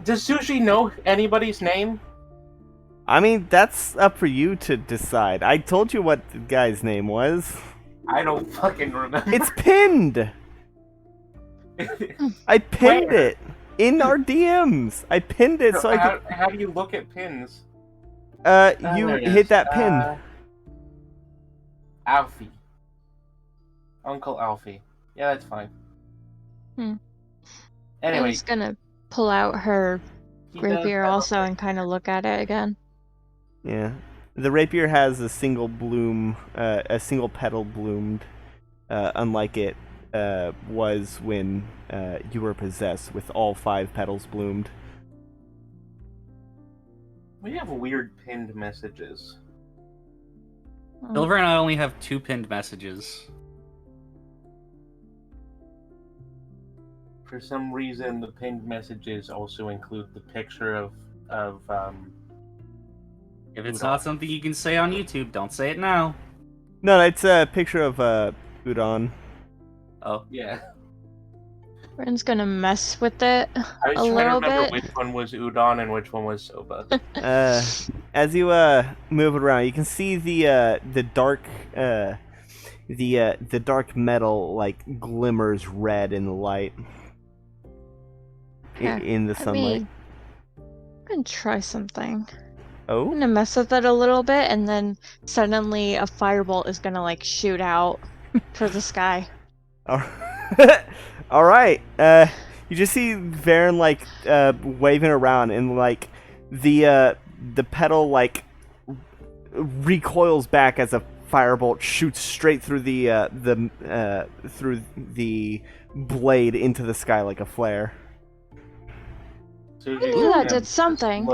Does Sushi know anybody's name? I mean, that's up for you to decide. I told you what the guy's name was. I don't fucking remember. It's pinned. I pinned Where? it in our DMs. I pinned it so I could. How do you look at pins? You There it hit is. that pin. Alfie. Uncle Alfie. Yeah, that's fine. Anyway, Friend's gonna pull out her he does rapier have a also and kind of look at it again. Yeah, the rapier has a single bloom, a single petal bloomed, unlike it was when you were possessed, with all 5 petals bloomed. We have weird pinned messages. Silver and I only have 2 pinned messages. For some reason, the pinned messages also include the picture of If it's not something you can say on YouTube, don't say it now. No, it's a picture of Udon. Oh. yeah. Friend's gonna mess with it I was a trying to little remember bit. which one was udon and which one was soba. As you move it around, you can see the dark the dark metal like glimmers red in the light. Yeah, In the sunlight. I'm gonna try something. I'm Oh, gonna mess with it a little bit, and then suddenly a firebolt is gonna like shoot out for the sky. all right. You just see Varen like waving around, and like the petal like recoils back as a firebolt shoots straight through through the blade into the sky like a flare. So I knew that did something.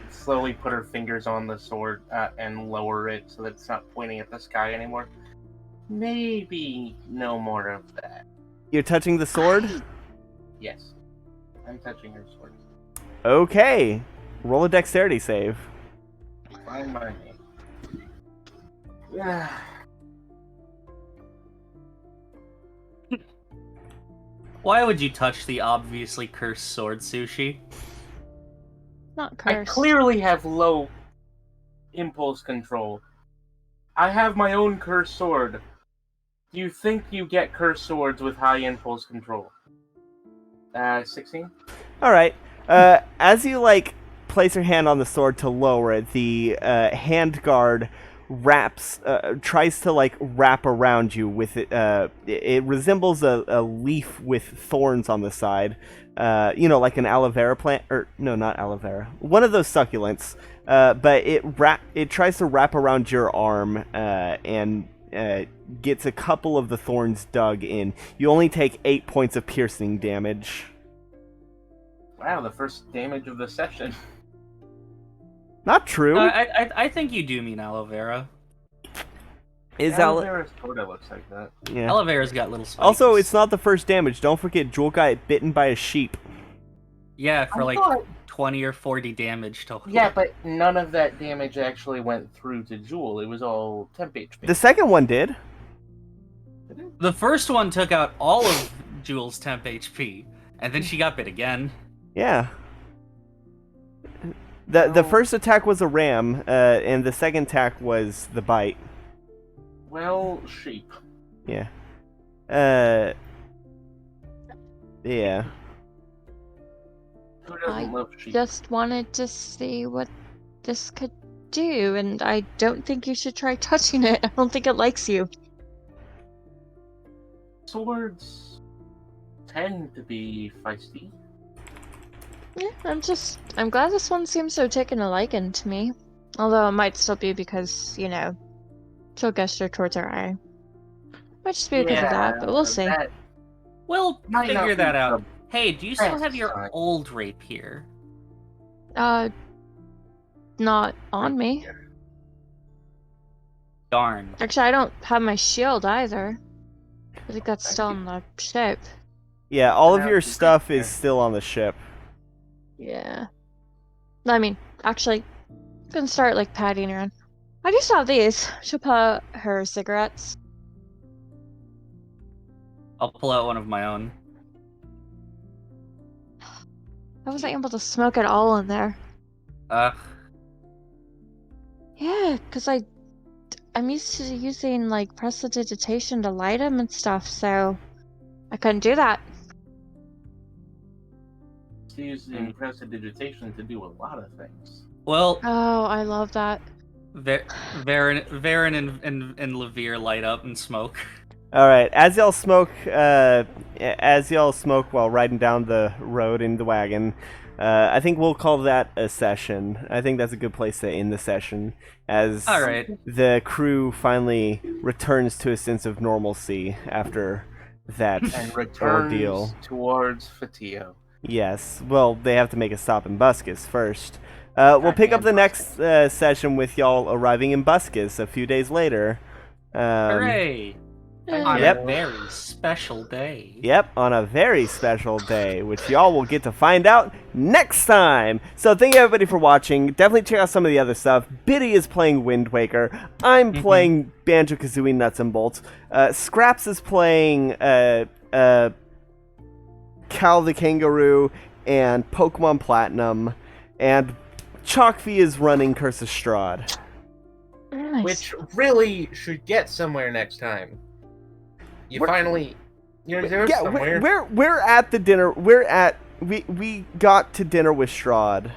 Slowly put her fingers on the sword and lower it so that it's not pointing at the sky anymore. Maybe no more of that. You're touching the sword? Yes. I'm touching her sword. Okay. Roll a dexterity save. Fine by me. Yeah. Why would you touch the obviously cursed sword, Sushi? Not I cursed. clearly have low impulse control. I have my own cursed sword. Do you think you get cursed swords with high impulse control? 16? All right. As you place your hand on the sword to lower it, the hand guard tries to wrap around you with it. It resembles a leaf with thorns on the side. Like an aloe vera plant, or no, not aloe vera. One of those succulents. But it tries to wrap around your arm and gets a couple of the thorns dug in. You only take 8 points of piercing damage. Wow, the first damage of the session. Not true. I think you do mean aloe vera. Aloe vera sort of looks like that. Yeah. Aloe vera's got little spikes. Also, it's not the first damage. Don't forget, Jewel got bitten by a sheep. Yeah, for I thought- 20 or 40 damage total. Yeah, but none of that damage actually went through to Jewel. It was all temp HP. The second one did. The first one took out all of Jewel's temp HP, and then she got bit again. Yeah. The first attack was a ram, and the second attack was the bite. Well, sheep. Yeah. Yeah. Who doesn't I love sheep? just wanted to see what this could do, and I don't think you should try touching it. I don't think it likes you. Swords tend to be feisty. Yeah, I'm glad this one seems to have taken a liking to me. Although it might still be because, she'll gesture towards her eye. Might just be because of that, but we'll see. That We'll might not figure be that out. the Hey, do you still best have your sign. old rapier? Not on me. Darn. Actually, I don't have my shield either. I think that's still on the ship. Yeah, all of Yeah, your it's stuff right is there. still on the ship. Yeah. I mean, actually, I'm gonna start patting around. I do still have these. She'll pull out her cigarettes. I'll pull out one of my own. I wasn't able to smoke at all in there. Yeah, because I'm used to using prestidigitation to light them and stuff, so I couldn't do that. It's using prestidigitation to do a lot of things. Well, Oh, I love that. Varen and Levere light up and smoke. All right, as y'all smoke while riding down the road in the wagon, I think we'll call that a session. I think that's a good place to end the session, as All right. the crew finally returns to a sense of normalcy after that And returns ordeal. towards Fatio. Yes, well, they have to make a stop in Buscus first. We'll pick up the next session with y'all arriving in Buscus a few days later. Hooray! On Yep. a very special day. Yep, on a very special day, which y'all will get to find out next time. So thank you everybody for watching. Definitely check out some of the other stuff. Biddy is playing Wind Waker. I'm playing Banjo-Kazooie Nuts and Bolts. Scraps is playing Cal the Kangaroo and Pokemon Platinum. And Chalkfee is running Curse of Strahd. Nice. Which really should get somewhere next time. You finally, there's Yeah, somewhere. we're at the dinner. We got to dinner with Strahd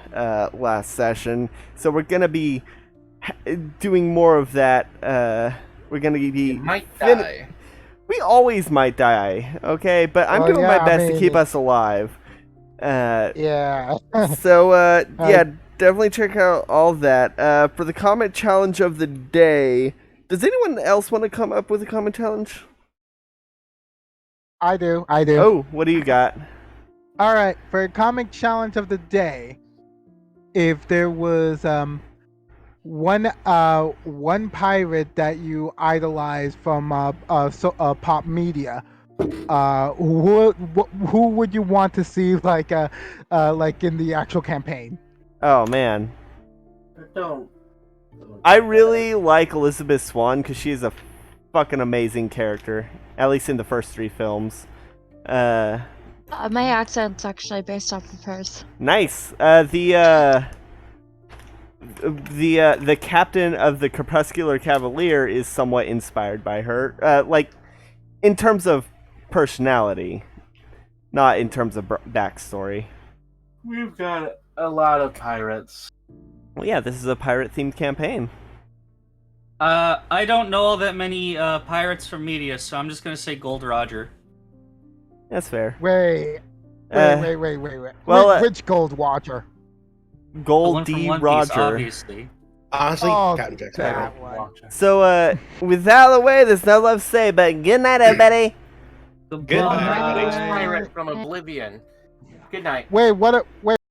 last session, so we're gonna be doing more of that. We're gonna be. You might die. We always might die, okay? But I'm Well, doing yeah, my I best to mean, keep us alive. Yeah. So yeah, definitely check out all that. For the comment challenge of the day, does anyone else want to come up with a comment challenge? I do. Oh, what do you got? All right, for a comic challenge of the day, if there was one pirate that you idolize from pop media, who would you want to see in the actual campaign? Oh man, Don't. I really like Elizabeth Swann because she is a fucking amazing character. At least in the first 3 films. My accent's actually based off of hers. Nice. The captain of the Crepuscular Cavalier is somewhat inspired by her. Like, in terms of personality, not in terms of backstory. We've got a lot of pirates. Well, yeah, this is a pirate-themed campaign. I don't know all that many pirates from media, so I'm just gonna say Gold Roger. That's fair. Wait. Well, Which Gold Watcher? The Gold one from D. One Piece, Roger. obviously. Honestly, Oh, Captain Jack's that better. one. So, with that out of the way, there's no love to say, but good night, everybody. Goodbye, everybody. Pirate from Oblivion. Good night. Wait, what? Wait.